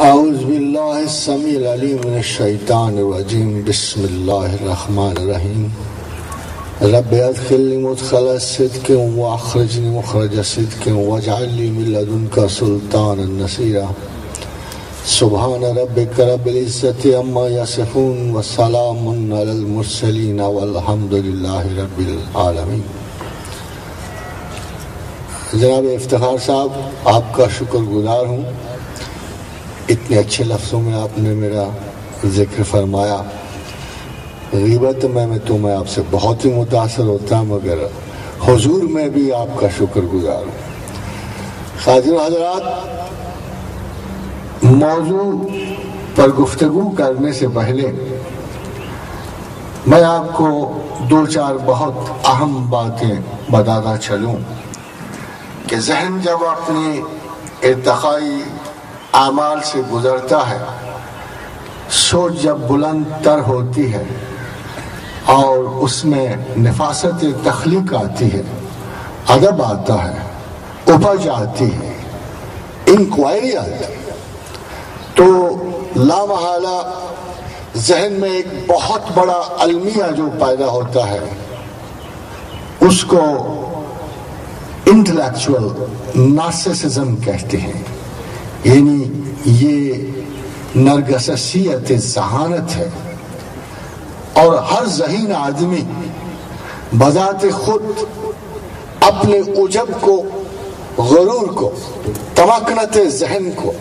اعوذ باللہ السمیع العلیم من الشیطان الرجیم بسم اللہ الرحمن الرحیم رب ادخلنی مدخل صدق واخرجنی مخرج صدق واجعل لی من لدنک سلطانا نصیرا سبحان ربک رب العزت عما یصفون وسلام علی المرسلین والحمد للہ رب العالمین۔ جناب افتخار صاحب، آپ کا شکر گزار ہوں، اتنے اچھے لفظوں میں آپ نے میرا ذکر فرمایا۔ غیبت میں تو میں آپ سے بہت ہی متاثر ہوتا ہوں، مگر حضور میں بھی آپ کا شکر گزار ہوں۔ حاضر حضرات، موضوع پر گفتگو کرنے سے پہلے میں آپ کو دو چار بہت اہم باتیں بتاتا چلوں کہ ذہن جب اپنی ارتقائی اعمال سے گزرتا ہے، سوچ جب بلند تر ہوتی ہے اور اس میں نفاست تخلیق آتی ہے، ادب آتا ہے، اپج آتی ہے، انکوائری آتی ہے، تو لامحالہ ذہن میں ایک بہت بڑا المیہ جو پیدا ہوتا ہے، اس کو انٹلیکچول نارسسزم کہتے ہیں۔ یعنی یہ نرگسیت ذہانت ہے، اور ہر ذہین آدمی بذات خود اپنے عجب کو، غرور کو، تمکنت ذہن کو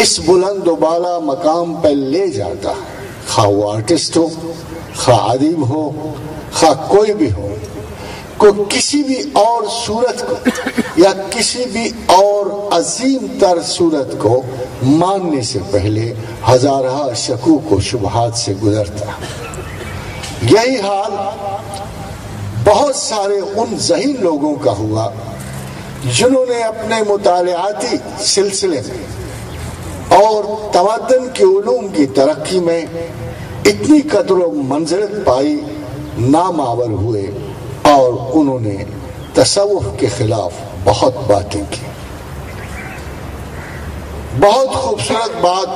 اس بلند و بالا مقام پہ لے جاتا ہے، خواہ وہ آرٹسٹ ہو، خواہ ادیب ہو، خواہ کوئی بھی ہو، کو کسی بھی اور صورت کو یا کسی بھی اور عظیم تر صورت کو ماننے سے پہلے ہزارہ شکوک و شبہات سے گزرتا ہے۔ یہی حال بہت سارے ان ذہین لوگوں کا ہوا جنہوں نے اپنے مطالعاتی سلسلے میں اور تمدن کے علوم کی ترقی میں اتنی قدر و منزلت پائی، نامآور ہوئے، اور انہوں نے تصوف کے خلاف بہت باتیں کی۔ بہت خوبصورت بات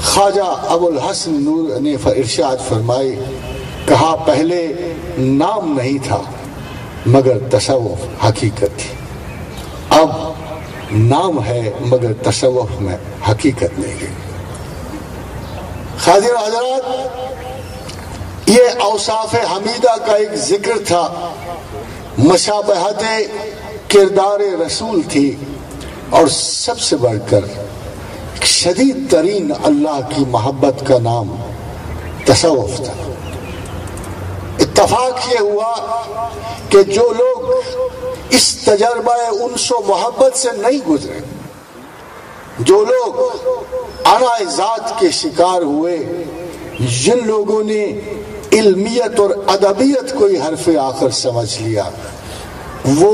خواجہ ابو الحسن نور نے ارشاد فرمائی، کہا پہلے نام نہیں تھا مگر تصوف حقیقت تھی، اب نام ہے مگر تصوف میں حقیقت نہیں ہے۔ حاضر حضرات، یہ اوصاف حمیدہ کا ایک ذکر تھا، مشابہت کردار رسول تھی، اور سب سے بڑھ کر شدید ترین اللہ کی محبت کا نام تصوف تھا۔ اتفاق یہ ہوا کہ جو لوگ اس تجربہ انس و محبت سے نہیں گزرے، جو لوگ انا ذات کے شکار ہوئے، جن لوگوں نے علمیت اور ادبیت کو ہی حرف آخر سمجھ لیا، وہ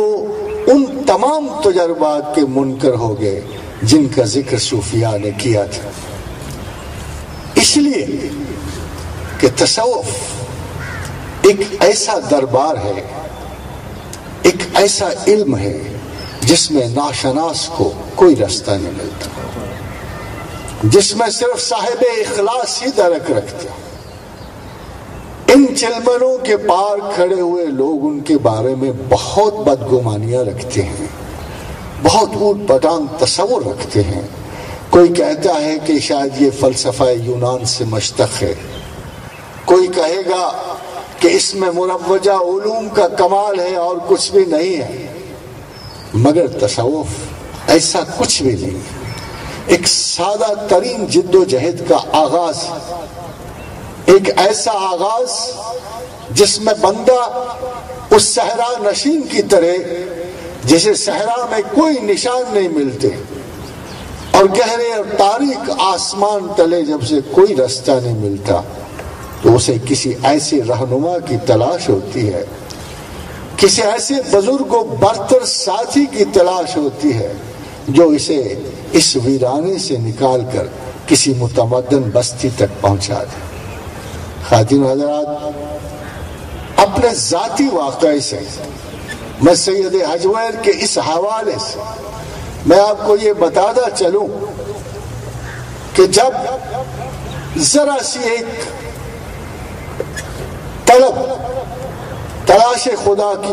ان تمام تجربات کے منکر ہو گئے جن کا ذکر صوفیاء نے کیا تھا۔ اس لیے کہ تصوف ایک ایسا دربار ہے، ایک ایسا علم ہے جس میں ناشناس کو کوئی رستہ نہیں ملتا، جس میں صرف صاحب اخلاص ہی درک رکھتے ہیں۔ ان چلمنوں کے پار کھڑے ہوئے لوگ ان کے بارے میں بہت بدگمانیاں رکھتے ہیں، بہت اوٹ پٹانگ تصور رکھتے ہیں۔ کوئی کہتا ہے کہ شاید یہ فلسفہ یونان سے مشتق ہے، کوئی کہے گا کہ اس میں مروجہ علوم کا کمال ہے اور کچھ بھی نہیں ہے، مگر تصوف ایسا کچھ بھی نہیں ہے۔ ایک سادہ ترین جد و جہد کا آغاز، ایک ایسا آغاز جس میں بندہ اس صحرا نشین کی طرح، جسے صحرا میں کوئی نشان نہیں ملتے، اور گہرے اور تاریک آسمان تلے جب سے کوئی رستہ نہیں ملتا، تو اسے کسی ایسے رہنما کی تلاش ہوتی ہے، کسی ایسے بزرگ و برتر ساتھی کی تلاش ہوتی ہے جو اسے اس ویرانے سے نکال کر کسی متمدن بستی تک پہنچا دے۔ خواتین حضرات، اپنے ذاتی واقعے سے میں سید حجویر کے اس حوالے سے میں آپ کو یہ بتاتا چلوں کہ جب ذرا سی ایک طلب تلاش خدا کی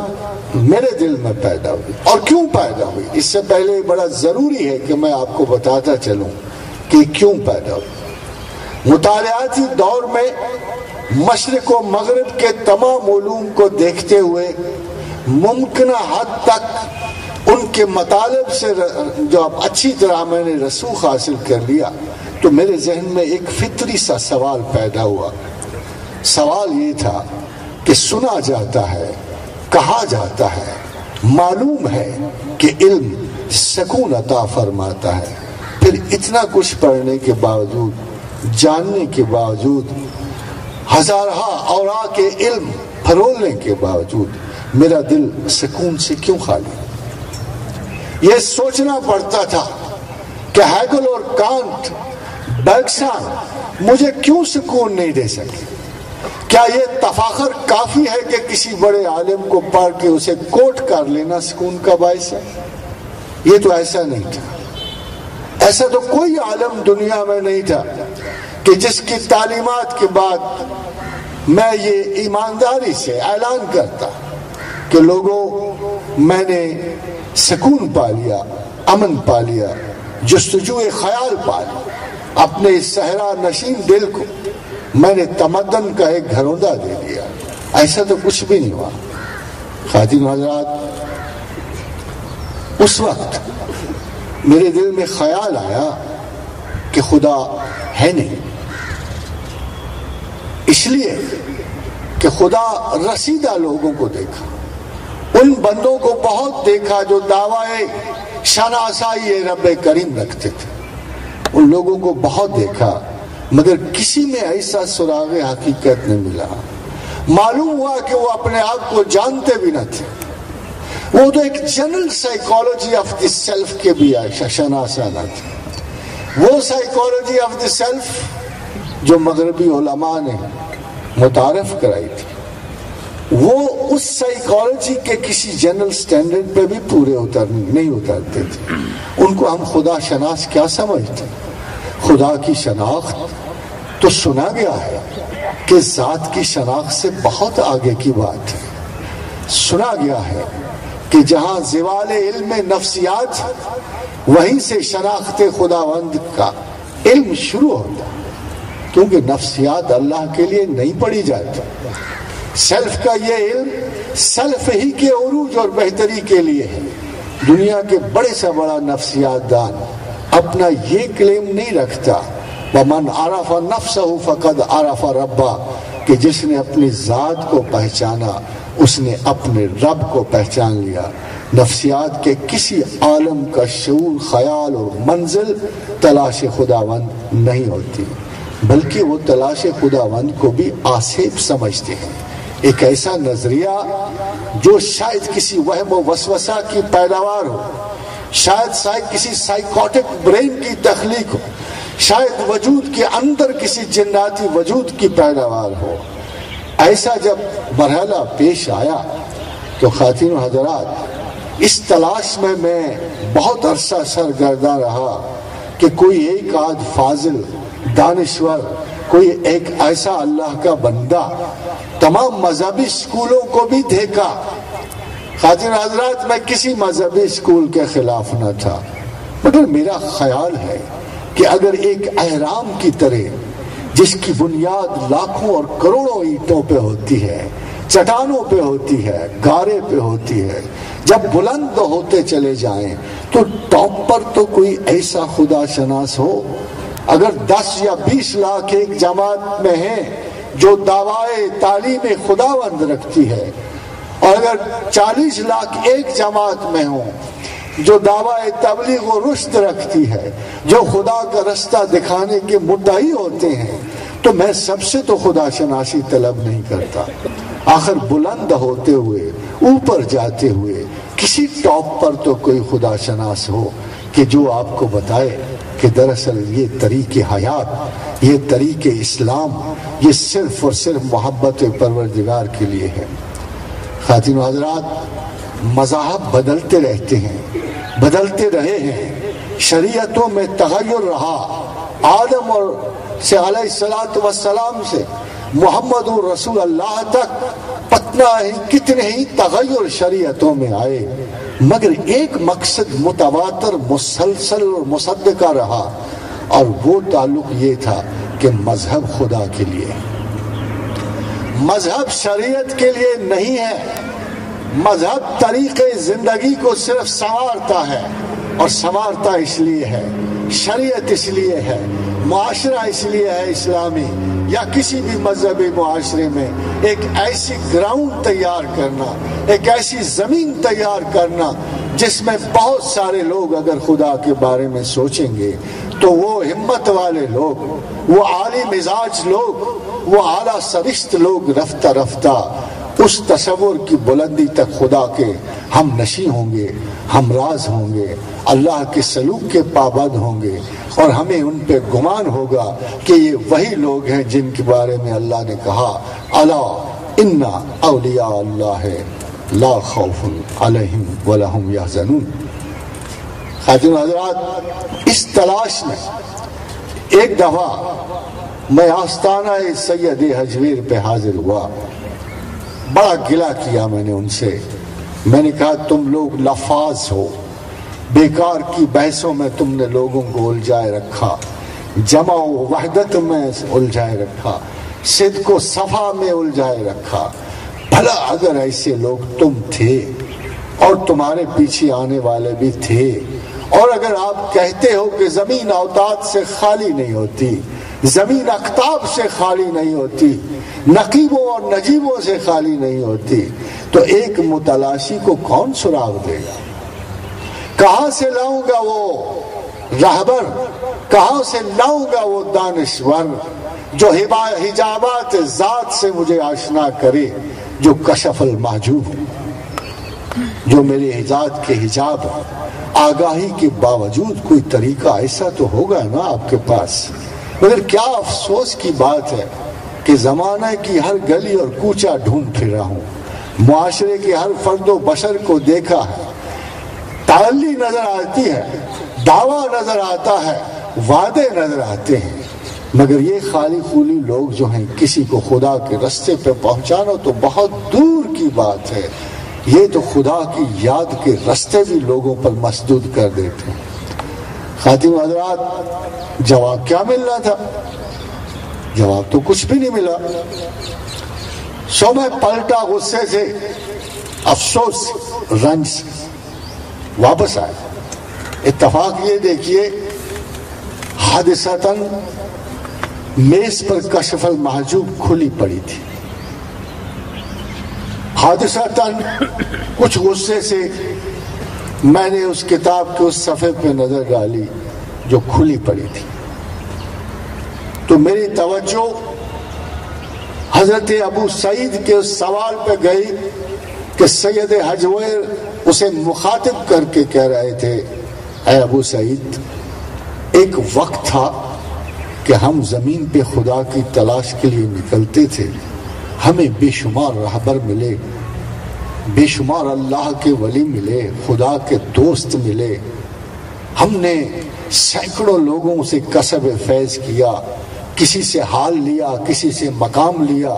میرے دل میں پیدا ہوئی. اور کیوں پیدا ہوئی؟ اس سے پہلے بڑا ضروری ہے کہ میں آپ کو بتاتا چلوں کہ کیوں پیدا ہوئی. مطالعاتی دور میں مشرق و مغرب کے تمام علوم کو دیکھتے ہوئے ممکنہ حد تک ان کے مطالب سے جو اب اچھی طرح میں نے رسوخ حاصل کر لیا تو میرے ذہن میں ایک فطری سا سوال پیدا ہوا. سوال یہ تھا کہ سنا جاتا ہے، کہا جاتا ہے، معلوم ہے کہ علم سکون عطا فرماتا ہے، پھر اتنا کچھ پڑھنے کے باوجود، جاننے کے باوجود، ہزارہ اوراق علم پھرولنے کے باوجود میرا دل سکون سے کیوں خالی؟ یہ سوچنا پڑتا تھا کہ ہیگل اور کانٹ، برگسن مجھے کیوں سکون نہیں دے سکے؟ کیا یہ تفاخر کافی ہے کہ کسی بڑے عالم کو پڑھ کے اسے کوٹ کر لینا سکون کا باعث ہے؟ یہ تو ایسا نہیں تھا. ایسا تو کوئی عالم دنیا میں نہیں تھا کہ جس کی تعلیمات کے بعد میں یہ ایمانداری سے اعلان کرتا کہ لوگوں، میں نے سکون پا لیا، امن پا لیا، جستجو خیال پا لیا. اپنے اس صحرا نشین دل کو میں نے تمدن کا ایک گھروندا دے دیا. ایسا تو کچھ بھی نہیں ہوا. خواتین حضرات، اس وقت میرے دل میں خیال آیا کہ خدا ہے نہیں، اس لیے کہ خدا رسیدہ لوگوں کو دیکھا، ان بندوں کو بہت دیکھا جو دعویٰ شناسائی رب کریم رکھتے تھے. ان لوگوں کو بہت دیکھا مگر کسی میں ایسا سراغ حقیقت نہیں ملا. معلوم ہوا کہ وہ اپنے آپ کو جانتے بھی نہ تھے. وہ تو ایک general psychology of the self کے بھی شناسہ نہ تھے. وہ سائیکالوجی آف دی سیلف جو مغربی علماء نے متعارف کرائی تھی، وہ اس سائیکالوجی کے کسی جنرل سٹینڈرڈ پہ بھی پورے نہیں اترتے تھے. ان کو ہم خدا شناس کیا سمجھتے؟ خدا کی شناخت تو سنا گیا ہے کہ ذات کی شناخت سے بہت آگے کی بات ہے. سنا گیا ہے کہ جہاں زوال علم نفسیات، وہیں سے شناخت خداوند کا علم شروع ہوتا ہے. کیونکہ نفسیات اللہ کے لیے نہیں پڑھی جاتی. سیلف کا یہ علم سیلف ہی کے عروج اور بہتری کے لیے ہے. دنیا کے بڑے سے بڑا نفسیات دان اپنا یہ کلیم نہیں رکھتا وَمَنْ عَرَفَ نَفْسَهُ فَقَدْ عَرَفَ رَبَّهُ کہ جس نے اپنی ذات کو پہچانا اس نے اپنے رب کو پہچان لیا. نفسیات کے کسی عالم کا شعور، خیال اور منزل تلاش خداوند نہیں ہوتی، بلکہ وہ تلاش خداوند کو بھی آسیب سمجھتے ہیں. ایک ایسا نظریہ جو شاید کسی وہم و وسوسہ کی پیداوار ہو، شاید کسی سائیکوٹک برین کی تخلیق ہو، شاید وجود کے اندر کسی جناتی وجود کی پیداوار ہو. ایسا جب مرحلہ پیش آیا تو خواتین و حضرات، اس تلاش میں بہت عرصہ سرگرداں رہا کہ کوئی ایک آدھ فاضل دانشور، کوئی ایک ایسا اللہ کا بندہ. تمام مذہبی اسکولوں کو بھی دیکھا. خواتین حضرات، میں کسی مذہبی اسکول کے خلاف نہ تھا، مگر میرا خیال ہے کہ اگر ایک اہرام کی طرح جس کی بنیاد لاکھوں اور کروڑوں اینٹوں پہ ہوتی ہے، چٹانوں پہ ہوتی ہے، گارے پہ ہوتی ہے، جب بلند ہوتے چلے جائیں تو ٹاپ پر تو کوئی ایسا خدا شناس ہو. اگر 10 یا 20 لاکھ ایک جماعت میں ہیں جو دعویٰ تعلیم خداوند رکھتی ہے، اور اگر 40 لاکھ ایک جماعت میں ہوں جو دعویٰ تبلیغ و رشد رکھتی ہے، جو خدا کا رستہ دکھانے کے مدعی ہوتے ہیں، تو میں سب سے تو خدا شناسی طلب نہیں کرتا. آخر بلند ہوتے ہوئے، اوپر جاتے ہوئے کسی ٹاپ پر تو کوئی خدا شناس ہو کہ جو آپ کو بتائے کہ دراصل یہ طریق حیات، یہ طریق اسلام، یہ صرف اور صرف محبت پروردگار کے لیے ہے. خواتین و حضرات، مذاہب بدلتے رہتے ہیں، بدلتے رہے ہیں، شریعتوں میں تغیر رہا، آدم اور سے علیہ الصلوۃ والسلام سے محمد رسول اللہ تک پتہ ہی کتنے ہی تغیر شریعتوں میں آئے، مگر ایک مقصد متواتر مسلسل اور مصدقہ رہا، اور وہ تعلق یہ تھا کہ مذہب خدا کے لیے، مذہب شریعت کے لیے نہیں ہے۔ مذہب طریقے زندگی کو صرف سنوارتا ہے، اور سنوارتا اس لیے ہے، شریعت اس لیے ہے، معاشرہ اس لیے ہے اسلامی، یا کسی بھی مذہبی معاشرے میں ایک ایسی گراؤنڈ تیار کرنا، ایک ایسی زمین تیار کرنا جس میں بہت سارے لوگ اگر خدا کے بارے میں سوچیں گے تو وہ ہمت والے لوگ، وہ عالی مزاج لوگ، وہ اعلیٰ سرشت لوگ رفتہ رفتہ اس تصور کی بلندی تک خدا کے ہم نشیں ہوں گے، ہم راز ہوں گے، اللہ کے سلوک کے پابند ہوں گے، اور ہمیں ان پہ گمان ہوگا کہ یہ وہی لوگ ہیں جن کے بارے میں اللہ نے کہا الا ان اولیاء اللہ لا خوف علیہم ولا هم یحزنون۔ خاتون حضرات، اس تلاش میں ایک دفعہ میں آستانہ سید حجویر پہ حاضر ہوا، بڑا گلہ کیا میں نے ان سے، میں نے کہا تم لوگ لفاظ ہو، بیکار کی بحثوں میں تم نے لوگوں کو الجھائے رکھا، جمع و وحدت میں الجھائے رکھا، صدق و صفا میں الجھائے رکھا، بھلا اگر ایسے لوگ تم تھے اور تمہارے پیچھے آنے والے بھی تھے، اور اگر آپ کہتے ہو کہ زمین اوتاد سے خالی نہیں ہوتی، زمین اقطاب سے خالی نہیں ہوتی، نقیبوں اور نجیبوں سے خالی نہیں ہوتی، تو ایک متلاشی کو کون سراغ دے گا؟ کہاں سے لاؤں گا وہ رہبر، کہاں سے لاؤں گا وہ دانشور جو حجابات ذات سے مجھے آشنا کرے، جو کشف المحجوب، جو میرے ذات کے حجاب آگاہی کے باوجود کوئی طریقہ ایسا تو ہوگا نا آپ کے پاس۔ مگر کیا افسوس کی بات ہے کہ زمانہ کی ہر گلی اور کوچہ ڈھونڈ پھر رہا ہوں، معاشرے کے ہر فرد و بشر کو دیکھا ہے، تعلی نظر آتی ہے، دعویٰ نظر آتا ہے، وعدے نظر آتے ہیں، مگر یہ خالی خولی لوگ جو ہیں کسی کو خدا کے رستے پہ پہنچانا تو بہت دور کی بات ہے، یہ تو خدا کی یاد کے رستے بھی لوگوں پر مسدود کر دیتے ہیں۔ خاتون حضرات، جواب کیا ملنا تھا؟ جواب تو کچھ بھی نہیں ملا۔ سو میں پلٹا غصے سے، افسوس، رنج سے، واپس آئے۔ اتفاق یہ دیکھیے، حادثتاً میز پر کشف المحجوب کھلی پڑی تھی، حادثتاً کچھ غصے سے میں نے اس کتاب کے اس صفحے پہ نظر ڈالی جو کھلی پڑی تھی، تو میری توجہ حضرت ابو سعید کے اس سوال پہ گئی کہ سید حجویر اسے مخاطب کر کے کہہ رہے تھے، اے ابو سعید، ایک وقت تھا کہ ہم زمین پہ خدا کی تلاش کے لیے نکلتے تھے، ہمیں بے شمار رہبر ملے، بے شمار اللہ کے ولی ملے، خدا کے دوست ملے، ہم نے سینکڑوں لوگوں سے کسب فیض کیا، کسی سے حال لیا، کسی سے مقام لیا،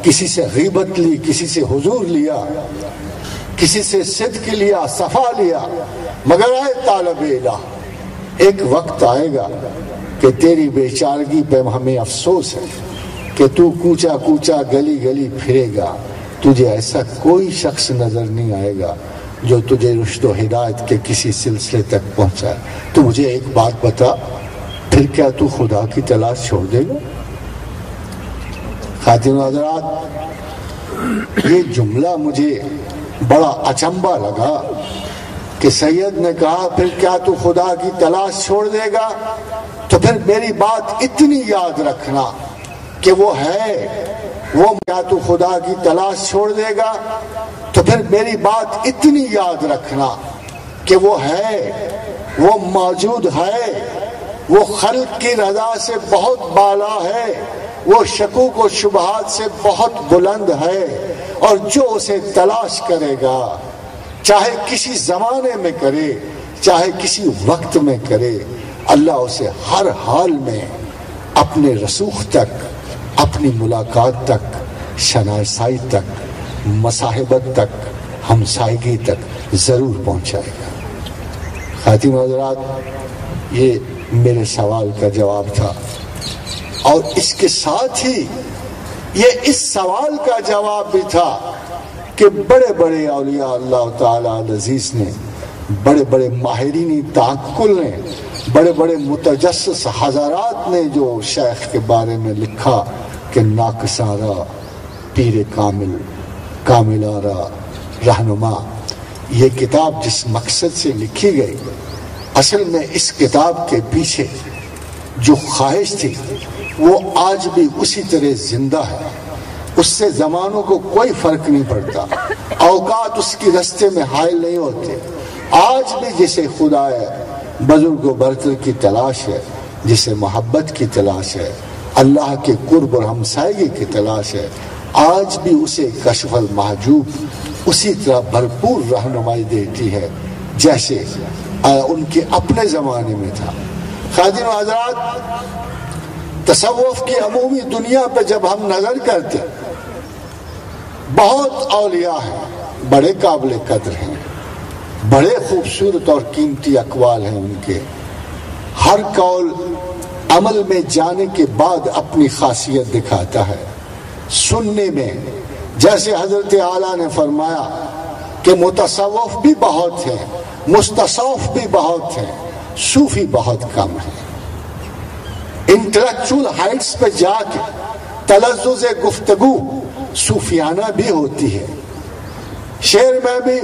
کسی سے غیبت لی، کسی سے حضور لیا، کسی سے صدق لیا، صفا لیا، مگر اے طالب الہ، ایک وقت آئے گا کہ تیری بیچارگی پہ ہمیں افسوس ہے کہ تو کوچا کوچا گلی گلی پھرے گا، تجھے ایسا کوئی شخص نظر نہیں آئے گا جو تجھے رشد و ہدایت کے کسی سلسلے تک پہنچائے۔ تو مجھے ایک بات بتا، پھر کیا تو خدا کی تلاش چھوڑ دے گا؟ خاتون حضرات، یہ جملہ مجھے بڑا اچنبھا لگا کہ سید نے کہا پھر کیا تو خدا کی تلاش چھوڑ دے گا؟ تو پھر میری بات اتنی یاد رکھنا کہ وہ ہے، وہ کیا تو خدا کی تلاش چھوڑ دے گا؟ تو پھر میری بات اتنی یاد رکھنا کہ وہ ہے، وہ موجود ہے، وہ خلق کی رضا سے بہت بالا ہے، وہ شکوک و شبہات سے بہت بلند ہے، اور جو اسے تلاش کرے گا، چاہے کسی زمانے میں کرے، چاہے کسی وقت میں کرے، اللہ اسے ہر حال میں اپنے رسوخ تک، اپنی ملاقات تک، شناسائی تک، مصاحبت تک، ہمسائیگی تک ضرور پہنچائے گا۔ خاتون حضرات، یہ میرے سوال کا جواب تھا، اور اس کے ساتھ ہی یہ اس سوال کا جواب بھی تھا کہ بڑے بڑے اولیاء اللہ تعالی العزیز نے، بڑے بڑے ماہرین تعقل نے، بڑے بڑے متجسس حضرات نے جو شیخ کے بارے میں لکھا کہ ناقصارہ پیر کامل، کاملارہ رہنما، یہ کتاب جس مقصد سے لکھی گئی، اصل میں اس کتاب کے پیچھے جو خواہش تھی وہ آج بھی اسی طرح زندہ ہے۔ اس سے زمانوں کو کوئی فرق نہیں پڑتا، اوقات اس کی رستے میں حائل نہیں ہوتے۔ آج بھی جسے خدا ہے، بزرگ و برتر کی تلاش ہے، جسے محبت کی تلاش ہے، اللہ کے قرب اور ہمسائیگی کی تلاش ہے، آج بھی اسے کشف المحجوب اسی طرح بھرپور رہنمائی دیتی ہے جیسے ان کے اپنے زمانے میں تھا۔ خادم حضرات، تصوف کی عمومی دنیا پہ جب ہم نظر کرتے، بہت اولیاء ہیں، بڑے قابل قدر ہیں، بڑے خوبصورت اور قیمتی اقوال ہیں ان کے، ہر قول عمل میں جانے کے بعد اپنی خاصیت دکھاتا ہے۔ سننے میں جیسے حضرت اعلیٰ نے فرمایا کہ متصوف بھی بہت ہیں، مستصوف بھی بہت ہیں، صوفی بہت کم ہیں۔ انٹلیکچول ہائٹس پہ جا کے تلذذ گفتگو صوفیانہ بھی ہوتی ہے۔ شعر میں بھی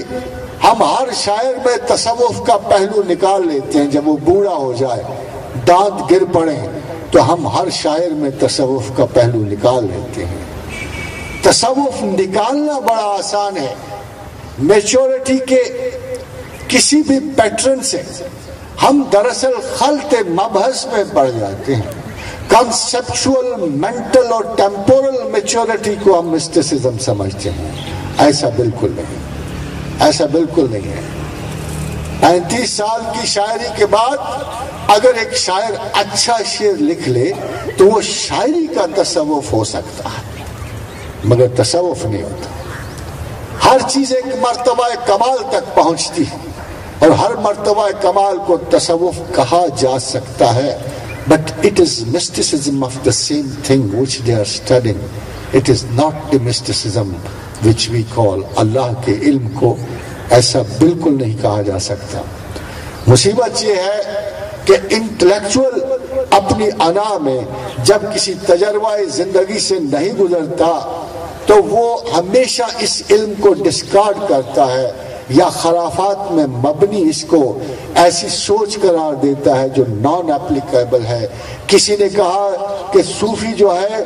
ہم ہر شاعر میں تصوف کا پہلو نکال لیتے ہیں، جب وہ بوڑھا ہو جائے، دانت گر پڑے تو ہم ہر شاعر میں تصوف کا پہلو نکال لیتے ہیں۔ تصوف نکالنا بڑا آسان ہے، میچورٹی کے کسی بھی پیٹرن سے ہم دراصل خلط مبحث میں پڑ جاتے ہیں۔ کنسپچول، مینٹل اور ٹیمپورل میچورٹی کو ہم مسٹیسزم سمجھتے ہیں، ایسا بالکل نہیں، ایسا بالکل نہیں ہے۔ 35 سال کی شاعری کے بعد اگر ایک شاعر اچھا شعر لکھ لے تو وہ شاعری کا تصوف ہو سکتا ہے، مگر تصوف نہیں ہوتا۔ ہر چیز ایک مرتبہ کمال تک پہنچتی ہے، اور ہر مرتبہ کمال کو تصوف کہا جا سکتا ہے، but it is mysticism of the same thing which they are studying. It is not the mysticism which we call اللہ کے علم کو ایسا بالکل نہیں کہا جا سکتا۔ مصیبت یہ ہے کہ انٹلیکچول اپنی انا میں جب کسی تجربہ زندگی سے نہیں گزرتا تو وہ ہمیشہ اس علم کو ڈسکارڈ کرتا ہے، یا خرافات میں مبنی اس کو ایسی سوچ قرار دیتا ہے جو نان اپلیکیبل ہے۔ کسی نے کہا کہ صوفی جو ہے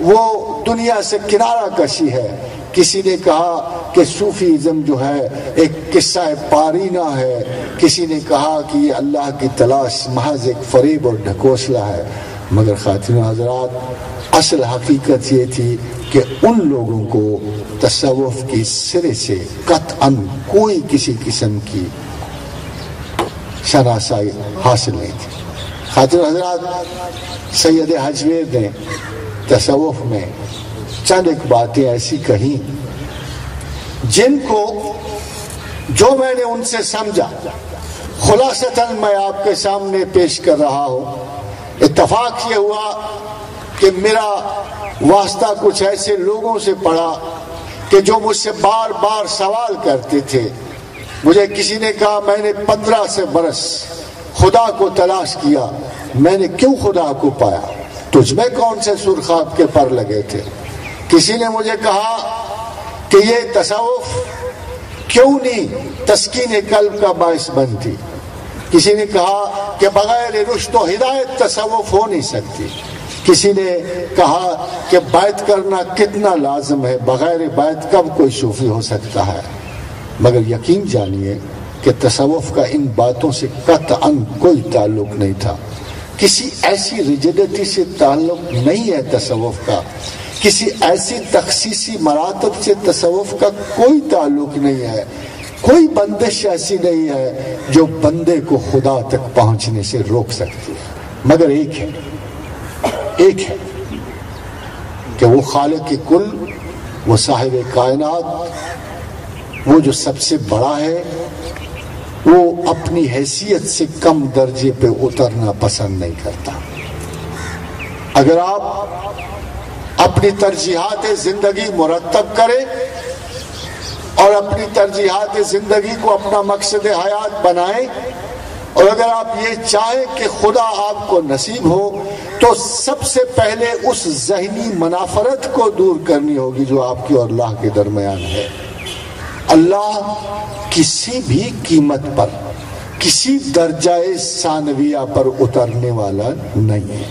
وہ دنیا سے کنارہ کشی ہے، کسی نے کہا کہ صوفیزم جو ہے ایک قصہ پارینہ ہے، کسی نے کہا کہ یہ اللہ کی تلاش محض ایک فریب اور ڈھکوسلا ہے، مگر خاتون حضرات اصل حقیقت یہ تھی کہ ان لوگوں کو تصوف کی سرے سے قطعاً کوئی کسی قسم کی شناسائی حاصل نہیں تھی۔ خاتون حضرات، سید حجویر نے تصوف میں چند ایک باتیں ایسی کہیں جن کو جو میں نے ان سے سمجھا خلاصتاً میں آپ کے سامنے پیش کر رہا ہوں۔ اتفاق یہ ہوا کہ میرا واسطہ کچھ ایسے لوگوں سے پڑا کہ جو مجھ سے بار بار سوال کرتے تھے۔ مجھے کسی نے کہا میں نے 15 سے برس خدا کو تلاش کیا، میں نے کیوں خدا کو پایا؟ تجھ میں کون سے سرخاب کے پر لگے تھے؟ کسی نے مجھے کہا کہ یہ تصوف کیوں نہیں تسکین قلب کا باعث بنتی؟ کسی نے کہا کہ بغیر رشد و ہدایت تصوف ہو نہیں سکتی۔ کسی نے کہا کہ بیعت کرنا کتنا لازم ہے، بغیر بیعت کب کوئی صوفی ہو سکتا ہے؟ مگر یقین جانیے کہ تصوف کا ان باتوں سے قطعاً کوئی تعلق نہیں تھا۔ کسی ایسی ریجیڈیٹی سے تعلق نہیں ہے تصوف کا، کسی ایسی تخصیصی مراتب سے تصوف کا کوئی تعلق نہیں ہے۔ کوئی بندش ایسی نہیں ہے جو بندے کو خدا تک پہنچنے سے روک سکتی ہے، مگر ایک ہے کہ وہ خالق کل، وہ صاحب کائنات، وہ جو سب سے بڑا ہے، وہ اپنی حیثیت سے کم درجے پہ اترنا پسند نہیں کرتا۔ اگر آپ اپنی ترجیحات زندگی مرتب کریں اور اپنی ترجیحات زندگی کو اپنا مقصد حیات بنائیں، اور اگر آپ یہ چاہیں کہ خدا آپ کو نصیب ہو، تو سب سے پہلے اس ذہنی منافرت کو دور کرنی ہوگی جو آپ کی اور اللہ کے درمیان ہے۔ اللہ کسی بھی قیمت پر، کسی درجہ ثانویہ پر اترنے والا نہیں ہے۔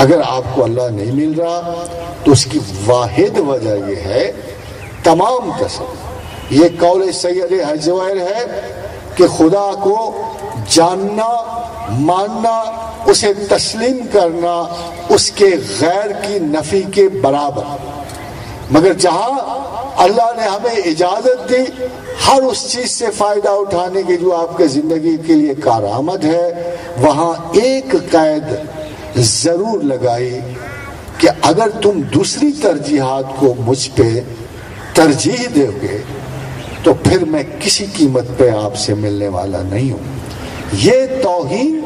اگر آپ کو اللہ نہیں مل رہا تو اس کی واحد وجہ یہ ہے، تمام تصور یہ قول سید حجویر ہے کہ خدا کو جاننا، ماننا، اسے تسلیم کرنا اس کے غیر کی نفی کے برابر، مگر جہاں اللہ نے ہمیں اجازت دی ہر اس چیز سے فائدہ اٹھانے کی جو آپ کے زندگی کے لیے کارآمد ہے، وہاں ایک قید ضرور لگائی کہ اگر تم دوسری ترجیحات کو مجھ پہ ترجیح دو گے تو پھر میں کسی قیمت پہ آپ سے ملنے والا نہیں ہوں۔ یہ توہین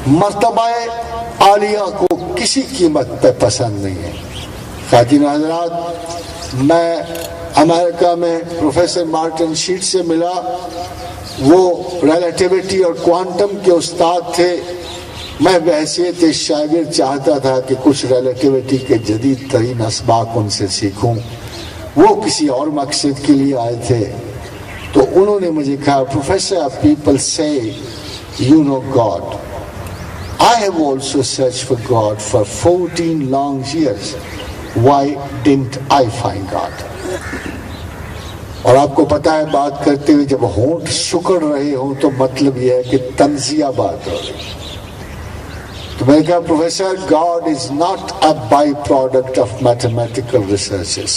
مرتبہ عالیہ کو کسی قیمت پہ پسند نہیں ہے۔ خواتین حضرات، میں امریکہ میں پروفیسر مارٹن شیٹ سے ملا، وہ ریلیٹیوٹی اور کوانٹم کے استاد تھے۔ میں بحیثیت شاگرد چاہتا تھا کہ کچھ ریلیٹیوٹی کے جدید ترین اسباق ان سے سیکھوں۔ وہ کسی اور مقصد کے لیے آئے تھے، تو انہوں نے مجھے کہا، پروفیسر پیپل سے you know God, I have also searched for God for 14 long years. Why didn't I find God? اور آپ کو پتا ہے بات کرتے ہوئے جب ہونٹ سکڑ رہے ہوں تو مطلب یہ ہے کہ تنزیہ بات ہو رہی۔ تو میں نے کہا، professor, God is not a byproduct of mathematical researches.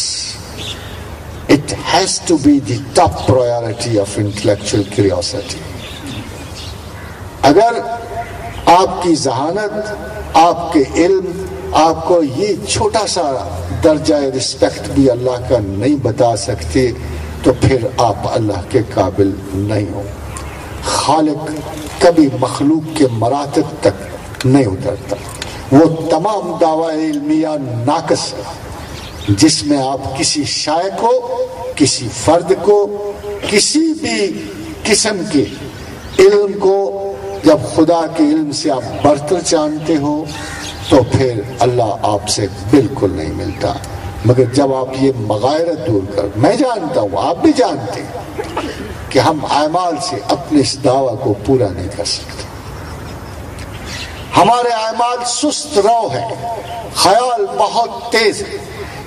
It has to be the top priority of intellectual curiosity. اگر آپ کی ذہانت، آپ کے علم آپ کو یہ چھوٹا سا درجہ رسپیکٹ بھی اللہ کا نہیں بتا سکتے تو پھر آپ اللہ کے قابل نہیں ہو۔ خالق کبھی مخلوق کے مراتب تک نہیں اترتا۔ وہ تمام دعوی علمیہ ناقص ہے جس میں آپ کسی شائع کو، کسی فرد کو، کسی بھی قسم کے علم کو جب خدا کے علم سے آپ برتر جانتے ہو تو پھر اللہ آپ سے بالکل نہیں ملتا۔ مگر جب آپ یہ مغایرت دور کر، میں جانتا ہوں، آپ بھی جانتے ہیں کہ ہم اعمال سے اپنے اس دعویٰ کو پورا نہیں کر سکتے۔ ہمارے اعمال سست رو ہے، خیال بہت تیز ہے،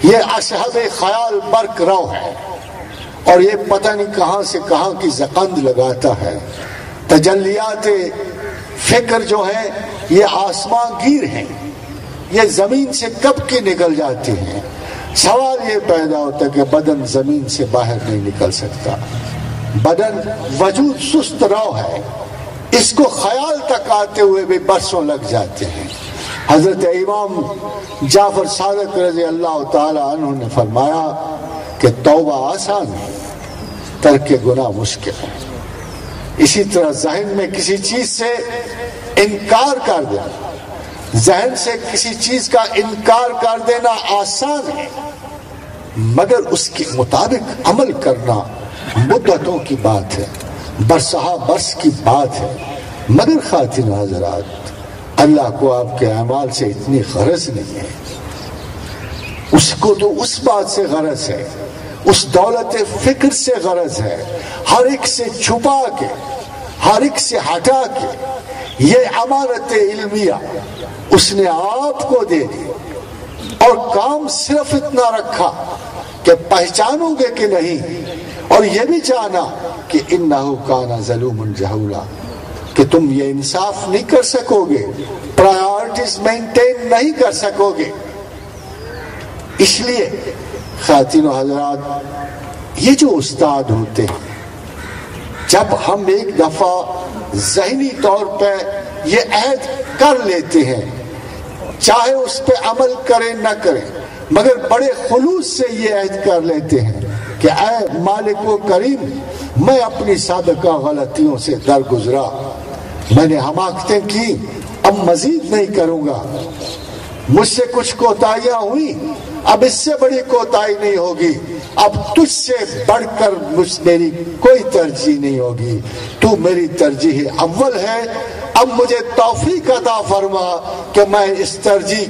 یہ اشہب خیال برق رو ہے، اور یہ پتہ نہیں کہاں سے کہاں کی زقند لگاتا ہے۔ تجلیات فکر جو ہے یہ آسمان گیر ہیں، یہ زمین سے کب کی نکل جاتی ہیں۔ سوال یہ پیدا ہوتا ہے کہ بدن زمین سے باہر نہیں نکل سکتا، بدن وجود سست رو ہے، اس کو خیال تک آتے ہوئے بھی برسوں لگ جاتے ہیں۔ حضرت امام جعفر صادق رضی اللہ تعالی عنہ نے فرمایا کہ توبہ آسان ہے، ترک گناہ مشکل ہے۔ اسی طرح ذہن میں کسی چیز سے انکار کر دینا، ذہن سے کسی چیز کا انکار کر دینا آسان ہے، مگر اس کے مطابق عمل کرنا مدتوں کی بات ہے، برسہ برس کی بات ہے۔ مگر خواتین حضرات، اللہ کو آپ کے اعمال سے اتنی غرض نہیں ہے، اس کو تو اس بات سے غرض ہے، اس دولت فکر سے غرض ہے، ہر ایک سے چھپا کے، ہر ایک سے ہٹا کے یہ امانت علمیہ اس نے آپ کو دے دی، اور کام صرف اتنا رکھا کہ پہچانو گے کہ نہیں، اور یہ بھی جانا کہ انہ کان ظلوما جہولا، کہ تم یہ انصاف نہیں کر سکو گے، پرائیورٹیز مینٹین نہیں کر سکو گے۔ اس لیے خواتین و حضرات، یہ جو استاد ہوتے ہیں جب ہم ایک دفعہ ذہنی طور پہ یہ عہد کر لیتے ہیں، چاہے اس پہ عمل کریں نہ کریں، مگر بڑے خلوص سے یہ عہد کر لیتے ہیں کہ اے مالک و کریم، میں اپنی سابقہ غلطیوں سے درگزرا، میں نے حماقتیں کی، اب مزید نہیں کروں گا، مجھ سے کچھ کوتاہیاں ہوئی، اب اس سے بڑی کوتاہی نہیں ہوگی، اب تجھ سے بڑھ کر میری کوئی ترجیح نہیں ہوگی، تو میری ترجیح اول ہے، اب مجھے توفیق عطا فرما کہ میں اس ترجیح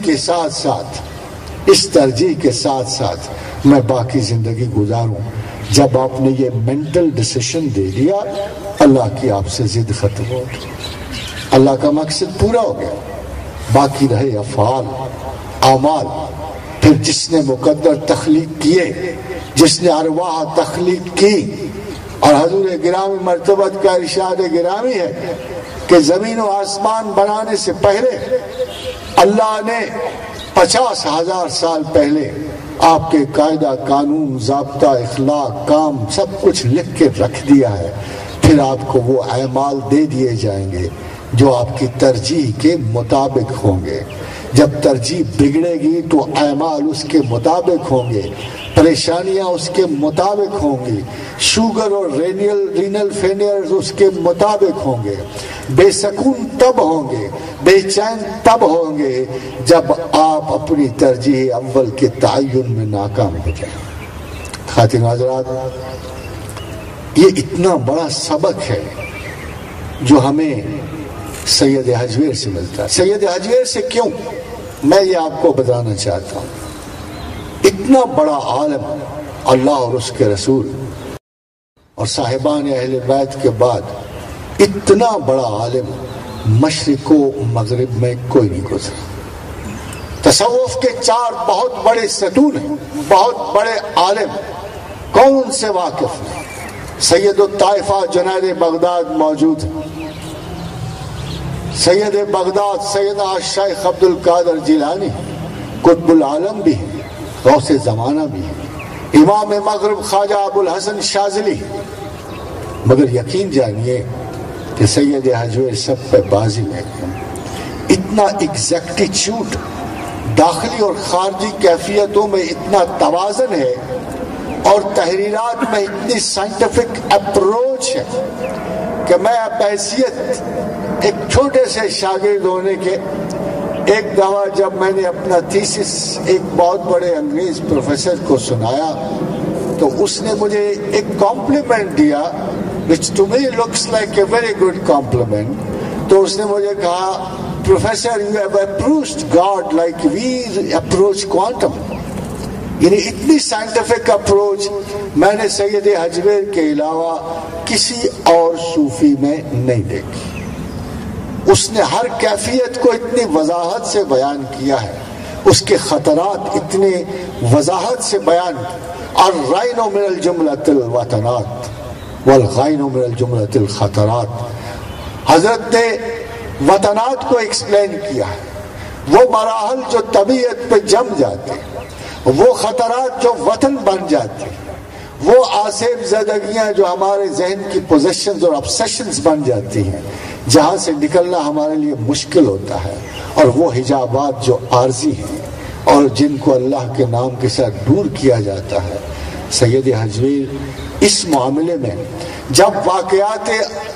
کے ساتھ میں باقی زندگی گزاروں۔ جب آپ نے یہ مینٹل ڈیسیشن دے دیا، اللہ کی آپ سے ضد ختم ہو گئی، اللہ کا مقصد پورا ہو گیا، باقی رہے افعال، اعمال۔ پھر جس نے مقدر تخلیق کیے، جس نے ارواح تخلیق کی، اور حضور گرامی مرتبت کا ارشاد گرامی ہے کہ زمین و آسمان بنانے سے پہلے اللہ نے 50,000 سال پہلے آپ کے قاعدہ، قانون، ضابطہ، اخلاق، کام سب کچھ لکھ کے رکھ دیا ہے۔ پھر آپ کو وہ اعمال دے دیے جائیں گے جو آپ کی ترجیح کے مطابق ہوں گے۔ جب ترجیح بگڑے گی تو اعمال اس کے مطابق ہوں گے، پریشانیاں اس کے مطابق ہوں گی، شوگر اور رینل فیلئر اس کے مطابق ہوں گے، بے سکون تب ہوں گے، بے چین تب ہوں گے جب آپ اپنی ترجیح اول کے تعین میں ناکام ہو جائیں۔ خاتون حضرات، یہ اتنا بڑا سبق ہے جو ہمیں سید حجویر سے ملتا ہے۔ سید حجویر سے کیوں؟ میں یہ آپ کو بتانا چاہتا ہوں۔ اتنا بڑا عالم، اللہ اور اس کے رسول اور صاحبان اہل بیت کے بعد اتنا بڑا عالم مشرق و مغرب میں کوئی نہیں گزرا۔ تصوف کے 4 بہت بڑے ستون ہیں، بہت بڑے عالم، کون ان سے واقف ہے؟ سید الطائفہ جنید بغداد موجود ہیں، سید بغداد سیدنا شیخ عبد القادر جیلانی قطب العالم بھی ہیں، غوث زمانہ بھی ہیں، امام مغرب خواجہ ابو الحسن شاذلی، مگر یقین جانیے کہ سید حجویر سب پہ بازی میں اتنا ایگزیکٹیچیوڈ، داخلی اور خارجی کیفیتوں میں اتنا توازن ہے، اور تحریرات میں اتنی سائنٹیفک اپروچ ہے کہ میں بحیثیت ایک چھوٹے سے شاگرد ہونے کے، ایک دفعہ جب میں نے اپنا تھیسس ایک بہت بڑے انگریز پروفیسر کو سنایا تو اس نے مجھے ایک کمپلیمنٹ دیا which to me looks like a very good compliment۔ تو اس نے مجھے کہا، professor you have approached God like we approach quantum۔ یعنی اتنی سائنٹیفک اپروچ میں نے سید حجویر کے علاوہ کسی اور صوفی میں نہیں دیکھی۔ اس نے ہر کیفیت کو اتنی وضاحت سے بیان کیا ہے، اس کے خطرات اتنے وضاحت سے بیان کیا، اور رائنو من الجملۃ الوطنات والغائن من الجملۃ الخطرات۔ حضرت نے وطنات کو ایکسپلین کیا ہے، وہ مراحل جو طبیعت پہ جم جاتے ہیں، وہ خطرات جو وطن بن جاتے ہیں، وہ آسیب زدگیاں جو ہمارے ذہن کی پوزیشنز اور obsessions بن جاتی ہیں، جہاں سے نکلنا ہمارے لیے مشکل ہوتا ہے، اور وہ حجابات جو عارضی ہیں اور جن کو اللہ کے نام کے ساتھ دور کیا جاتا ہے۔ سید حجویر اس معاملے میں جب واقعات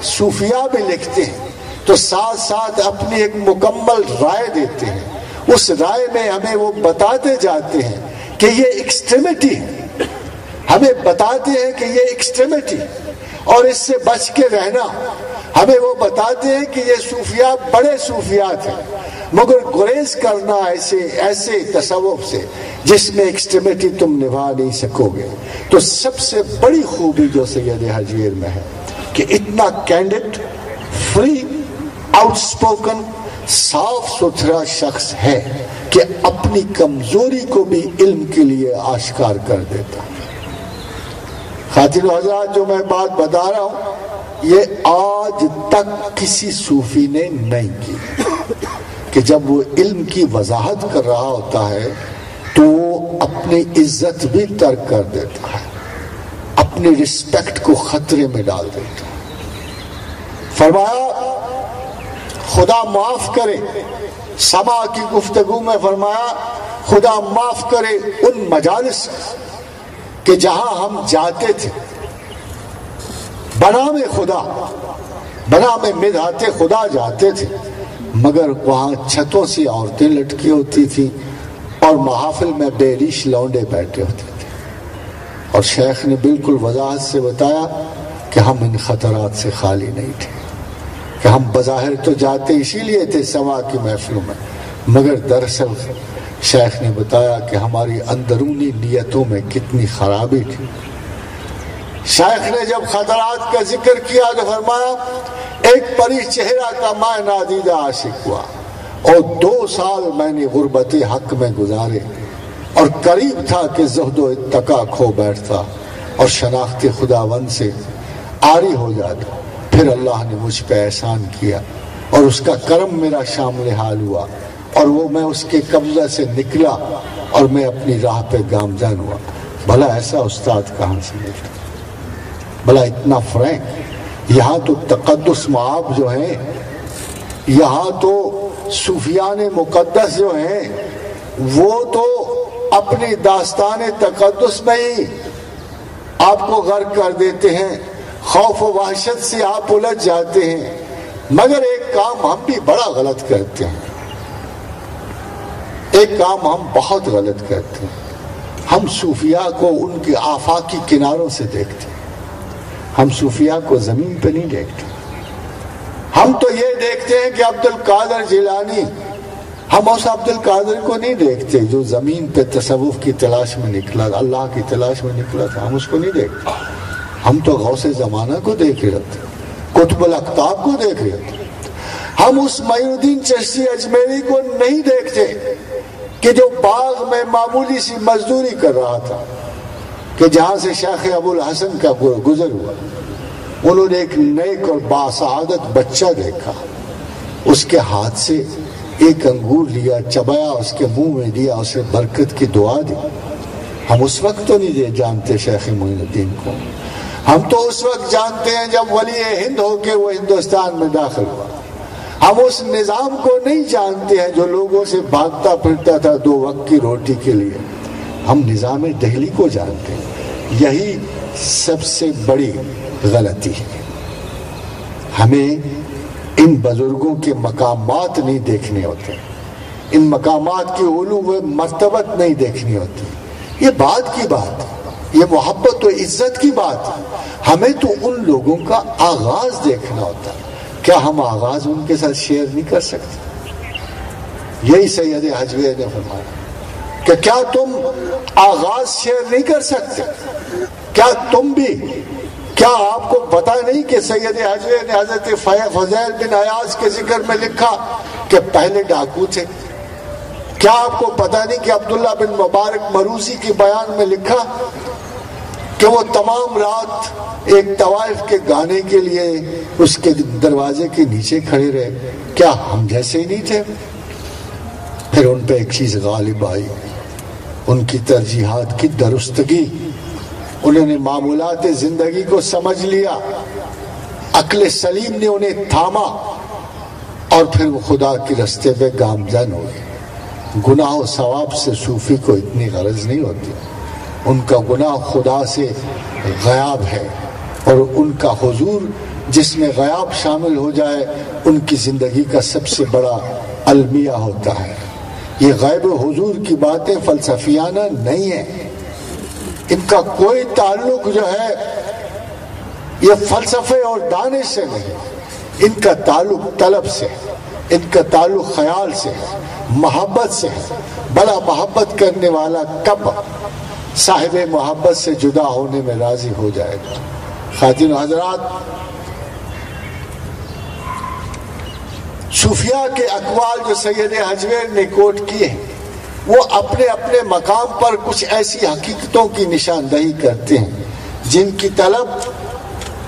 صوفیہ میں لکھتے ہیں تو ساتھ ساتھ اپنی ایک مکمل رائے دیتے ہیں۔ اس رائے میں ہمیں وہ بتاتے جاتے ہیں کہ یہ ایکسٹریمٹی ہے، ہمیں بتاتے ہیں کہ یہ ایکسٹریمٹی اور اس سے بچ کے رہنا۔ ہمیں وہ بتاتے ہیں کہ یہ صوفیات بڑے صوفیات ہیں، مگر گریز کرنا ایسے تصوف سے جس میں ایکسٹریمٹی تم نبھا نہیں سکو گے۔ تو سب سے بڑی خوبی جو سید حجویر میں ہے کہ اتنا کینڈڈ، فری، آؤٹ سپوکن، صاف ستھرا شخص ہے کہ اپنی کمزوری کو بھی علم کے لیے آشکار کر دیتا ہے۔ خاتون حضرات، جو میں بات بتا رہا ہوں یہ آج تک کسی صوفی نے نہیں کی کہ جب وہ علم کی وضاحت کر رہا ہوتا ہے تو وہ اپنی عزت بھی ترک کر دیتا ہے، اپنی رسپیکٹ کو خطرے میں ڈال دیتا ہے۔ فرمایا خدا معاف کرے، سما کی گفتگو میں فرمایا خدا معاف کرے ان مجالس کہ جہاں ہم جاتے تھے بنام خدا، بنام مدحت خدا جاتے تھے، مگر وہاں چھتوں سے عورتیں لٹکی ہوتی تھی اور محافل میں بے ریش لونڈے بیٹھے ہوتے تھے۔ اور شیخ نے بالکل وضاحت سے بتایا کہ ہم ان خطرات سے خالی نہیں تھے، کہ ہم بظاہر تو جاتے اسی لیے تھے سما کی محفلوں میں، مگر دراصل شیخ نے بتایا کہ ہماری اندرونی نیتوں میں کتنی خرابی تھی۔ شیخ نے جب خطرات کا ذکر کیا تو فرمایا ایک پری چہرہ کا میں نادیدہ عاشق ہوا اور 2 سال میں نے غربت حق میں گزارے، اور قریب تھا کہ زہد و اتقا کھو بیٹھتا اور شناخت خداوند سے عاری ہو جاتا، پھر اللہ نے مجھ پہ احسان کیا اور اس کا کرم میرا شامل حال ہوا، اور وہ میں اس کے قبضہ سے نکلا اور میں اپنی راہ پہ گامزن ہوا۔ بھلا ایسا استاد کہاں سے ملتا، بھلا اتنا فرینک۔ یہاں تو تقدس معاب جو ہیں، یہاں تو صوفیان مقدس جو ہیں، وہ تو اپنی داستان تقدس میں ہی آپ کو غرق کر دیتے ہیں، خوف و وحشت سے آپ الجھ جاتے ہیں۔ مگر ایک کام ہم بھی بڑا غلط کرتے ہیں، ایک کام ہم بہت غلط کرتے ہیں، ہم صوفیاء کو ان کے آفاقی کناروں سے دیکھتے ہیں، ہم صوفیاء کو زمین پہ نہیں دیکھتے۔ ہم تو یہ دیکھتے ہیں کہ عبد القادر جیلانی، ہم اس عبد القادر کو نہیں دیکھتے جو زمین پہ تصوف کی تلاش میں نکلا، اللہ کی تلاش میں نکلا تھا، ہم اس کو نہیں دیکھتے۔ ہم تو غوث زمانہ کو دیکھ رہے تھے، قطب الاقطاب کو دیکھ رہے تھے۔ ہم اس معین الدین چشتی اجمیری کو نہیں دیکھتے کہ جو باغ میں معمولی سی مزدوری کر رہا تھا، کہ جہاں سے شیخ ابو الحسن کا گزر ہوا، انہوں نے ایک نیک اور باسعادت بچہ دیکھا، اس کے ہاتھ سے ایک انگور لیا، چبایا، اس کے منہ میں دیا، اسے برکت کی دعا دی۔ ہم اس وقت تو نہیں جانتے شیخ معین الدین کو، ہم تو اس وقت جانتے ہیں جب ولی ہند ہو کے وہ ہندوستان میں داخل ہوا۔ ہم اس نظام کو نہیں جانتے ہیں جو لوگوں سے بھاگتا پھرتا تھا 2 وقت کی روٹی کے لیے، ہم نظام دہلی کو جانتے ہیں۔ یہی سب سے بڑی غلطی ہے، ہمیں ان بزرگوں کے مقامات نہیں دیکھنے ہوتے، ان مقامات کی علو و مرتبت نہیں دیکھنی ہوتی۔ یہ بات کی بات ہے، یہ محبت و عزت کی بات ہے، ہمیں تو ان لوگوں کا آغاز دیکھنا ہوتا ہے۔ کیا ہم آغاز ان کے ساتھ شیئر نہیں کر سکتے؟ یہی سید حجویری نے فرمایا کہ کیا تم آغاز شیئر نہیں کر سکتے؟ کیا تم بھی، کیا آپ کو پتا نہیں کہ سید حجویری نے حضرت فضیل بن عیاض کے ذکر میں لکھا کہ پہلے ڈاکو تھے؟ کیا آپ کو پتا نہیں کہ عبداللہ بن مبارک مروزی کی بیان میں لکھا کہ وہ تمام رات ایک طوائف کے گانے کے لیے اس کے دروازے کے نیچے کھڑے رہے؟ کیا ہم جیسے ہی نہیں تھے؟ پھر ان پہ ایک چیز غالب آئی، ان کی ترجیحات کی درستگی، انہوں نے معمولات زندگی کو سمجھ لیا، عقل سلیم نے انہیں تھاما، اور پھر وہ خدا کے راستے پہ گامزن ہو گئے۔ گناہ و ثواب سے صوفی کو اتنی غرض نہیں ہوتی، ان کا گناہ خدا سے غیاب ہے، اور ان کا حضور جس میں غیاب شامل ہو جائے ان کی زندگی کا سب سے بڑا المیہ ہوتا ہے۔ یہ غیب و حضور کی باتیں فلسفیانہ نہیں ہیں، ان کا کوئی تعلق جو ہے یہ فلسفے اور دانش سے نہیں، ان کا تعلق طلب سے، ان کا تعلق خیال سے، محبت سے۔ بلا محبت کرنے والا کب صاحب محبت سے جدا ہونے میں راضی ہو جائے گا؟ خواتین و حضرات، صوفیاء کے اقوال جو سید حجویری نے کوٹ کیے ہیں وہ اپنے اپنے مقام پر کچھ ایسی حقیقتوں کی نشاندہی کرتے ہیں جن کی طلب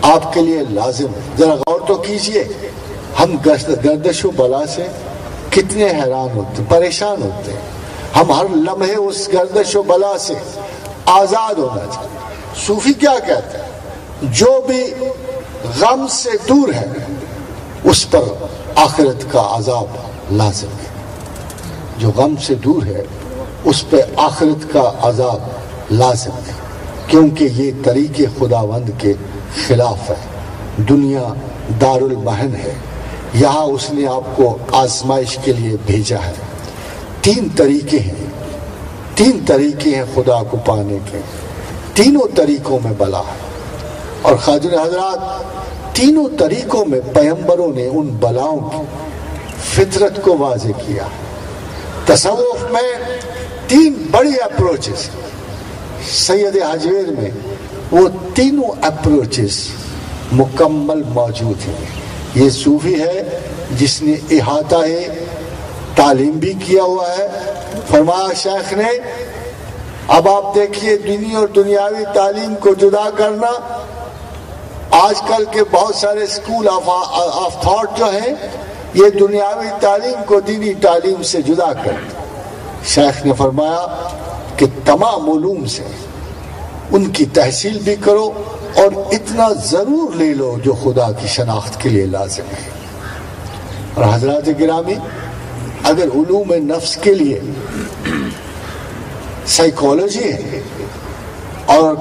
آپ کے لیے لازم ہے۔ ذرا غور تو کیجئے، ہم گردش و بلا سے کتنے حیران ہوتے ہیں، پریشان ہوتے ہیں، ہم ہر لمحے اس گردش و بلا سے آزاد ہونا چاہتے ہیں۔ صوفی کیا کہتے ہیں؟ جو بھی غم سے دور ہے اس پر آخرت کا عذاب لازم ہے. جو غم سے دور ہے اس پہ آخرت کا عذاب لازم ہے، کیونکہ یہ طریقے خداوند کے خلاف ہے. دنیا دار المحن ہے، یہاں اس نے آپ کو آزمائش کے لیے بھیجا ہے. 3 طریقے ہیں، 3 طریقے ہیں خدا کو پانے کے، تینوں طریقوں میں بلا ہے. اور خواجہ حضرات تینوں طریقوں میں پیغمبروں نے ان بلاؤں کی فطرت کو واضح کیا. تصوف میں 3 بڑی اپروچز، سید حجویر میں وہ تینوں اپروچز مکمل موجود ہیں. یہ صوفی ہے جس نے احاطہ تعلیم بھی کیا ہوا ہے. فرمایا شیخ نے اب آپ دیکھیے دینی اور دنیاوی تعلیم کو جدا کرنا. آج کل کے بہت سارے اسکول آف تھاٹ جو ہیں یہ دنیاوی تعلیم کو دینی تعلیم سے جدا کرتے. شیخ نے فرمایا کہ تمام علوم سے ان کی تحصیل بھی کرو اور اتنا ضرور لے لو جو خدا کی شناخت کے لیے لازم ہے. اور حضرات گرامی اگر علوم نفس کے لیے سائیکالوجی ہے اور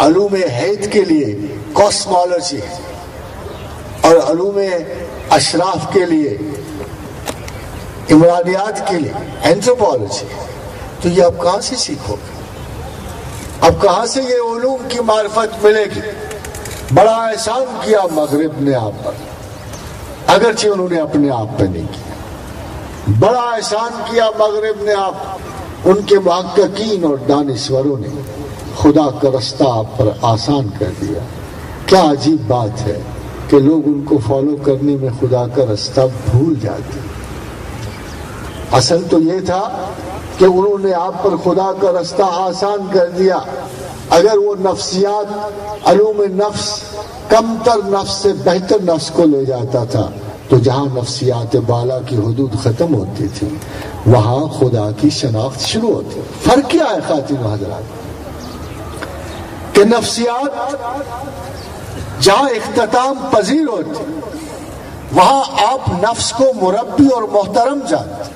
علوم حیات کے لیے کاسمالوجی ہے اور علوم اشراف کے لیے عمرانیات کے لیے اینتھروپولوجی ہے تو یہ آپ کہاں سے سیکھو گے؟ اب کہاں سے یہ علوم کی معرفت ملے گی؟ بڑا احسان کیا مغرب نے آپ پر، اگرچہ انہوں نے اپنے آپ پہ نہیں کیا. بڑا احسان کیا مغرب نے آپ، ان کے محققین اور دانشوروں نے خدا کا رستہ آپ پر آسان کر دیا. کیا عجیب بات ہے کہ لوگ ان کو فالو کرنے میں خدا کا رستہ بھول جاتے. اصل تو یہ تھا کہ انہوں نے آپ پر خدا کا رستہ آسان کر دیا. اگر وہ نفسیات علوم نفس کمتر نفس سے بہتر نفس کو لے جاتا تھا تو جہاں نفسیات بالا کی حدود ختم ہوتی تھی وہاں خدا کی شناخت شروع ہوتی. فرق کیا ہے خواتین و حضرات کہ نفسیات جہاں اختتام پذیر ہوتی وہاں آپ نفس کو مربی اور محترم جانتے.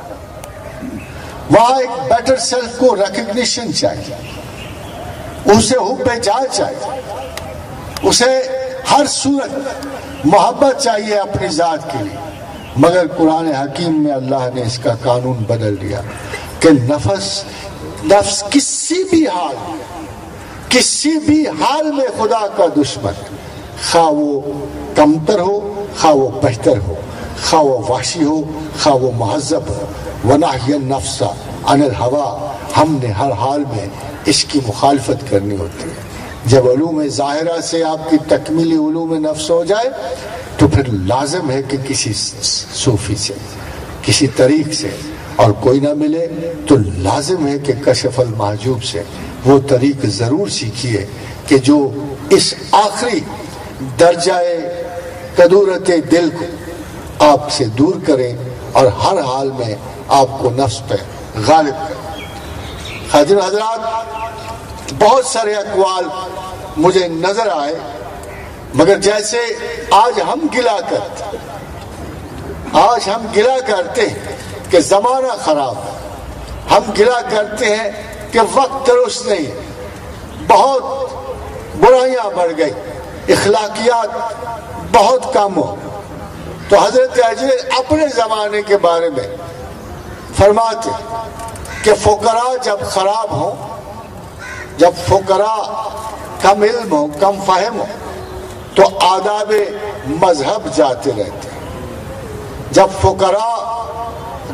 وہاں ایک بیٹر سیلف کو ریکگنیشن چاہیے، اسے حب جائے چاہیے، اسے ہر صورت محبت چاہیے اپنی ذات کے لیے. مگر قرآن حکیم میں اللہ نے اس کا قانون بدل دیا کہ نفس کسی بھی حال میں خدا کا دشمن، خواہ وہ کمتر ہو خواہ وہ بہتر ہو، خواہ وہ وحشی ہو خواہ وہ مہذب ہو. وَنَحْيَ النَّفْسَ عَنِ الْهَوَىٰ، ہم نے ہر حال میں اس کی مخالفت کرنی ہوتی ہے. جب علوم ظاہرہ سے آپ کی تکمیلی علوم نفس ہو جائے تو پھر لازم ہے کہ کسی صوفی سے کسی طریق سے اور کوئی نہ ملے تو لازم ہے کہ کشف المحجوب سے وہ طریق ضرور سیکھیے کہ جو اس آخری درجہ قدورت دل کو آپ سے دور کریں اور ہر حال میں آپ کو نفس پہ غالب کریں. حاضر حضرات بہت سارے اقوال مجھے نظر آئے مگر جیسے آج ہم گلا کرتے ہیں کہ زمانہ خراب ہے، ہم گلا کرتے ہیں کہ وقت درست نہیں، بہت برائیاں بڑھ گئی، اخلاقیات بہت کم ہو. تو حضرت حجویر اپنے زمانے کے بارے میں فرماتے کہ فقراء جب خراب ہوں، جب فقراء کم علم ہو کم فہم ہو تو آداب مذہب جاتے رہتے ہیں.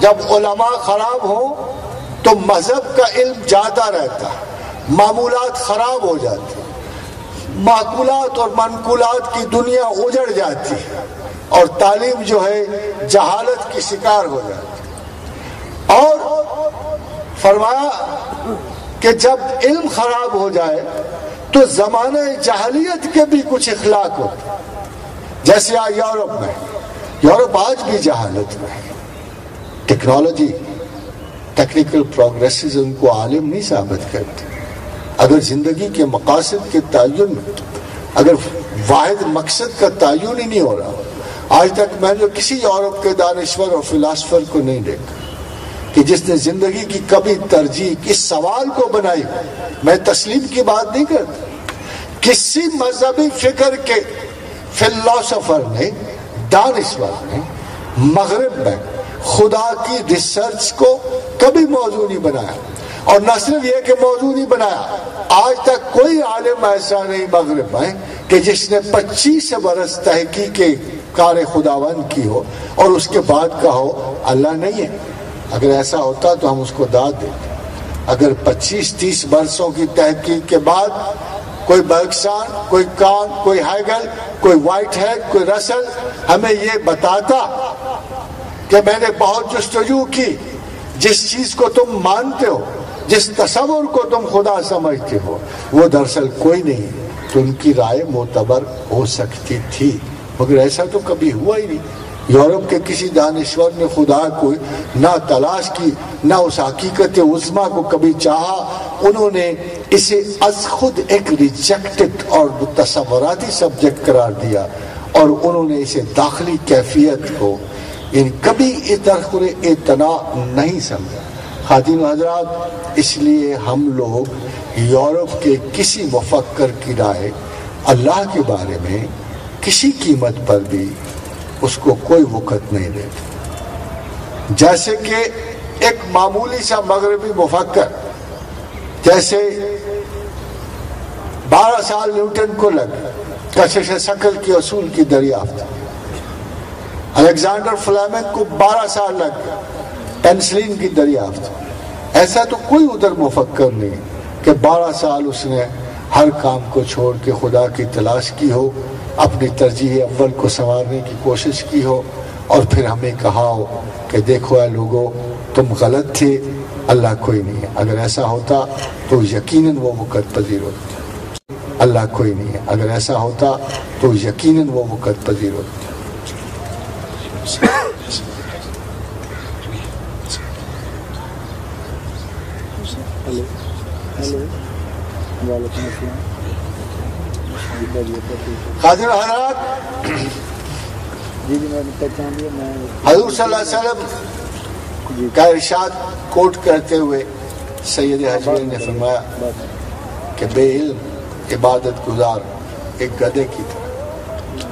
جب علماء خراب ہوں تو مذہب کا علم جاتا رہتا ہے، معمولات خراب ہو جاتی ہیں، معقولات اور منقولات کی دنیا اجڑ جاتی ہے اور تعلیم جو ہے جہالت کی شکار ہو جاتی ہے. اور فرمایا کہ جب علم خراب ہو جائے تو زمانہ جاہلیت کے بھی کچھ اخلاق ہوتے، جیسے یورپ آج بھی جہالت میں ہے. ٹیکنالوجی ٹیکنیکل پروگریسز ان کو عالم نہیں ثابت کرتی. اگر زندگی کے مقاصد کے تعین میں اگر واحد مقصد کا تعین ہی نہیں ہو رہا آج تک میں نے کسی یورپ کے دانشور اور فلاسفر کو نہیں دیکھا کہ جس نے زندگی کی کبھی ترجیح اس سوال کو بنائی. میں تسلیم کی بات نہیں کرتا. کسی مذہبی فکر کے فلاسفر نے، دانشور نے مغرب میں خدا کی ریسرچ کو کبھی موضوع نہیں بنایا. اور نہ صرف یہ کہ موضوع نہیں بنایا، آج تک کوئی عالم ایسا نہیں مغرب میں کہ جس نے 25 برس تحقیق کار خداوند کی ہو اور اس کے بعد کہا ہو اللہ نہیں ہے. اگر ایسا ہوتا تو ہم اس کو داد دیتے. اگر 25-30 برسوں کی تحقیق کے بعد کوئی برگسان، کوئی کان، کوئی ہیگل، کوئی وائٹ ہیڈ، کوئی رسل ہمیں یہ بتاتا کہ میں نے بہت جستجو کی، جس چیز کو تم مانتے ہو، جس تصور کو تم خدا سمجھتے ہو، وہ دراصل کوئی نہیں، تو ان کی رائے معتبر ہو سکتی تھی. مگر ایسا تو کبھی ہوا ہی نہیں. یورپ کے کسی دانشور نے خدا کو نہ تلاش کی، نہ اس حقیقت عظمیٰ کو کبھی چاہا. انہوں نے اسے از خود ایک ریجیکٹڈ اور تصوراتی سبجیکٹ قرار دیا، اور انہوں نے اسے داخلی کیفیت کو یعنی کبھی ادھر اعتنا نہیں سمجھا. خواتین و حضرات، اس لیے ہم لوگ یورپ کے کسی مفکر کی رائے اللہ کے بارے میں کسی قیمت پر بھی اس کو کوئی وقت نہیں دیتے. جیسے کہ ایک معمولی سا مغربی مفکر، جیسے 12 سال نیوٹن کو لگ کشش ثقل کے اصول کی دریافت، الیگزینڈر فلیمنگ کو 12 سال لگ گیا پینسلین کی دریافت. ایسا تو کوئی ادھر مفکر نہیں کہ 12 سال اس نے ہر کام کو چھوڑ کے خدا کی تلاش کی ہو، اپنی ترجیح اول کو سنوارنے کی کوشش کی ہو، اور پھر ہمیں کہا ہو کہ دیکھو اے لوگو تم غلط تھے، اللہ کوئی نہیں ہے. اگر ایسا ہوتا تو یقیناً وہ وقت پذیر ہوتا. اللہ کوئی نہیں ہے. اگر ایسا ہوتا تو یقیناً وہ وقت پذیر ہوتا. حاضر حضرات، حضور صلی اللہ علیہ وسلم کا ارشاد کوٹ کرتے ہوئے سید حجویری نے فرمایا کہ بے علم عبادت گزار ایک گدھے کی طرح،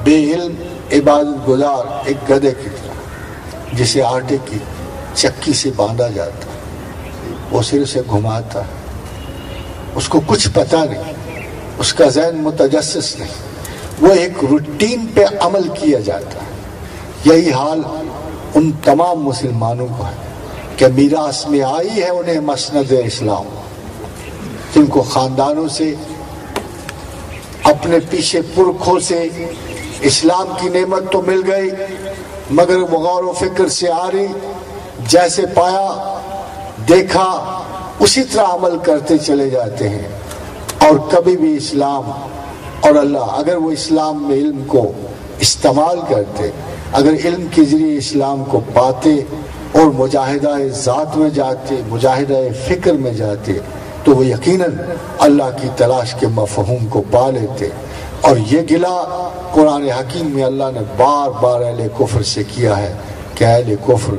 بے علم عبادت گزار ایک گدھے کی طرح جسے آٹے کی چکی سے باندھا جاتا، وہ صرف سے گھماتا، اس کو کچھ پتہ نہیں، اس کا ذہن متجسس نہیں، وہ ایک روٹین پہ عمل کیا جاتا ہے. یہی حال ان تمام مسلمانوں کو ہے کہ میراث میں آئی ہے انہیں مسند اسلام، جن کو خاندانوں سے، اپنے پیچھے پرکھوں سے اسلام کی نعمت تو مل گئی، مگر غور و فکر سے آ رہی، جیسے پایا دیکھا اسی طرح عمل کرتے چلے جاتے ہیں. اور کبھی بھی اسلام اور اللہ، اگر وہ اسلام میں علم کو استعمال کرتے، اگر علم کے ذریعے اسلام کو پاتے اور مجاہدہ ذات میں جاتے، مجاہدہ فکر میں جاتے، تو وہ یقیناً اللہ کی تلاش کے مفہوم کو پا لیتے. اور یہ گلہ قرآن حکیم میں اللہ نے بار بار اہل کفر سے کیا ہے کہ اہل کفر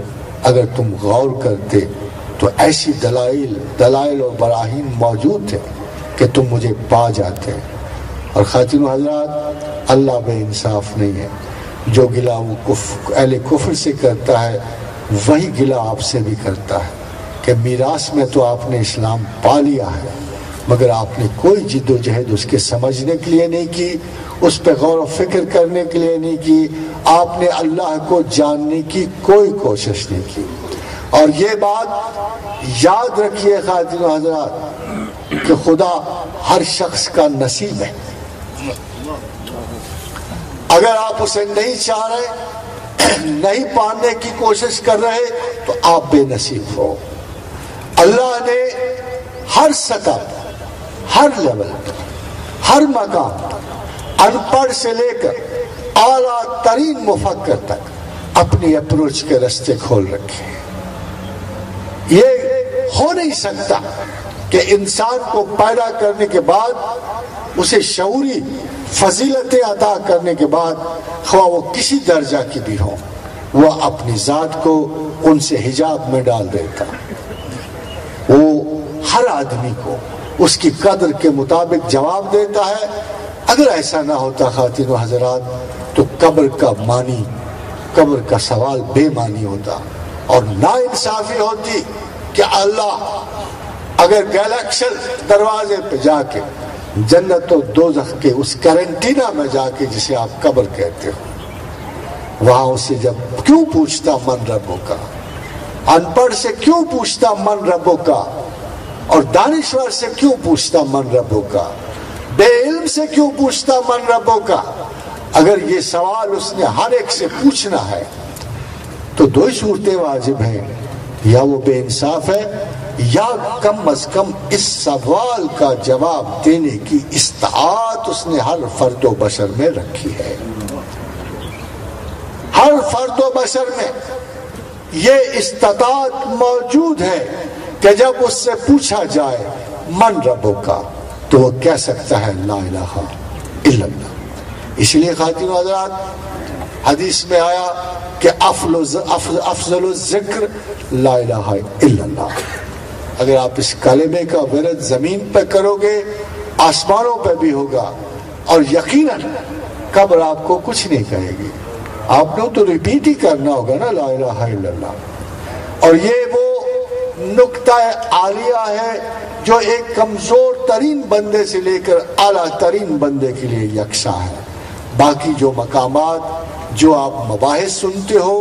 اگر تم غور کرتے تو ایسی دلائل اور براہین موجود تھے کہ تم مجھے پا جاتے. اور خواتین و حضرات، اللہ بے انصاف نہیں ہے. جو گلہ وہ اہل کفر سے کرتا ہے وہی گلہ آپ سے بھی کرتا ہے کہ میراث میں تو آپ نے اسلام پا لیا ہے، مگر آپ نے کوئی جد و جہد اس کے سمجھنے کے لیے نہیں کی، اس پہ غور و فکر کرنے کے لیے نہیں کی، آپ نے اللہ کو جاننے کی کوئی کوشش نہیں کی. اور یہ بات یاد رکھیے خواتین و حضرات کہ خدا ہر شخص کا نصیب ہے. اگر آپ اسے نہیں چاہ رہے، نہیں پانے کی کوشش کر رہے، تو آپ بے نصیب ہو. اللہ نے ہر سطح، ہر لیول، ہر مقام، ان پڑھ سے لے کر اعلیٰ ترین مفکر تک اپنی اپروچ کے رستے کھول رکھے. یہ ہو نہیں سکتا کہ انسان کو پیدا کرنے کے بعد اسے شعوری فضیلتیں عطا کرنے کے بعد خواہ وہ کسی درجہ کی بھی ہوں، وہ اپنی ذات کو ان سے حجاب میں ڈال دیتا. وہ ہر آدمی کو اس کی قدر کے مطابق جواب دیتا ہے. اگر ایسا نہ ہوتا خواتین و حضرات تو قبر کا معنی، قبر کا سوال بے معنی ہوتا اور نا انصافی ہوتی کہ اللہ اگر گلیکشن دروازے پہ جا کے جنت و دوزخ کے اس کرنٹینا میں جا کے جسے آپ قبر کہتے ہو، وہاں اسے جب کیوں پوچھتا من ربوں کا، ان پڑھ سے کیوں پوچھتا من ربوں کا، اور دانشور سے کیوں پوچھتا من ربوں کا، بے علم سے کیوں پوچھتا من ربوں کا؟ اگر یہ سوال اس نے ہر ایک سے پوچھنا ہے تو دو ہی صورتیں واجب ہیں، یا وہ بے انصاف ہے یا کم از کم اس سوال کا جواب دینے کی استطاعت اس نے ہر فرد و بشر میں رکھی ہے. ہر فرد و بشر میں یہ استطاعت موجود ہے کہ جب اس سے پوچھا جائے من ربوں کا تو وہ کہہ سکتا ہے لا الہ الا اللہ. اس لیے خواتین و حضرات حدیث میں آیا کہ افضل الذکر لا الہ الا اللہ. اگر آپ اس کلمے کا ورد زمین پہ کرو گے آسمانوں پہ بھی ہوگا، اور یقیناً قبر آپ کو کچھ نہیں کہے گی. آپ نے تو ریپیٹ ہی کرنا ہوگا نا لا الہ الا اللہ. اور یہ وہ نقطہ عالیہ ہے جو ایک کمزور ترین بندے سے لے کر اعلیٰ ترین بندے کے لیے یکساں ہے. باقی جو مقامات، جو آپ مباحث سنتے ہو،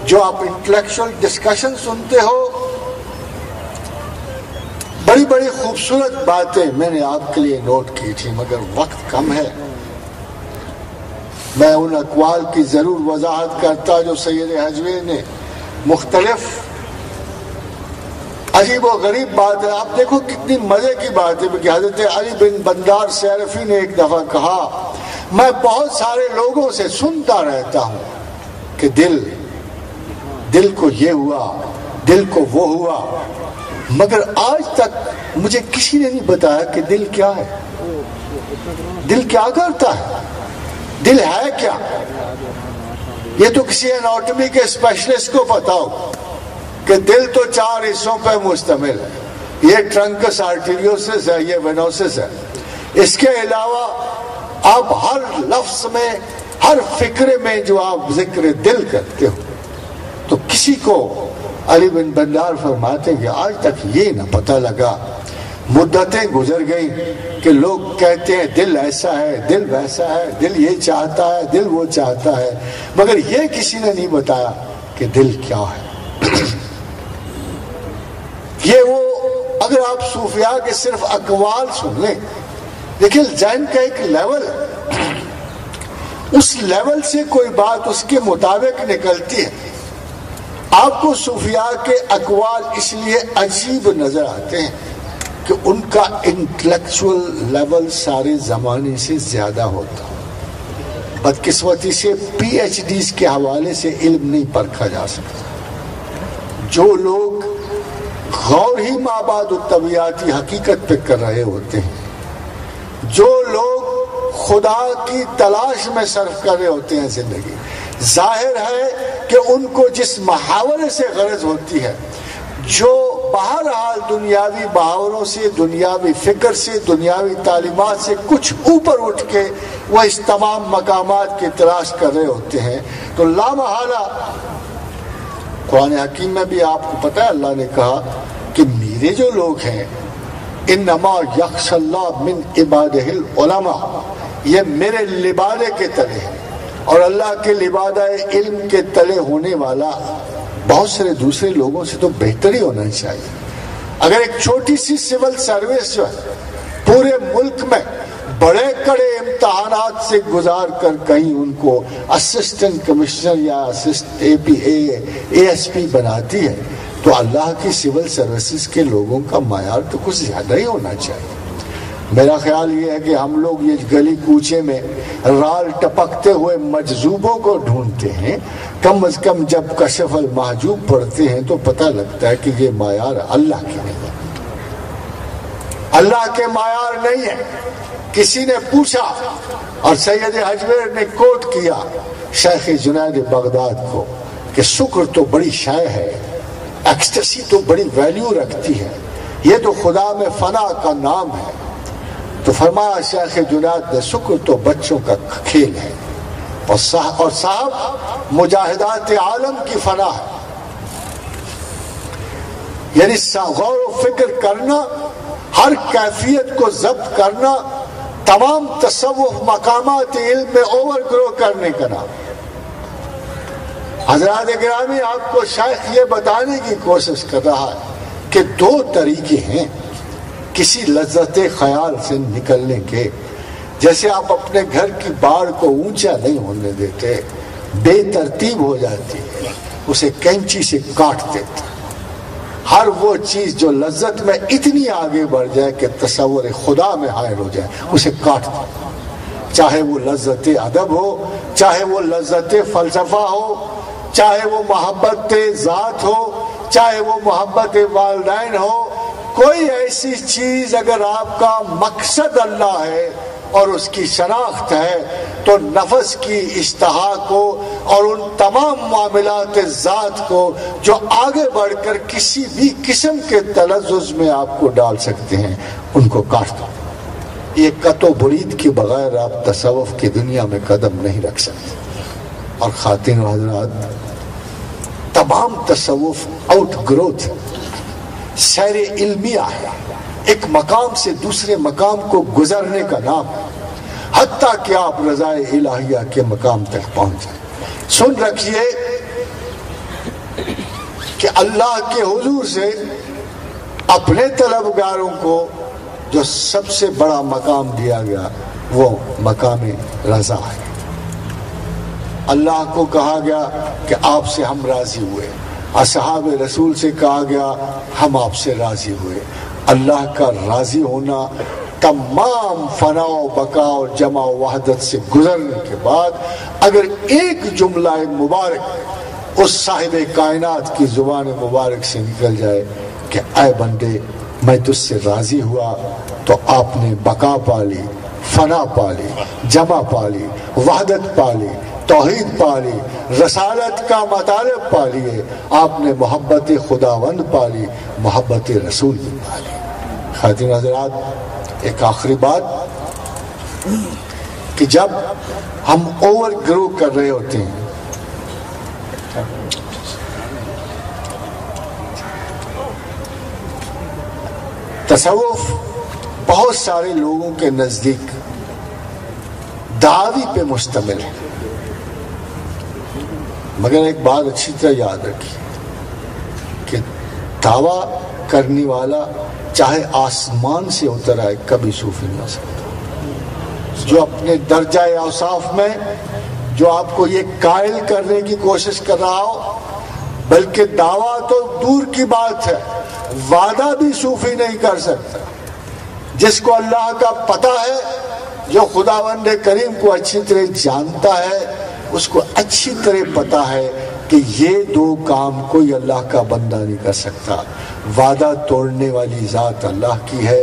جو آپ انٹلیکچوئل ڈسکشن سنتے ہو، بڑی بڑی خوبصورت باتیں میں نے آپ کے لیے نوٹ کی تھی، مگر وقت کم ہے. میں ان اقوال کی ضرور وضاحت کرتا جو سید حجوی نے مختلف عجیب و غریب بات ہے. آپ دیکھو کتنی مزے کی بات ہے کہ حضرت علی بن بندار سیرفی نے ایک دفعہ کہا میں بہت سارے لوگوں سے سنتا رہتا ہوں کہ دل کو یہ ہوا، دل کو وہ ہوا، مگر آج تک مجھے کسی نے نہیں بتایا کہ دل کیا ہے، دل کیا کرتا ہے، دل ہے کیا. یہ تو کسی اناٹمی کے اسپیشلسٹ کو پتا ہو کہ دل تو 4 حصوں پہ مشتمل ہے. یہ ٹرنکس آرٹیریوسس ہے، یہ وینوسس ہے. اس کے علاوہ آپ ہر لفظ میں، ہر فکرے میں جو آپ ذکر دل کرتے ہو، تو کسی کو علی بن بندار فرماتے ہیں کہ آج تک یہ نہ پتہ لگا، مدتیں گزر گئیں کہ لوگ کہتے ہیں دل ایسا ہے، دل ویسا ہے، دل یہ چاہتا ہے، دل وہ چاہتا ہے، مگر یہ کسی نے نہیں بتایا کہ دل کیا ہے. یہ وہ اگر آپ صوفیاء کے صرف اقوال سن لیں، لیکن ذہن کا ایک لیول ہے، اس لیول سے کوئی بات اس کے مطابق نکلتی ہے. آپ کو صوفیاء کے اقوال اس لیے عجیب نظر آتے ہیں کہ ان کا انٹلیکچوئل لیول سارے زمانے سے زیادہ ہوتا. بدقسمتی سے پی ایچ ڈیز کے حوالے سے علم نہیں پرکھا جا سکتا. جو لوگ غور ہی مابعد الطبیعاتی حقیقت پہ کر رہے ہوتے ہیں، جو لوگ خدا کی تلاش میں صرف کر رہے ہوتے ہیں زندگی، ظاہر ہے کہ ان کو جس محاورے سے غرض ہوتی ہے، جو بہرحال دنیاوی محاوروں سے، دنیاوی فکر سے، دنیاوی تعلیمات سے کچھ اوپر اٹھ کے وہ اس تمام مقامات کی تلاش کر رہے ہوتے ہیں، تو لامحالہ قرآن حکیم میں بھی آپ کو پتہ ہے اللہ نے کہا کہ میرے جو لوگ ہیں انما یخشی اللہ من عبادہ العلماء، یہ میرے لبادے کے تلے ہیں، اور اللہ کے لبادہ علم کے تلے ہونے والا بہت سارے دوسرے لوگوں سے تو بہتر ہی ہونا چاہیے. اگر ایک چھوٹی سی سول سروس جو ہے پورے ملک میں بڑے کڑے امتحانات سے گزار کر کہیں ان کو اسسٹنٹ کمشنر یا اے ایس پی بناتی ہے، تو اللہ کی سول سروسز کے لوگوں کا معیار تو کچھ زیادہ ہی ہونا چاہیے. میرا خیال یہ ہے کہ ہم لوگ یہ گلی کوچے میں رال ٹپکتے ہوئے مجذوبوں کو ڈھونڈتے ہیں، کم از کم جب کشف المحجوب پڑھتے ہیں تو پتہ لگتا ہے کہ یہ معیار اللہ کی نہیں ہے، اللہ کے معیار نہیں ہے. کسی نے پوچھا اور سید اجمیر نے کوٹ کیا شیخ جنید بغداد کو کہ شکر تو بڑی شے ہے، ایکسٹسی تو بڑی ویلیو رکھتی ہے، یہ تو خدا میں فنا کا نام ہے. تو فرمایا شیخ جنید نے شکر تو بچوں کا کھیل ہے، اور صاحب مجاہدات عالم کی فنا ہے. یعنی غور و فکر کرنا، ہر کیفیت کو ضبط کرنا، تمام تصوف مقامات علم میں اوور گرو کرنے کا نام. حضرات گرامی، آپ کو شیخ یہ بتانے کی کوشش کر رہا ہے کہ دو طریقے ہیں کسی لذت خیال سے نکلنے کے. جیسے آپ اپنے گھر کی باڑ کو اونچا نہیں ہونے دیتے، بے ترتیب ہو جاتی ہے، اسے کینچی سے کاٹ دیتے. ہر وہ چیز جو لذت میں اتنی آگے بڑھ جائے کہ تصور خدا میں حائل ہو جائے، اسے کاٹ دو. چاہے وہ لذت ادب ہو، چاہے وہ لذت فلسفہ ہو، چاہے وہ محبت ذات ہو، چاہے وہ محبت والدین ہو. کوئی ایسی چیز اگر آپ کا مقصد اللہ ہے اور اس کی شناخت ہے تو نفس کی اشتہا کو اور ان تمام معاملات ذات کو جو آگے بڑھ کر کسی بھی قسم کے تلذذ میں آپ کو ڈال سکتے ہیں، ان کو کاٹ دو. یہ قط و برید کے بغیر آپ تصوف کی دنیا میں قدم نہیں رکھ سکتے. اور خواتین و حضرات، تمام تصوف آؤٹ گروتھ، سیر علمیہ ہے، ایک مقام سے دوسرے مقام کو گزرنے کا نام ہے، حتیٰ کہ آپ رضائے الہیہ کے مقام تک پہنچ جائیں. سن رکھیے کہ اللہ کے حضور سے اپنے طلبگاروں کو جو سب سے بڑا مقام دیا گیا وہ مقام رضا ہے. اللہ کو کہا گیا کہ آپ سے ہم راضی ہوئے، اصحاب رسول سے کہا گیا ہم آپ سے راضی ہوئے. اللہ کا راضی ہونا تمام فنا و بقا اور جمع و وحدت سے گزرنے کے بعد اگر ایک جملہ مبارک اس صاحب کائنات کی زبان مبارک سے نکل جائے کہ اے بندے میں تجھ سے راضی ہوا، تو آپ نے بقا پالی، فنا پالی، جمع پالی، وحدت پالی، توحید پالی، رسالت کا مطالب پالیے. آپ نے محبت خداوند پالی، محبت رسول بھی پالی. خواتین حضرات، ایک آخری بات کہ جب ہم اوور گرو کر رہے ہوتے ہیں تصوف بہت سارے لوگوں کے نزدیک دعوی پہ مشتمل ہے، مگر ایک بات اچھی طرح یاد رکھیے کہ دعویٰ کرنے والا چاہے آسمان سے اتر آئے کبھی صوفی نہیں ہو سکتا. جو اپنے درجہ اوصاف میں جو آپ کو یہ قائل کرنے کی کوشش کر رہا ہو، بلکہ دعویٰ تو دور کی بات ہے، وعدہ بھی صوفی نہیں کر سکتا. جس کو اللہ کا پتہ ہے، جو خداوند کریم کو اچھی طرح جانتا ہے، اس کو اچھی طرح پتا ہے کہ یہ دو کام کوئی اللہ کا بندہ نہیں کر سکتا. وعدہ توڑنے والی ذات اللہ کی ہے،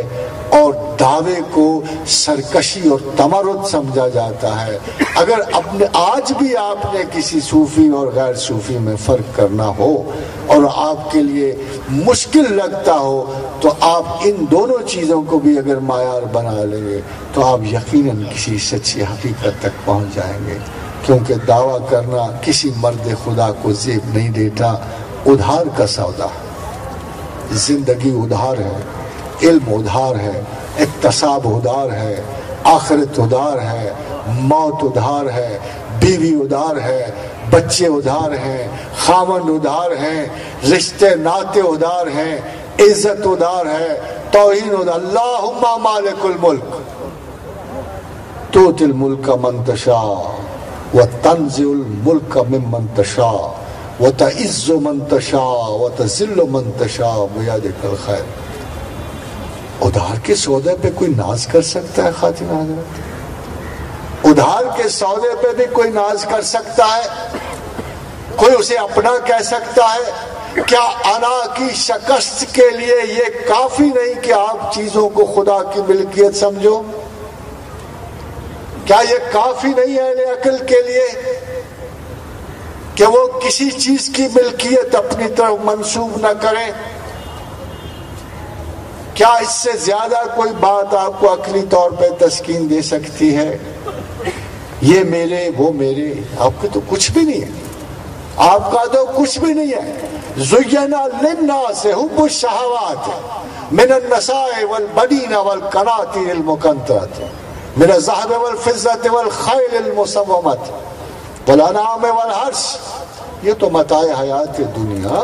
اور دعوے کو سرکشی اور تمرد سمجھا جاتا ہے. اگر اپنے آج بھی آپ نے کسی صوفی اور غیر صوفی میں فرق کرنا ہو اور آپ کے لیے مشکل لگتا ہو، تو آپ ان دونوں چیزوں کو بھی اگر معیار بنا لیں گے تو آپ یقیناً کسی سچی حقیقت تک پہنچ جائیں گے. کیونکہ دعویٰ کرنا کسی مرد خدا کو زیب نہیں دیتا. ادھار کا سودا ہے، زندگی ادھار ہے، علم ادھار ہے، اقتصاب ادھار ہے، آخرت ادھار ہے، موت ادھار ہے، بیوی ادھار ہے، بچے ادھار ہیں، خاوند ادھار ہیں، رشتے ناتے ادھار ہیں، عزت ادھار ہے، توہین ادھار. اللہم مالک الملک تؤتی الملک من تشاء وتنزع الملک ممن تشاء وتعز من تشاء وتذل من تشاء بیدک الخیر. ادھار کے سودے پہ کوئی ناز کر سکتا ہے خواتین حضرات؟ ادھار کے سودے پہ بھی کوئی ناز کر سکتا ہے؟ کوئی اسے اپنا کہہ سکتا ہے؟ کیا انا کی شکست کے لیے یہ کافی نہیں کہ آپ چیزوں کو خدا کی ملکیت سمجھو؟ کیا یہ کافی نہیں ہے اہل عقل کے لیے کہ وہ کسی چیز کی ملکیت اپنی طرف منسوب نہ کریں؟ کیا اس سے زیادہ کوئی بات آپ کو عقلی طور پہ تسکین دے سکتی ہے؟ یہ میرے وہ میرے، آپ کے تو کچھ بھی نہیں ہے، آپ کا تو کچھ بھی نہیں ہے۔ زینا للناس حب الشہوات من النساء والبنین والقناطیر المقنطرۃ من الذهب والفضة والخیل المسومۃ والانعام والحرث، یہ تو متاع حیات دنیا،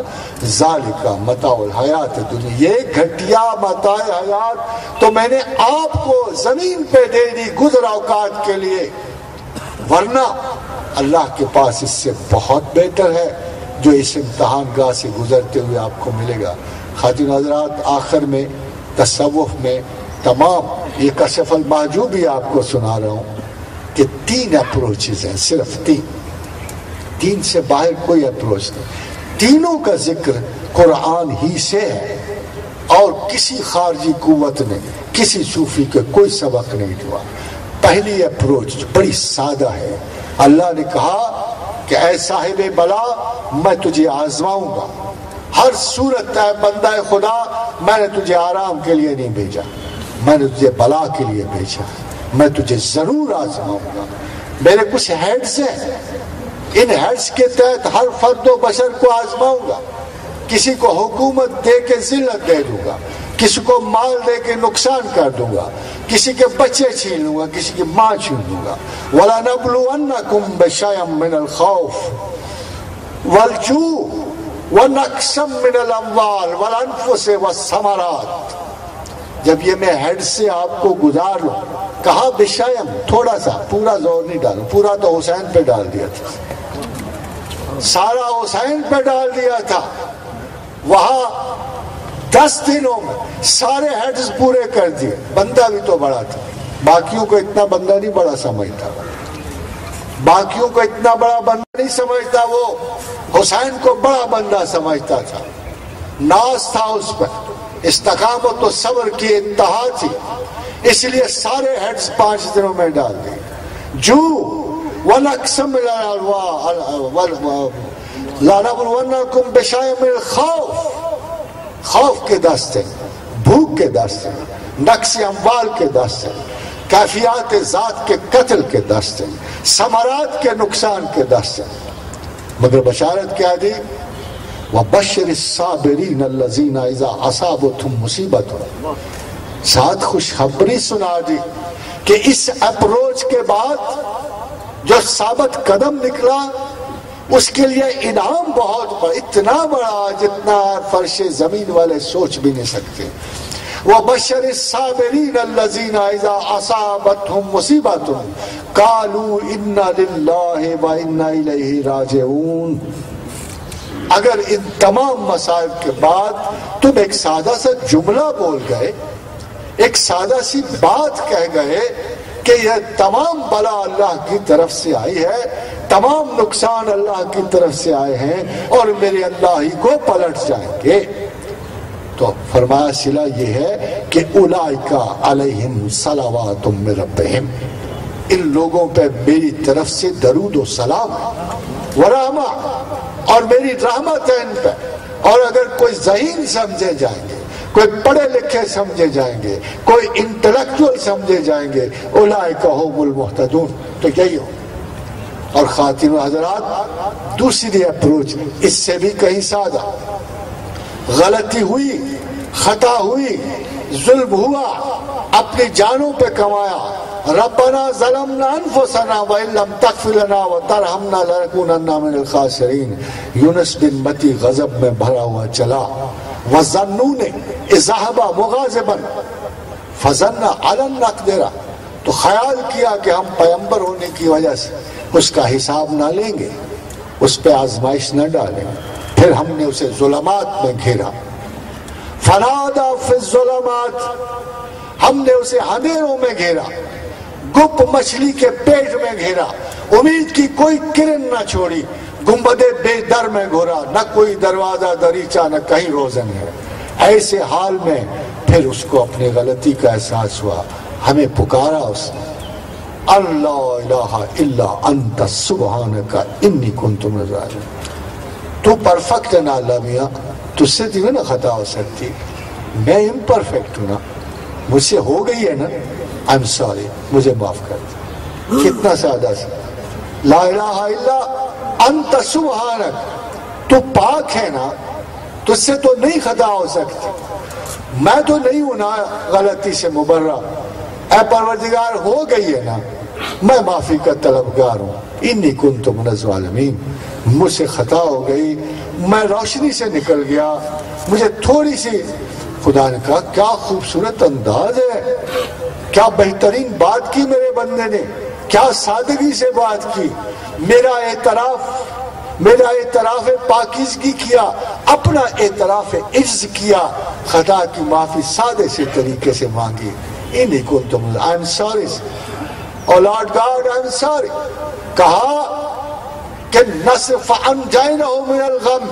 ذالک متاع الحیات دنیا، یہ گھٹیا متاع حیات تو میں نے آپ کو زمین پہ دے دی گزر اوقات کے لیے، ورنہ اللہ کے پاس اس سے بہت بہتر ہے جو اس امتحان گاہ سے گزرتے ہوئے آپ کو ملے گا۔ خاتون حضرات، آخر میں تصوف میں تمام یہ کشف المحجوبی آپ کو سنا رہا ہوں کہ 3 اپروچز ہیں، صرف 3 سے باہر کوئی اپروچ نہیں، تینوں کا ذکر قرآن ہی سے ہے اور کسی خارجی قوت نے کسی صوفی کے کوئی سبق نہیں ہوا۔ پہلی اپروچ بڑی سادہ ہے، اللہ نے کہا کہ اے صاحب بلا میں تجھے آزماؤں گا، ہر صورت ہے بندہ خدا میں نے تجھے آرام کے لیے نہیں بھیجا، میں نے تجھے بلا کے لیے بھیجا، میں تجھے ضرور آزماؤں گا۔ میرے کچھ ہیڈز ہیں، ان ہیڈز کے تحت ہر فرد و بشر کو آزماؤں گا، کسی کو حکومت دے کے ذلت دے دوں گا، کسی کو مال دے کے نقصان کر دوں گا، کسی کے بچے چھین لوں گا، کسی کی ماں چھین لوں گا۔ وَلَنَبْلُوَنَّكُمْ بِشَيْءٍ مِّنَ الْخَوْفِ وَالْجُوعِ وَنَقْصٍ مِّنَ الْأَمْوَالِ وَالْأَنفُسِ وَالثَّمَرَاتِ۔ جب یہ میں ہیڈ سے آپ کو گزار لوں، کہا بشیم، تھوڑا سا، پورا زور نہیں ڈالوں، پورا تو حسین پہ ڈال دیا تھا، سارا حسین پہ ڈال دیا تھا، وہاں 10 دنوں میں سارے ہیڈز پورے کر دیے۔ بندہ بھی تو بڑا تھا، باقیوں کو اتنا بندہ نہیں بڑا سمجھتا، باقیوں کو اتنا بڑا بندہ نہیں سمجھتا، وہ حسین کو بڑا بندہ سمجھتا تھا، ناز تھا اس پر، استقامت و صبر کی انتہا تھی، اس لیے سارے ہیڈز 5 دنوں میں ڈال دیے۔ جو وَنَقْسَمْ لَنَبْلُوَنَّكُمْ بِشَيْءٍ مِّنَ الْخَوْفِ، خوف کے دستے، بھوک کے دستے، نقص اموال کے دستے، کیفیات ذات کے قتل کے دستے، ثمرات کے نقصان کے دستے، مگر بشارت کیا دی؟ وَبَشِّرِ الصَّابِرِينَ الَّذِينَ إِذَا أَصَابَتْهُمْ مُصِیبَةٌ، ساتھ خوشخبری سنا دی کہ اس اپروچ کے بعد جو ثابت قدم نکلا اس کے لیے انعام بہت بڑا، اتنا بڑا جتنا فرش زمین والے سوچ بھی نہیں سکتے۔ وَبَشِّرِ الصَّابِرِينَ الَّذِينَ إِذَا أَصَابَتْهُمْ مُصِیبَةٌ قَالُوا إِنَّا لِلَّهِ وَإِنَّا إِلَيْهِ رَاجِعُونَ۔ اگر ان تمام مسائل کے بعد تم ایک سادہ سا جملہ بول گئے، ایک سادہ سی بات کہہ گئے کہ یہ تمام بلا اللہ کی طرف سے آئی ہے، تمام نقصان اللہ کی طرف سے آئے ہیں اور میرے اللہ ہی کو پلٹ جائیں گے، تو فرمایا صلہ یہ ہے کہ اولئک علیہم صلوات من ربہم، ان لوگوں پہ میری طرف سے درود و سلام ورحمہ اور میری رحمت ہے ان پہ۔ اور اگر کوئی ذہین سمجھے جائیں گے، کوئی پڑھے لکھے سمجھے جائیں گے، کوئی انٹلیکچوئل سمجھے جائیں گے، اولئک هم المہتدون، تو یہی ہو۔ اور خواتین و حضرات، دوسری اپروچ اس سے بھی کہیں سادہ، غلطی ہوئی، خطا ہوئی، ظلم ہوا، اپنی جانوں پہ کمایا، ربنا ظلمنا انفسنا وان لم تغفر لنا وترحمنا لنكونن من الخاسرین۔ یونس بن متی غضب میں بھرا ہوا چلا، وظنون اذ ذهب مغاضبا فظن ان لن نقدر، تو خیال کیا کہ ہم پیغمبر ہونے کی وجہ سے اس کا حساب نہ لیں گے، اس پہ آزمائش نہ ڈالیں گے، پھر ہم نے اسے ظلمات میں گھیرا، فنادى في الظلمات، ہم نے اسے اندھیروں میں گھیرا، گپ مچھلی کے پیٹ میں گھیرا، امید کی کوئی کرن نہ چھوڑی، گنبد بے در میں گھورا، نہ کوئی دروازہ دریچہ، نہ کہیں روزن ہے۔ ایسے حال میں پھر اس کو اپنی غلطی کا احساس ہوا، ہمیں پکارا اس نے، اللہ الہ الا انت سبحانک انی کنت من الظالمین. تو پرفیکٹ ہے نا اللہ میاں، تجھ سے تجھے نا خطا ہو سکتی، میں امپرفیکٹ ہوں نا، مجھ سے ہو گئی ہے نا، آئی ایم سوری، مجھے معاف کر دے. کتنا سادہ سا، لا الہ الا انت سبحانک، تو پاک ہے نا، تجھ سے تو نہیں خطا ہو سکتی، میں تو نہیں ہوں نا غلطی سے مبرہ، اے پروردگار ہو گئی ہے نا، میں معافی کا طلبگار ہوں. انی کنت من الظالمین، مجھ سے خطا ہو گئی، میں روشنی سے نکل گیا، مجھے تھوڑی سی. خدا نے کہا کیا خوبصورت انداز ہے، کیا بہترین بات کی میرے بندے نے، کیا سادگی سے بات کی، میرا اعتراف پاکیزگی کیا، اپنا اعتراف عجز کیا، خطا کی معافی سادے سے طریقے سے مانگی. انی کنت من I am sorry, O lord God I am sorry. کہا کہ نہ صرف انجینہ من الغم،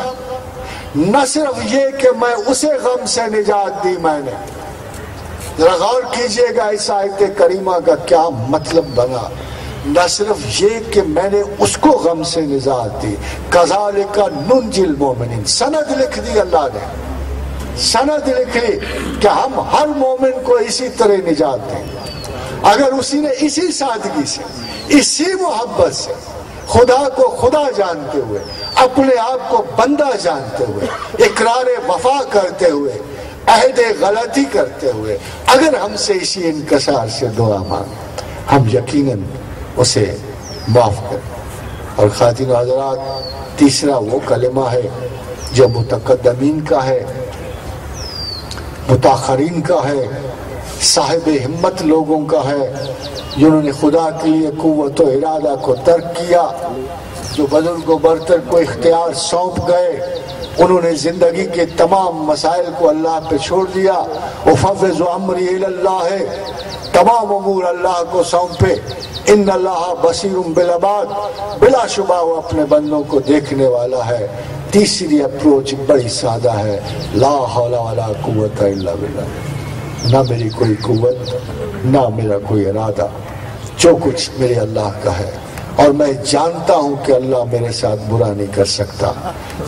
نہ صرف یہ کہ میں اسے غم سے نجات دی میں نے. ذرا غور کیجئے گا اس آیت کریمہ کا کیا مطلب بنا. نہ صرف یہ کہ میں نے اس کو غم سے نجات دی، کذالک ننجی المؤمنین، سند لکھ دی اللہ نے، سند لکھ لی کہ ہم ہر مومن کو اسی طرح نجات دیں گے اگر اسی نے اسی سادگی سے، اسی محبت سے، خدا کو خدا جانتے ہوئے، اپنے آپ کو بندہ جانتے ہوئے، اقرار وفا کرتے ہوئے، عہد غلطی کرتے ہوئے اگر ہم سے اسی انکسار سے دعا مانگے، ہم یقیناً اسے معاف کریں. اور خواتین و حضرات، تیسرا وہ کلمہ ہے جو متقدمین کا ہے، متاخرین کا ہے، صاحب ہمت لوگوں کا ہے، جنہوں نے خدا کے لیے قوت و ارادہ کو ترک کیا، جو بزرگ و برتر کو اختیار سونپ گئے، انہوں نے زندگی کے تمام مسائل کو اللہ پہ چھوڑ دیا. وفوض امری الی اللہ ہے، تمام امور اللہ کو سونپے. ان اللہ بصیر بالعباد، بلا شبہ وہ اپنے بندوں کو دیکھنے والا ہے. تیسری اپروچ بڑی سادہ ہے، لا حول ولا قوت الا باللہ، نہ میری کوئی قوت نہ میرا کوئی ارادہ، جو کچھ میرے اللہ کا ہے. اور میں جانتا ہوں کہ اللہ میرے ساتھ برا نہیں کر سکتا،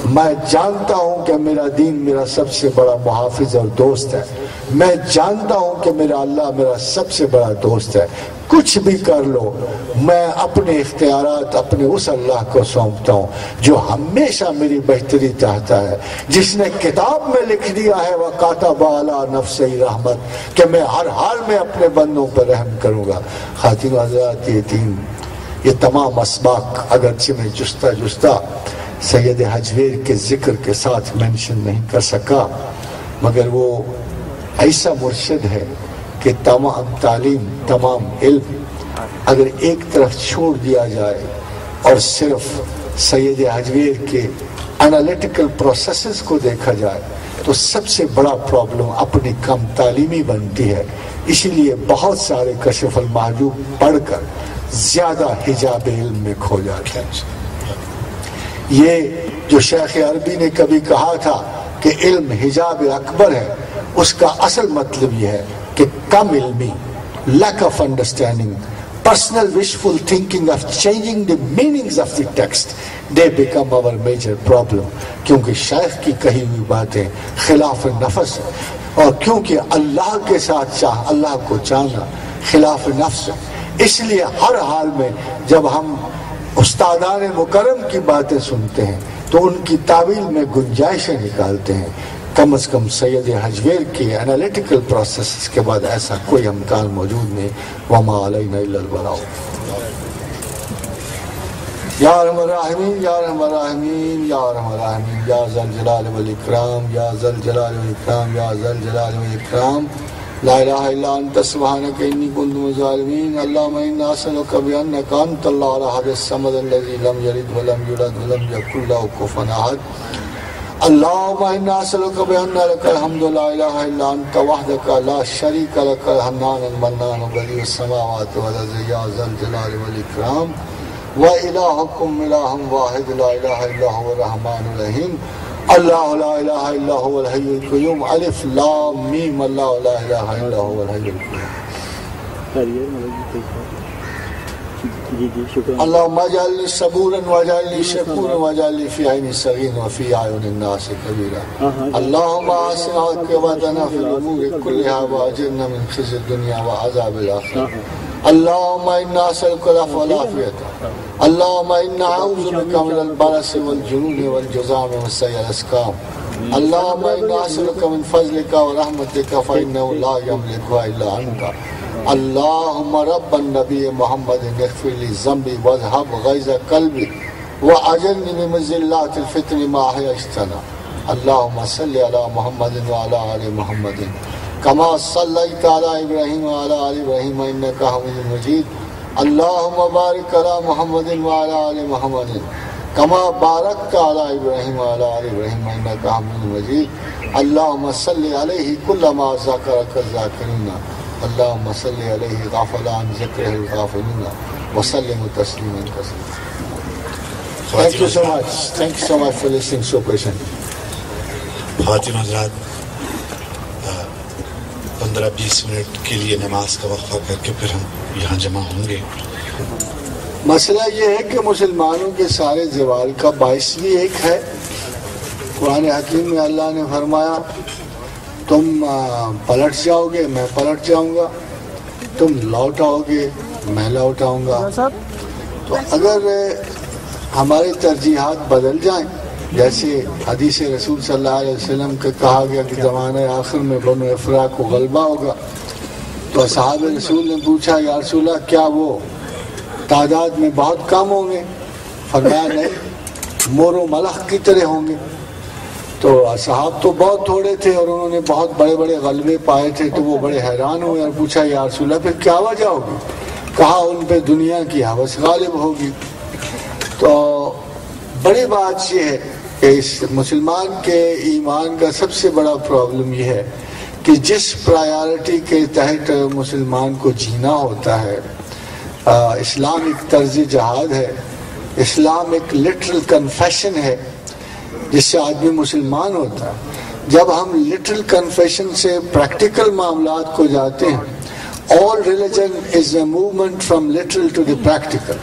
میں جانتا ہوں کہ میرا دین میرا سب سے بڑا محافظ اور دوست ہے، میں جانتا ہوں کہ میرا اللہ میرا سب سے بڑا دوست ہے. کچھ بھی کر لو، میں اپنے اختیارات اپنے اس اللہ کو سونپتا ہوں جو ہمیشہ میری بہتری چاہتا ہے، جس نے کتاب میں لکھ دیا ہے وَقَاتَبَ عَلَىٰ نَفْسِهِ رحمت، کہ میں ہر حال میں اپنے بندوں پر رحم کروں گا. خواتین و حضرات، یہ تمام اسباق اگرچہ میں جستا سید حجویر کے ذکر کے ساتھ مینشن نہیں کر سکا، مگر وہ ایسا مرشد ہے کہ تمام تعلیم، تمام علم اگر ایک طرف چھوڑ دیا جائے اور صرف سید حجویر کے انالیٹیکل پروسیسز کو دیکھا جائے تو سب سے بڑا پرابلم اپنی کم تعلیمی بنتی ہے. اسی لیے بہت سارے کشف المحجوب پڑھ کر زیادہ حجاب علم میں کھو جاتے ہیں. یہ جو شیخ عربی نے کبھی کہا تھا کہ علم حجاب اکبر ہے، اس کا اصل مطلب یہ ہے کہ کم علمی، lack of understanding, personal wishful thinking of changing the meanings of the text, they become our major problem. کیونکہ شیخ کی کہی ہوئی باتیں خلاف نفس ہے، اور کیونکہ اللہ کے ساتھ اللہ کو چاہنا خلاف نفس ہے، اس لیے ہر حال میں جب ہم استادان مکرم کی باتیں سنتے ہیں تو ان کی تعویل میں گنجائشیں نکالتے ہیں. کم از کم سید حجویر کے انالیٹیکل پروسیس کے بعد ایسا کوئی امکان موجود نہیں. وما علینا الا البلاغ. یا ارحم الراحمین، یا ارحم الراحمین، یا ارحم الراحمین، یا ذا الجلال والاکرام، یا ذا الجلال والاکرام، یا ذا الجلال والاکرام. لا الہ الا انت سبحانک انی کنت من الظالمین. اللہم انا نسألک بانک انت اللہ الاحد الصمد الذی لم یلد ولم یولد ولم یکن لہ کفوا احد. اللہم انا نسألک بان لک الحمد لا الہ الا انت وحدک لا شریک لک الحنان المنان بدیع السماوات والارض یا ذا الجلال والاکرام. وإلہکم الہ واحد لا الہ الا هو الرحمن الرحیم. اللہ لا الہ الا هو الحی القیوم. الف لام میم. اللہ لا الہ الا هو الحی القیوم. اللهم اجعلني صبورا واجعلني شكورا واجعلني في عين الصغير وفي اعين الناس كبيرا. اللهم احسن عاقبتنا في الامور كلها واجرنا من خزي الدنيا وعذاب الاخره. اللهم انا نسالك العفو والعافيه. اللهم انا نعوذ بك من البرص والجنون والجذام والسيء الاسقام. اللهم انا نسالك من فضلك ورحمتك فانه لا يملكها الا انت. اللهم رب النبي محمد اغفر لي ذنبي واذهب غيظ قلبي واجرني من مزلات الفتن ما احييتنا. اللهم صل على محمد وعلى ال محمد كما صليت على ابراهيم وعلى ال ابراهيم انك حميد مجيد. اللهم بارك على محمد وعلى ال محمد كما باركت على ابراهيم وعلى ال ابراهيم انك حميد مجيد. اللهم صل عليه كلما ذكرك الذاكرون. اللهم صل عليه غافل عن ذكره الغافلين وسلم تسليما كثيرا. Thank you so much. Thank you so much for listening so patiently. خواتین حضرات 15-20 منٹ کے لیے نماز کا وقفہ کر کے پھر ہم یہاں جمع ہوں گے. مسئلہ یہ ہے کہ مسلمانوں کے سارے زوال کا باعث بھی ایک ہے. قرآن حکیم میں اللہ نے فرمایا تم پلٹ جاؤ گے میں پلٹ جاؤں گا, تم لوٹ آؤ گے میں لوٹ آؤں گا. تو اگر ہماری ترجیحات بدل جائیں, جیسے حدیث رسول صلی اللہ علیہ وسلم کا کہا گیا کہ زمانہ آخر میں بنو افراق کو غلبہ ہوگا, تو اصحاب رسول نے پوچھا یا رسول اللہ کیا وہ تعداد میں بہت کم ہوں گے؟ فرمایا نہیں, مور و ملخ کی طرح ہوں گے. تو اصحاب تو بہت تھوڑے تھے اور انہوں نے بہت بڑے بڑے غلبے پائے تھے, تو وہ بڑے حیران ہوئے اور پوچھا یا رسول اللہ پھر کیا وجہ ہوگی؟ کہا ان پہ دنیا کی ہوس غالب ہوگی. تو بڑی بات یہ ہے کہ اس مسلمان کے ایمان کا سب سے بڑا پرابلم یہ ہے کہ جس پرائیورٹی کے تحت مسلمان کو جینا ہوتا ہے, اسلام ایک طرز جہاد ہے, اسلام ایک لٹرل کنفیشن ہے جس سے آدمی مسلمان ہوتا ہے. جب ہم لٹرل کنفیشن سے پریکٹیکل معاملات کو جاتے ہیں, all religion is a movement from literal to the practical.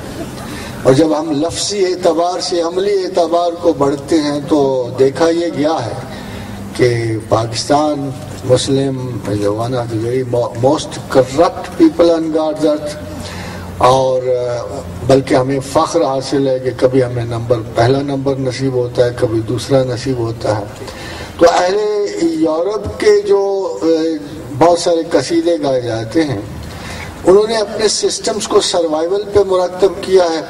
اور جب ہم لفظی اعتبار سے عملی اعتبار کو بڑھتے ہیں تو دیکھا یہ گیا ہے کہ پاکستان مسلم is one of the very most corrupt people on God's earth. اور بلکہ ہمیں فخر حاصل ہے کہ کبھی ہمیں پہلا نمبر نصیب ہوتا ہے, کبھی دوسرا نصیب ہوتا ہے. تو اہل یورپ کے جو بہت سارے قصیدے گائے جاتے ہیں, انہوں نے اپنے سسٹمز کو سروائیول پہ مرتب کیا ہے,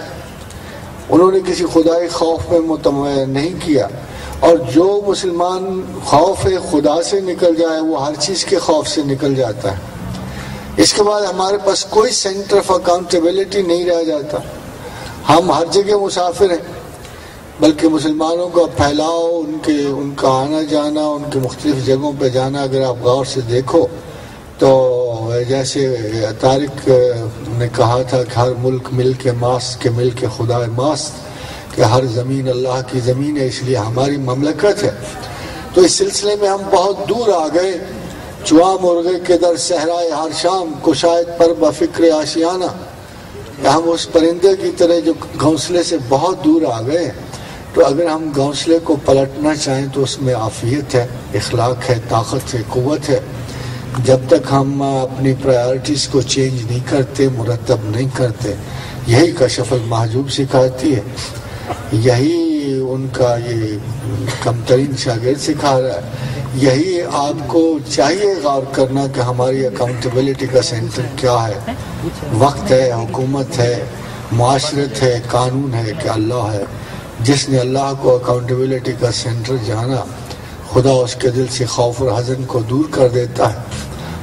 انہوں نے کسی خدائی خوف میں متمم نہیں کیا. اور جو مسلمان خوف خدا سے نکل جائے وہ ہر چیز کے خوف سے نکل جاتا ہے. اس کے بعد ہمارے پاس کوئی سینٹر آف اکاؤنٹیبلٹی نہیں رہ جاتا, ہم ہر جگہ مسافر ہیں. بلکہ مسلمانوں کا پھیلاؤ, ان کا آنا جانا, ان کے مختلف جگہوں پہ جانا اگر آپ غور سے دیکھو تو جیسے طارق نے کہا تھا کہ ہر ملک مل کے ماست کے مل کے خدا ماست, کہ ہر زمین اللہ کی زمین ہے اس لیے ہماری مملکت ہے. تو اس سلسلے میں ہم بہت دور آ گئے. چواں مرغے کے در صحرائے ہر شام کشائد پر بفکر آشیانہ, ہم اس پرندے کی طرح جو گھونسلے سے بہت دور آ گئے. تو اگر ہم گھونسلے کو پلٹنا چاہیں تو اس میں عافیت ہے, اخلاق ہے, طاقت ہے, قوت ہے. جب تک ہم اپنی پرائیورٹیز کو چینج نہیں کرتے, مرتب نہیں کرتے, یہی کشف المحجوب سکھاتی ہے, یہی ان کا یہ کم ترین شاگرد سکھا رہا ہے. یہی آپ کو چاہیے غور کرنا کہ ہماری اکاؤنٹیبلٹی کا سینٹر کیا ہے. وقت ہے, حکومت ہے, معاشرت ہے, قانون ہے کہ اللہ ہے. جس نے اللہ کو اکاؤنٹیبلٹی کا سینٹر جانا, خدا اس کے دل سے خوف اور حزن کو دور کر دیتا ہے.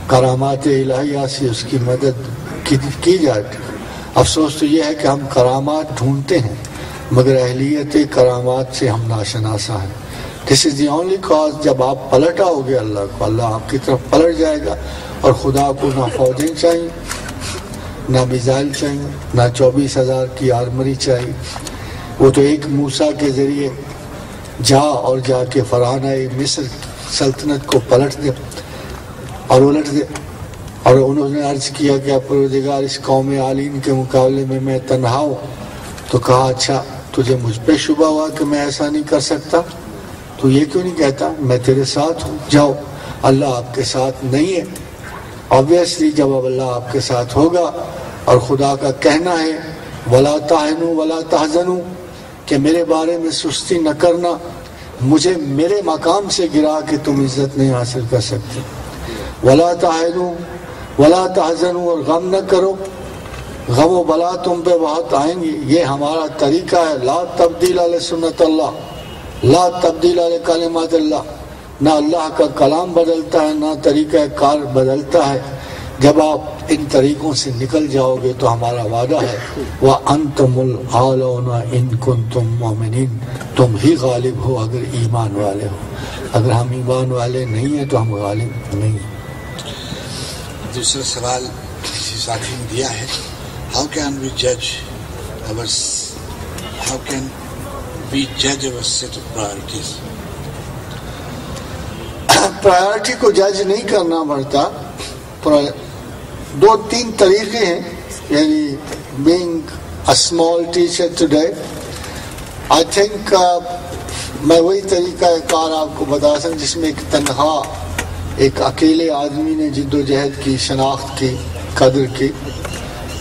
کرامات الہیہ سے اس کی مدد کی جاتی ہے. افسوس تو یہ ہے کہ ہم کرامات ڈھونڈتے ہیں مگر اہلیت کرامات سے ہم ناشناسا ہیں. دس از دی اونلی کاز. جب آپ پلٹ آؤ گے اللہ کو, اللہ آپ کی طرف پلٹ جائے گا. اور خدا کو نہ فوجیں چاہیے, نہ میزائل چاہیے, نہ 24,000 کی آرمری چاہیے. وہ تو ایک موسیٰ کے ذریعے جا کے فرعونہ مصر سلطنت کو پلٹ دے اور الٹ دے. اور انہوں نے عرض کیا کہ پروردگار اس قوم عالین کے مقابلے میں تنہا ہوں. تو کہا اچھا تجھے مجھ پہ شبہ ہوا کہ میں ایسا نہیں کر سکتا تو یہ کیوں نہیں کہتا میں تیرے ساتھ ہوں. جاؤ اللہ آپ کے ساتھ نہیں ہے. obviously جب اللہ آپ کے ساتھ ہوگا اور خدا کا کہنا ہے ولا تہنوا ولا تحزنوا کہ میرے بارے میں سستی نہ کرنا، مجھے میرے مقام سے گرا کہ تم عزت نہیں حاصل کر سکتے. ولا تہنوا ولا تحزنوا اور غم نہ کرو، غم و بلا تم پہ بہت آئیں گی. یہ ہمارا طریقہ ہے. لا تبدیل علی سنت اللہ، لا تبدیل علی کلمات اللہ. نہ اللہ کا کلام بدلتا ہے نہ طریقہ کار بدلتا ہے. جب آپ ان طریقوں سے نکل جاؤ گے تو ہمارا وعدہ ہے وَأَنْتُمُ الْأَعْلَوْنَ إِن كُنتُم مُؤْمِنِينَ، تم ہی غالب ہو اگر ایمان والے ہو. اگر ہم ایمان والے نہیں ہیں تو ہم غالب نہیں ہیں. دوسرا سوال کسی ساتھی نے دیا ہے، How can we judge our set of priorities؟ Priority کو جج نہیں کرنا پڑتا. دو تین طریقے ہیں. یعنی being a small teacher today, I think میں وہی طریقہ کار آپ کو بتا سکوں جس میں ایک تنہا ایک اکیلے آدمی نے جد و جہد کی، شناخت کی، قدر کی.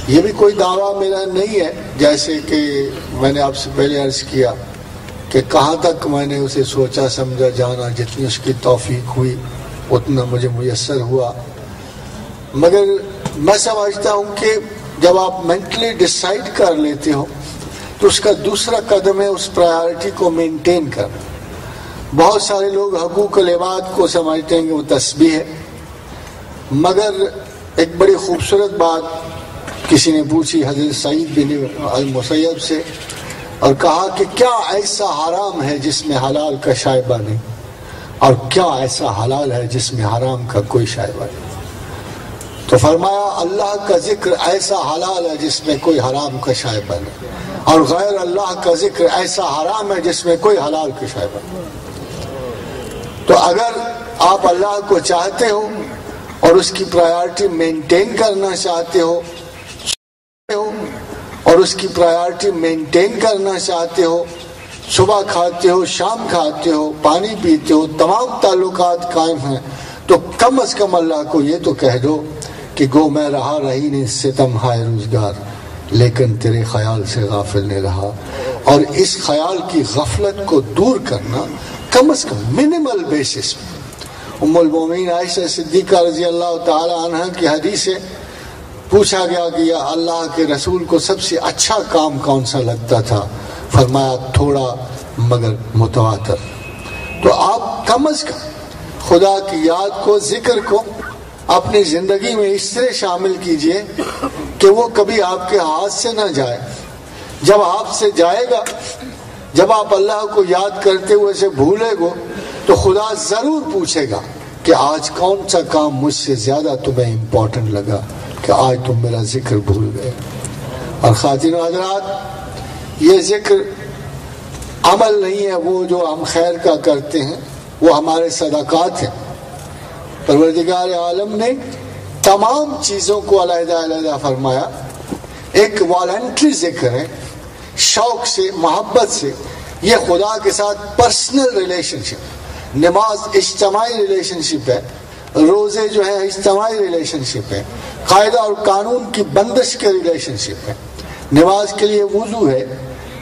یہ بھی کوئی دعویٰ میرا نہیں ہے، جیسے کہ میں نے آپ سے پہلے عرض کیا کہ کہاں تک میں نے اسے سوچا سمجھا جانا، جتنی اس کی توفیق ہوئی اتنا مجھے میسر ہوا. مگر میں سمجھتا ہوں کہ جب آپ مینٹلی ڈیسائیڈ کر لیتے ہو تو اس کا دوسرا قدم ہے اس پرائرٹی کو مینٹین کرنا. بہت سارے لوگ حقوق العباد کو سمجھتے ہیں کہ وہ تسبیح ہے، مگر ایک بڑی خوبصورت بات کسی نے پوچھی حضرت سعید بن المسیب سے اور کہا کہ کیا ایسا حرام ہے جس میں حلال کا شائبہ نہیں، اور کیا ایسا حلال ہے جس میں حرام کا کوئی شائبہ نہیں؟ تو فرمایا اللہ کا ذکر ایسا حلال ہے جس میں کوئی حرام کا شائبہ نہیں، اور غیر اللہ کا ذکر ایسا حرام ہے جس میں کوئی حلال کا شائبہ نہیں. تو اگر آپ اللہ کو چاہتے ہو اور اس کی پرائرٹی مینٹین کرنا چاہتے ہو اور اس کی پرائرٹی مینٹین کرنا چاہتے ہو، صبح کھاتے ہو، شام کھاتے ہو، پانی پیتے ہو، تمام تعلقات قائم ہیں، تو کم از کم اللہ کو یہ تو کہہ دو کہ گو میں رہا رہی نہیں ستم ہائے روزگار، لیکن تیرے خیال سے غافل نہیں رہا. اور اس خیال کی غفلت کو دور کرنا کم از کم منیمل بیسس میں. ام المومنین عائشہ صدیقہ رضی اللہ تعالی عنہ کی حدیث ہے، پوچھا گیا کہ یا اللہ کے رسول کو سب سے اچھا کام کون سا لگتا تھا؟ فرمایا تھوڑا مگر متواتر. تو آپ کم از کم خدا کی یاد کو، ذکر کو اپنی زندگی میں اس طرح شامل کیجئے کہ وہ کبھی آپ کے ہاتھ سے نہ جائے. جب آپ سے جائے گا، جب آپ اللہ کو یاد کرتے ہوئے سے بھولے گو تو خدا ضرور پوچھے گا کہ آج کون سا کام مجھ سے زیادہ تمہیں امپورٹنٹ لگا کہ آج تم میرا ذکر بھول گئے. اور خواتین و حضرات، یہ ذکر عمل نہیں ہے وہ جو ہم خیر کا کرتے ہیں، وہ ہمارے صدقات ہیں. پروردگار عالم نے تمام چیزوں کو علیحدہ علیحدہ فرمایا. ایک والنٹری ذکر ہے، شوق سے، محبت سے. یہ خدا کے ساتھ پرسنل ریلیشن شپ. نماز اجتماعی ریلیشن شپ ہے، روزے جو ہے اجتماعی ریلیشن شپ ہے، قاعدہ اور قانون کی بندش کے ریلیشن شپ ہے. نماز کے لیے وضو ہے،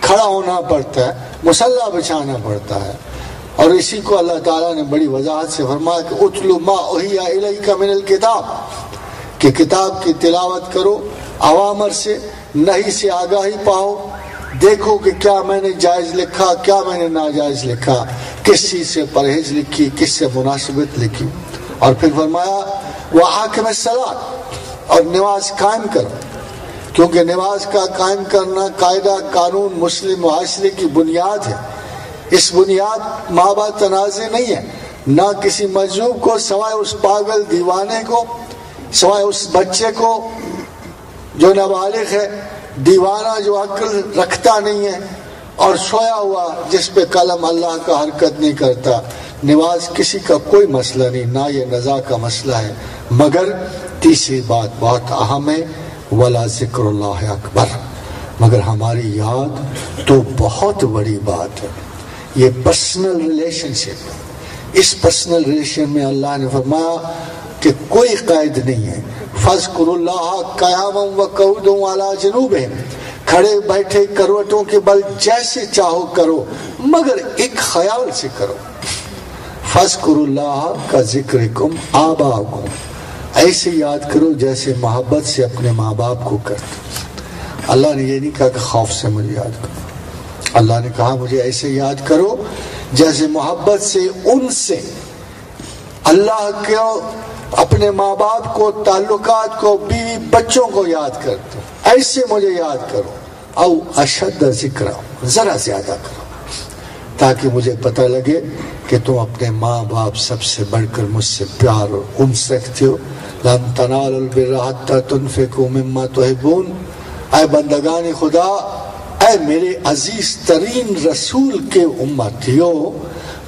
کھڑا ہونا پڑتا ہے، مصلی بچھانا پڑتا ہے. اور اسی کو اللہ تعالیٰ نے بڑی وضاحت سے فرمایا کہ اتلو ما اوحی الیک من الکتاب، کہ کتاب کی تلاوت کرو، اوامر سے نہیں سے آگاہی پاؤ، دیکھو کہ کیا میں نے جائز لکھا، کیا میں نے ناجائز لکھا، کس چیز سے پرہیز لکھی، کس سے مناسبت لکھی. اور پھر فرمایا وَأَقِمِ الصَّلَاةَ، اور نماز قائم کرو، کیونکہ نماز کا قائم کرنا قاعدہ قانون مسلم معاشرے کی بنیاد ہے. اس بنیاد مابع تنازع نہیں ہے. نہ کسی مجذوب کو سوائے اس پاگل دیوانے کو، سوائے اس بچے کو جو نابالغ ہے، دیوانہ جو عقل رکھتا نہیں ہے، اور سویا ہوا جس پہ قلم اللہ کا حرکت نہیں کرتا. نماز کسی کا کوئی مسئلہ نہیں، نہ یہ نزاع کا مسئلہ ہے، مگر تیسری بات بہت اہم ہے، ولا ذکر اللہ اکبر، مگر ہماری یاد تو بہت بڑی بات ہے۔ یہ پرسنل ریلیشن شپ، اس پرسنل ریلیشن میں اللہ نے فرمایا کہ کوئی قید نہیں ہے۔ فاذکروا اللہ قیاما وقعودا وعلی جنوبہم، کھڑے بیٹھے کروٹوں کے بل جیسے چاہو کرو، مگر ایک خیال سے کرو۔ فاذکروا اللہ کا ذکرکم آباءکم، ایسے یاد کرو جیسے محبت سے اپنے ماں باپ کو کرتے۔ اللہ نے یہ نہیں کہا کہ خوف سے مجھے یاد کرو، اللہ نے کہا مجھے ایسے یاد کرو جیسے محبت سے ان سے اللہ کو، اپنے ماں باپ کو، تعلقات کو، بیوی بچوں کو یاد کرتے، ایسے مجھے یاد کرو۔ او اشد ذکر، ذرا زیادہ کرو، تاکہ مجھے پتہ لگے کہ تم اپنے ماں باپ سب سے بڑھ کر مجھ سے پیار اور انس رکھتے ہو۔ لن تنالوا البر حتى تنفقوا مما تحبون، اے بندگان خدا، اے میرے عزیز ترین رسول کے امتیو،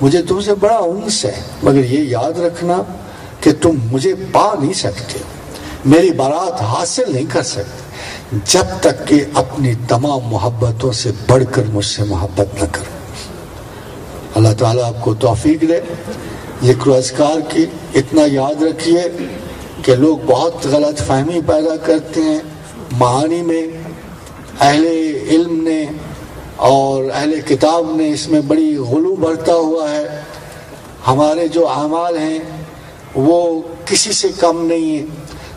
مجھے تم سے بڑا انس ہے، مگر یہ یاد رکھنا کہ تم مجھے پا نہیں سکتے، میری بارات حاصل نہیں کر سکتے جب تک کہ اپنی تمام محبتوں سے بڑھ کر مجھ سے محبت نہ کرو۔ اللہ تعالیٰ آپ کو توفیق دے ذکر و اذکار کی۔ اتنا یاد رکھیے کہ لوگ بہت غلط فہمی پیدا کرتے ہیں معانی میں، اہل علم نے اور اہل کتاب نے اس میں بڑی غلو برتا ہوا ہے۔ ہمارے جو اعمال ہیں وہ کسی سے کم نہیں ہیں،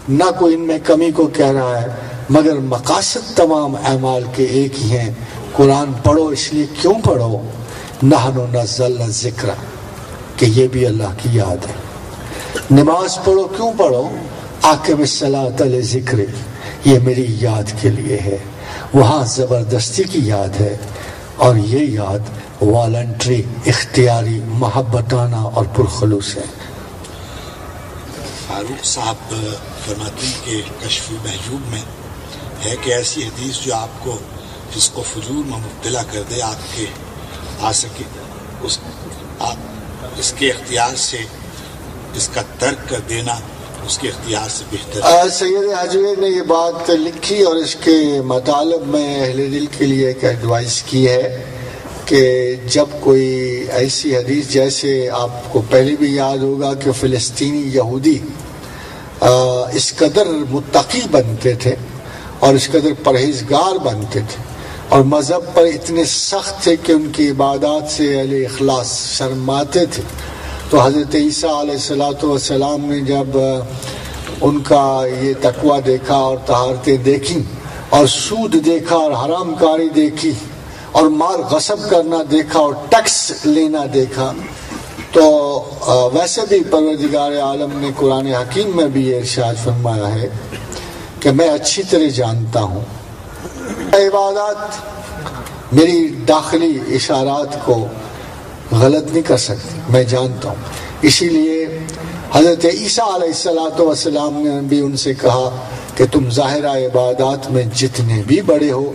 نہ کوئی ان میں کمی کو کہہ رہا ہے، مگر مقاصد تمام اعمال کے ایک ہی ہیں۔ قرآن پڑھو اس لیے کیوں پڑھو؟ نحن نزلنا الذکر، کہ یہ بھی اللہ کی یاد ہے۔ نماز پڑھو کیوں پڑھو؟ اقم الصلاۃ لذکر، یہ میری یاد کے لیے ہے۔ وہاں زبردستی کی یاد ہے، اور یہ یاد والنٹری، اختیاری، محبتانہ اور پرخلوص ہے۔ فاروق صاحب فرماتے ہیں کہ کشف المحجوب میں ہے کہ ایسی حدیث جو آپ کو فسق و فجور میں مبتلا کر دے، آپ کے آ سکے، اس کے اختیار سے اس کا ترک کر دینا اس کے اختیار سے بہتر۔ سید حجویری نے یہ بات لکھی اور اس کے مطالب میں اہل دل کے لیے ایک ایڈوائز کی ہے کہ جب کوئی ایسی حدیث، جیسے آپ کو پہلے بھی یاد ہوگا کہ فلسطینی یہودی اس قدر متقی بنتے تھے اور اس قدر پرہیزگار بنتے تھے اور مذہب پر اتنے سخت تھے کہ ان کی عبادات سے اہل اخلاص شرماتے تھے۔ تو حضرت عیسیٰ علیہ السلام نے جب ان کا یہ تقوی دیکھا اور طہارتیں دیکھی اور سود دیکھا اور حرام کاری دیکھی اور مال غصب کرنا دیکھا اور ٹیکس لینا دیکھا، تو ویسے بھی پروردگار عالم نے قرآن حکیم میں بھی یہ ارشاد فرمایا ہے کہ میں اچھی طرح جانتا ہوں عبادات میری داخلی اشارات کو غلط نہیں کر سکتی، میں جانتا ہوں۔ اسی لیے حضرت عیسیٰ علیہ السلام نے بھی ان سے کہا کہ تم ظاہرہ عبادات میں جتنے بھی بڑے ہو،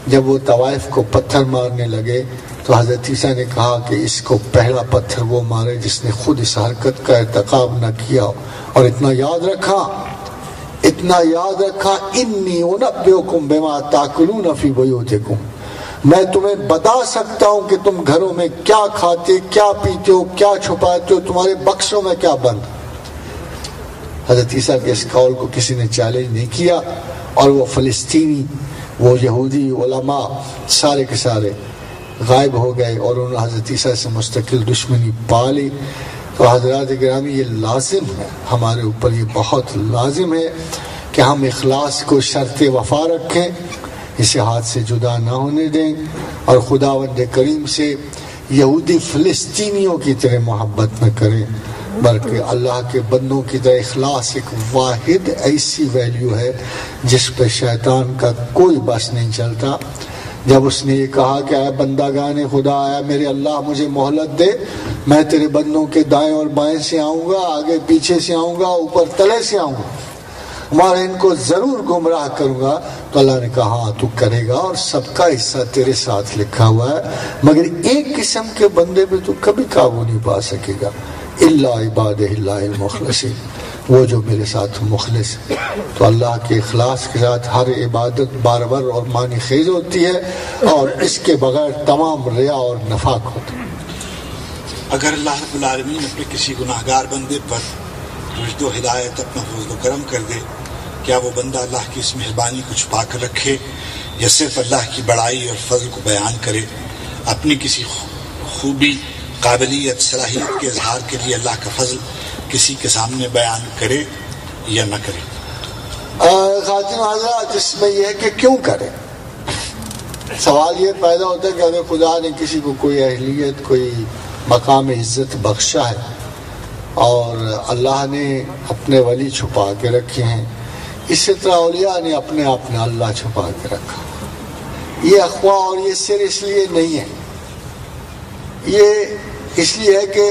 جب وہ طوائف کو پتھر مارنے لگے تو حضرت عیسیٰ نے کہا کہ اس کو پہلا پتھر وہ مارے جس نے خود اس حرکت کا ارتکاب نہ کیا، اور اتنا یاد رکھا انی انبئکم بما تاکلون فی بیوتکم، میں تمہیں بتا سکتا ہوں کہ تم گھروں میں کیا کھاتے، کیا پیتے ہو، کیا چھپاتے ہو، تمہارے بکسوں میں کیا بند۔ حضرت عیسیٰ کے اس قول کو کسی نے چیلنج نہیں کیا، اور وہ فلسطینی، وہ یہودی علماء سارے کے سارے غائب ہو گئے اور انہوں نے حضرت عیسیٰ سے مستقل دشمنی پالی۔ تو حضرات گرامی، یہ لازم ہے ہمارے اوپر، یہ بہت لازم ہے کہ ہم اخلاص کو شرط وفا رکھیں، اسے ہاتھ سے جدا نہ ہونے دیں، اور خداوند کریم سے یہودی فلسطینیوں کی طرح محبت نہ کریں، بلکہ اللہ کے بندوں کی طرح اخلاص ایک واحد ایسی ویلیو ہے جس پہ شیطان کا کوئی بس نہیں چلتا۔ جب اس نے یہ کہا کہ اے بندگان خدا، اے میرے اللہ مجھے مہلت دے، میں تیرے بندوں کے دائیں اور بائیں سے آؤں گا، آگے پیچھے سے آؤں گا، اوپر تلے سے آؤں گا، میں ان کو ضرور گمراہ کروں گا، تو اللہ نے کہا ہاں تو کرے گا، اور سب کا حصہ تیرے ساتھ لکھا ہوا ہے، مگر ایک قسم کے بندے پہ تو کبھی قابو نہیں پا سکے گا، الا عبادہ اللہ المخلصین، وہ جو میرے ساتھ مخلص ہے. تو اللہ کے اخلاص کے ساتھ ہر عبادت بارور اور معنی خیز ہوتی ہے، اور اس کے بغیر تمام ریا اور نفاق ہوتا ہے. اگر اللہ رب العالمین اپنے کسی گناہگار بندے پر رشد و ہدایت اپنا فضل و کرم کر دے، کیا وہ بندہ اللہ کی اس مہربانی کو چھپا کر رکھے یا صرف اللہ کی بڑائی اور فضل کو بیان کرے؟ اپنی کسی خوبی، قابلیت، صلاحیت کے اظہار کے لیے اللہ کا فضل کسی کے سامنے بیان کرے یا نہ کرے؟ خاتون حضرات، اس میں یہ ہے کہ کیوں کرے. سوال یہ پیدا ہوتا ہے کہ اگر خدا نے کسی کو کوئی اہلیت، کوئی مقام عزت بخشا ہے اور اللہ نے اپنے ولی چھپا کے رکھے ہیں، اسی طرح اولیاء نے اپنے آپ نے اللہ چھپا کے رکھا. یہ افواہ اور یہ سر اس لیے نہیں ہے، یہ اس لیے ہے کہ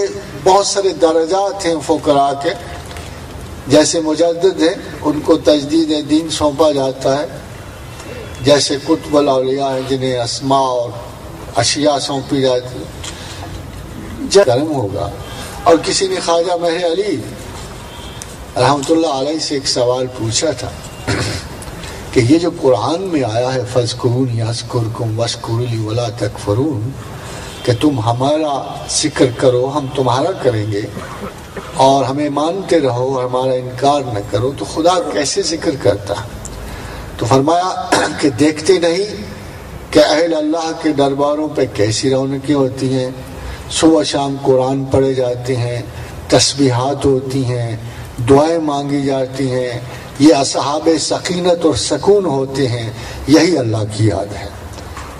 بہت سارے درجات ہیں فقراء کے. جیسے مجدد ہیں ان کو تجدید دین سونپا جاتا ہے، جیسے قطب الاولیاء ہیں جنہیں اسماء اور اشیاء سونپی جاتی ہے. جب کرم ہوگا. اور کسی نے خواجہ مہر علی رحمۃ اللہ علیہ سے ایک سوال پوچھا تھا کہ یہ جو قرآن میں آیا ہے فَاذْكُرُونِي أَذْكُرْكُمْ وَاشْكُرُوا لِي وَلَا تَكْفُرُونَ، کہ تم ہمارا ذکر کرو ہم تمہارا کریں گے اور ہمیں مانتے رہو ہمارا انکار نہ کرو، تو خدا کیسے ذکر کرتا؟ تو فرمایا کہ دیکھتے نہیں کہ اہل اللہ کے درباروں پہ کیسی رونقیں ہوتی ہیں، صبح شام قرآن پڑھے جاتے ہیں، تسبیحات ہوتی ہیں، دعائیں مانگی جاتی ہیں، یہ اصحاب سکینت اور سکون ہوتے ہیں، یہی اللہ کی یاد ہے.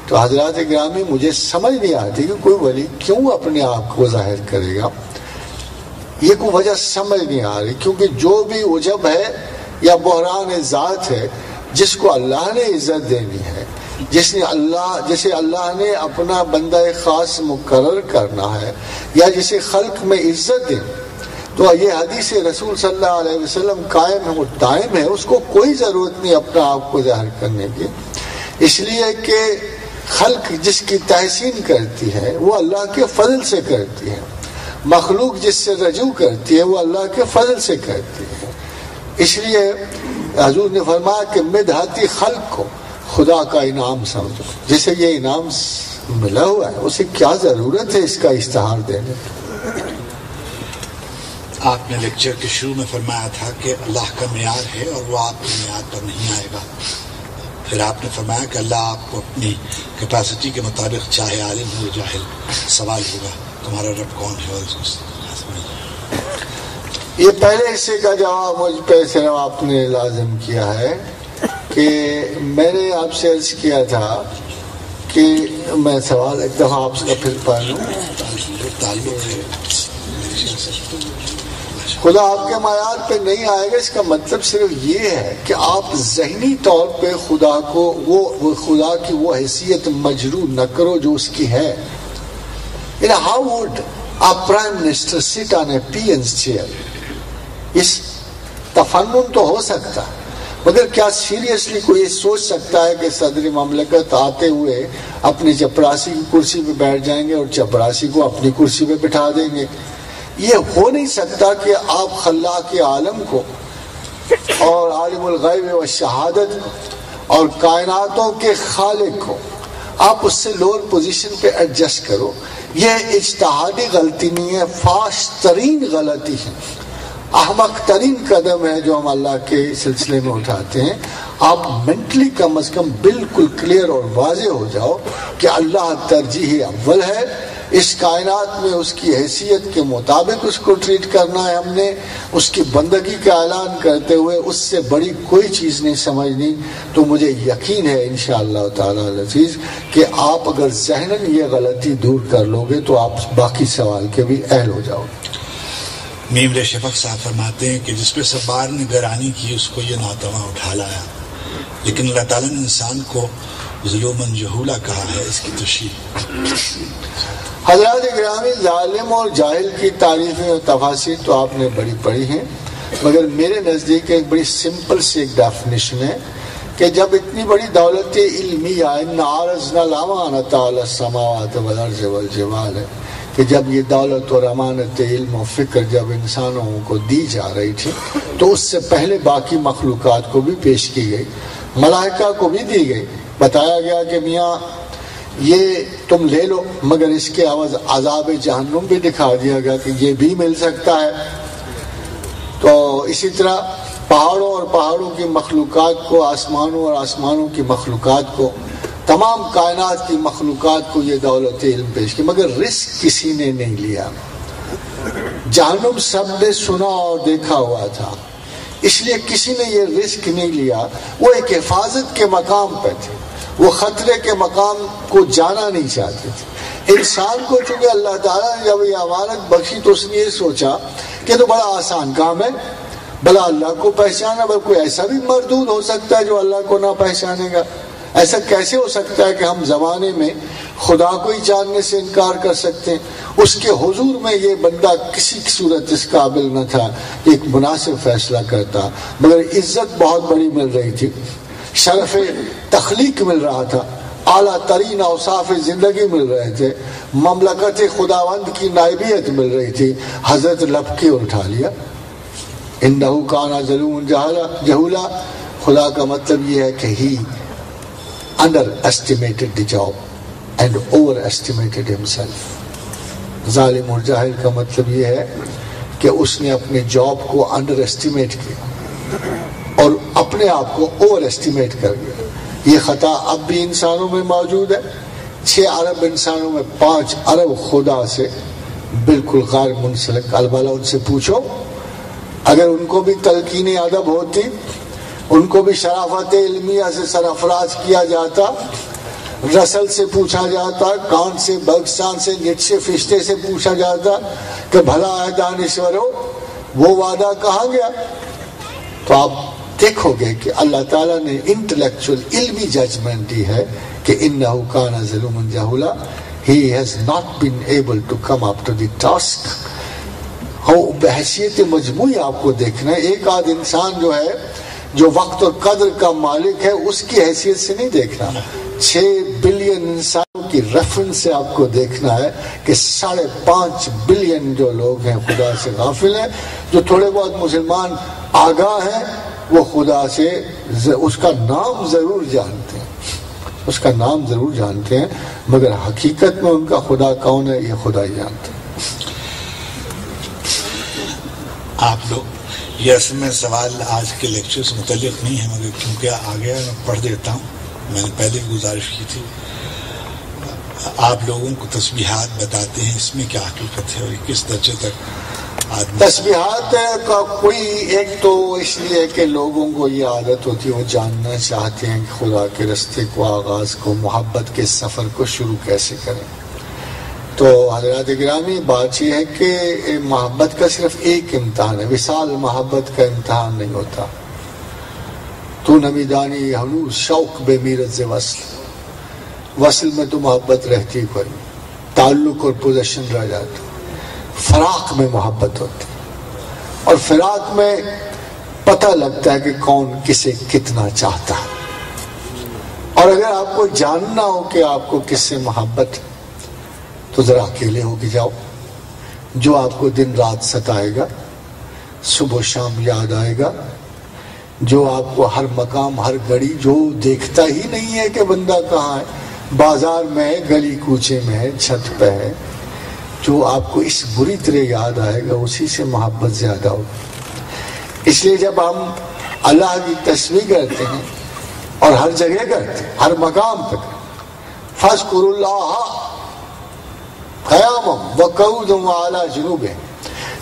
تو حضرات گرامی، مجھے سمجھ نہیں آتی کہ کوئی ولی کیوں اپنے آپ کو ظاہر کرے گا. یہ کوئی وجہ سمجھ نہیں آ رہی، کیونکہ جو بھی عجب ہے یا بحران ذات ہے جس کو اللہ نے عزت دینی ہے، جسے اللہ نے اپنا بندہ خاص مقرر کرنا ہے یا جسے خلق میں عزت دے، تو یہ حدیث رسول صلی اللہ علیہ وسلم قائم ہے، دائم ہے، اس کو کوئی ضرورت نہیں اپنا آپ کو ظاہر کرنے کی. اس لیے کہ خلق جس کی تحسین کرتی ہے وہ اللہ کے فضل سے کرتی ہے، مخلوق جس سے رجوع کرتی ہے وہ اللہ کے فضل سے کرتی ہے. اس لیے حضور نے فرمایا کہ مدحتی خلق کو خدا کا انعام سمجھو. جسے یہ انعام ملا ہوا ہے اسے کیا ضرورت ہے اس کا اشتہار دینے کی. آپ نے لیکچر کے شروع میں فرمایا تھا کہ اللہ کا معیار ہے اور وہ آپ کے معیار پر نہیں آئے گا. پھر آپ نے فرمایا کہ اللہ آپ کو اپنی کیپیسٹی کے مطابق چاہے عالم ہو جاہل سوال ہوگا تمہارا رب کون ہے. اور یہ پہلے حصے کا جواب مجھ پہ صرف آپ نے لازم کیا ہے کہ میں نے آپ سے عرض کیا تھا کہ میں سوال ایک دفعہ آپ کا پھر پڑھ لوں. تعلق ہے خدا آپ کے معیار پہ نہیں آئے گا، اس کا مطلب صرف یہ ہے کہ آپ ذہنی طور پہ خدا کو وہ خدا کی وہ حیثیت مجروح نہ کرو جو اس کی ہے. How would a prime minister sit on a peon's chair؟ اس تفنن تو ہو سکتا ہے، مگر کیا سیریسلی کوئی یہ سوچ سکتا ہے کہ صدر مملکت آتے ہوئے اپنی چپراسی کی کرسی پہ بیٹھ جائیں گے اور چپراسی کو اپنی کرسی پہ بٹھا دیں گے؟ یہ ہو نہیں سکتا کہ آپ خلاق عالم کو اور عالم الغیب و شہادت کو اور کائناتوں کے خالق کو آپ اس سے لوور پوزیشن پہ ایڈجسٹ کرو. یہ اجتہادی غلطی نہیں ہے، فاش ترین غلطی ہے، احمق ترین قدم ہے جو ہم اللہ کے سلسلے میں اٹھاتے ہیں. آپ مینٹلی کم از کم بالکل کلیئر اور واضح ہو جاؤ کہ اللہ ترجیح اول ہے، اس کائنات میں اس کی حیثیت کے مطابق اس کو ٹریٹ کرنا ہے. ہم نے اس کی بندگی کا اعلان کرتے ہوئے اس سے بڑی کوئی چیز نہیں سمجھنی. تو مجھے یقین ہے انشاءاللہ تعالی العزیز کہ آپ اگر ذہناً یہ غلطی دور کر لو گے تو آپ باقی سوال کے بھی اہل ہو جاؤ گے. میم شفق صاحب فرماتے ہیں کہ جس پہ سبار نے گرانی کی اس کو یہ ناتواں اٹھا لایا، لیکن اللہ تعالیٰ نے انسان کو ظلوماً جہولا کہا ہے. اس کی تشریح حضرات گرامی، ظالم اور جاہل کی تعریفیں اور تفاسیر تو آپ نے بڑی پڑھی ہیں، مگر میرے نزدیک ایک بڑی سمپل سی ایک ڈیفینیشن ہے کہ جب اتنی بڑی دولت علمی آئے، عرضنا الامانۃ علی السماوات والارض والجبال ہے کہ جب یہ دولت اور امانت علم و فکر جب انسانوں کو دی جا رہی تھی تو اس سے پہلے باقی مخلوقات کو بھی پیش کی گئی، ملائکہ کو بھی دی گئی، بتایا گیا کہ میاں یہ تم لے لو، مگر اس کے عوض عذاب جہنم بھی دکھا دیا گیا کہ یہ بھی مل سکتا ہے۔ تو اسی طرح پہاڑوں اور پہاڑوں کی مخلوقات کو، آسمانوں اور آسمانوں کی مخلوقات کو، تمام کائنات کی مخلوقات کو یہ دولت علم پیش کی، مگر رزق کسی نے نہیں لیا۔ جہنم سب نے سنا اور دیکھا ہوا تھا، اس لیے کسی نے یہ رزق نہیں لیا۔ وہ ایک حفاظت کے مقام پہ تھے، وہ خطرے کے مقام کو جانا نہیں چاہتے تھے۔ انسان کو چونکہ اللہ تعالیٰ نے جب یہ امانت بخشی تو اس نے یہ سوچا کہ تو بڑا آسان کام ہے، بھلا اللہ کو پہچانا، بھلا کوئی ایسا بھی مردود ہو سکتا ہے جو اللہ کو نہ پہچانے گا؟ ایسا کیسے ہو سکتا ہے کہ ہم زمانے میں خدا کو ہی جاننے سے انکار کر سکتے ہیں؟ اس کے حضور میں یہ بندہ کسی صورت اس قابل نہ تھا کہ ایک مناسب فیصلہ کرتا، مگر عزت بہت بڑی مل رہی تھی، شرف تخلیق مل رہا تھا، اعلیٰ ترین اوصاف زندگی مل رہے تھے، مملکت خداوند کی نائبیت مل رہی تھی، حضرت لپکے اٹھا لیا۔ انہو کانا ظلوم جہولا، خدا کا مطلب یہ ہے کہ ہی underestimated the job and overestimated himself۔ ظالم اور جاہل کا مطلب یہ ہے کہ اس نے اپنے جاب کو انڈر ایسٹیمیٹ کیا اور اپنے آپ کو اوور ایسٹیمیٹ کر گیا۔ یہ خطا اب بھی انسانوں میں موجود ہے۔ 6 ارب انسانوں میں 5 ارب خدا سے بالکل غیر منسلک۔ البالہ ان سے پوچھو، اگر ان کو بھی تلقین ادب ہوتی، ان کو بھی شرافت علمیہ سے سرفراز کیا جاتا، رسل سے پوچھا جاتا، کان سے، بگسان سے، نٹ سے، فرشتے سے پوچھا جاتا کہ بھلا ہے دانشورو وہ وعدہ کہاں گیا، تو آپ دیکھو گے کہ اللہ تعالیٰ نے انٹلیکچوئل علمی ججمنٹ دی ہے کہ انہو کان ظلوما جہولا، he has not been able to come up to the task۔ بحیثیت مجموعی آپ کو دیکھنا ہے، ایک آدھ انسان جو ہے جو وقت اور قدر کا مالک ہے اس کی حیثیت سے نہیں دیکھنا، 6 بلین انسانوں کی ریفرنس سے آپ کو دیکھنا ہے کہ 5.5 بلین جو لوگ ہیں خدا سے غافل ہیں، جو تھوڑے بہت مسلمان آگاہ ہیں وہ خدا سے اس کا نام ضرور جانتے ہیں، اس کا نام ضرور جانتے ہیں، مگر حقیقت میں ان کا خدا کون ہے یہ خدا ہی جانتے ہیں۔ آپ لوگ یہ اصل میں سوال آج کے لیکچر سے متعلق نہیں ہے، مگر کیونکہ آ گیا میں پڑھ دیتا ہوں، میں نے پہلے بھی گزارش کی تھی۔ آپ لوگوں کو تسبیحات بتاتے ہیں، اس میں کیا حقیقت ہے اور کس درجے تک آدمی؟ تسبیحات کا کوئی ایک تو اس لیے کہ لوگوں کو یہ عادت ہوتی ہے، وہ جاننا چاہتے ہیں کہ خدا کے رستے کو، آغاز کو، محبت کے سفر کو شروع کیسے کریں۔ تو حضرات گرامی بات یہ ہے کہ محبت کا صرف ایک امتحان ہے، وصال محبت کا امتحان نہیں ہوتا۔ تو نمیدانی ہنوز شوق بے میرز وصل، وصل میں تو محبت رہتی کوئی، تعلق اور پوزیشن رہ جاتا، فراق میں محبت ہوتی، اور فراق میں پتہ لگتا ہے کہ کون کسے کتنا چاہتا ہے۔ اور اگر آپ کو جاننا ہو کہ آپ کو کس سے محبت تو ذرا اکیلے ہو کے جاؤ، جو آپ کو دن رات ستائے گا، صبح و شام یاد آئے گا، جو آپ کو ہر مقام ہر گھڑی جو دیکھتا ہی نہیں ہے کہ بندہ کہاں ہے، بازار میں ہے، گلی کوچے میں ہے، چھت پہ ہے، جو آپ کو اس بری طرح یاد آئے گا اسی سے محبت زیادہ ہوگی۔ اس لیے جب ہم اللہ کی تسبیح کرتے ہیں اور ہر جگہ کرتے ہیں، ہر مقام پہ فاذکروا اللہ قیاما وقعودا وعلی جنوبہم،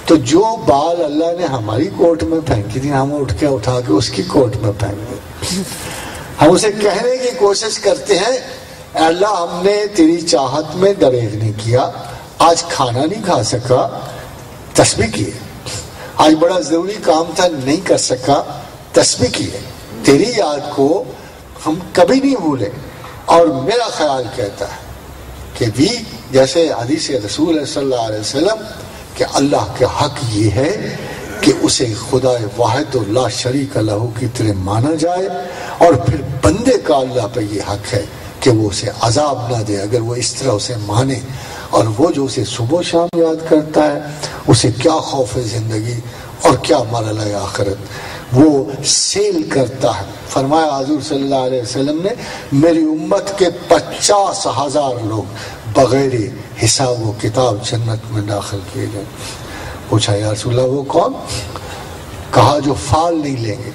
تو جو بال اللہ نے ہماری کوٹ میں پھینکی تھی ہم اٹھ کے اٹھا کے اس کی کوٹ میں پھینک دیں، ہم اسے کہنے کی کوشش کرتے ہیں اللہ ہم نے تیری چاہت میں دریغ نہیں کیا، آج کھانا نہیں کھا سکا تسبیح کیے، آج بڑا ضروری کام تھا نہیں کر سکا تسبیح کیے، تیری یاد کو ہم کبھی نہیں بھولے۔ اور میرا خیال کہتا ہے کہ بھی جیسے حدیث رسول صلی اللہ علیہ وسلم کہ اللہ کے حق یہ ہے کہ اسے خدا واحد و لا شریک لہ کی طرح مانا جائے، اور پھر بندے کا اللہ پہ یہ حق ہے کہ وہ اسے عذاب نہ دے اگر وہ اس طرح اسے مانے اور وہ جو اسے صبح شام یاد کرتا ہے اسے کیا خوف زندگی اور کیا مرحلہ آخرت، وہ سیل کرتا ہے۔ فرمایا حضور صلی اللہ علیہ وسلم نے میری امت کے 50,000 لوگ بغیر حساب و کتاب جنت میں داخل کیے گئے۔ پوچھا یا رسول اللہ وہ کون؟ کہا جو فال نہیں لیں گے،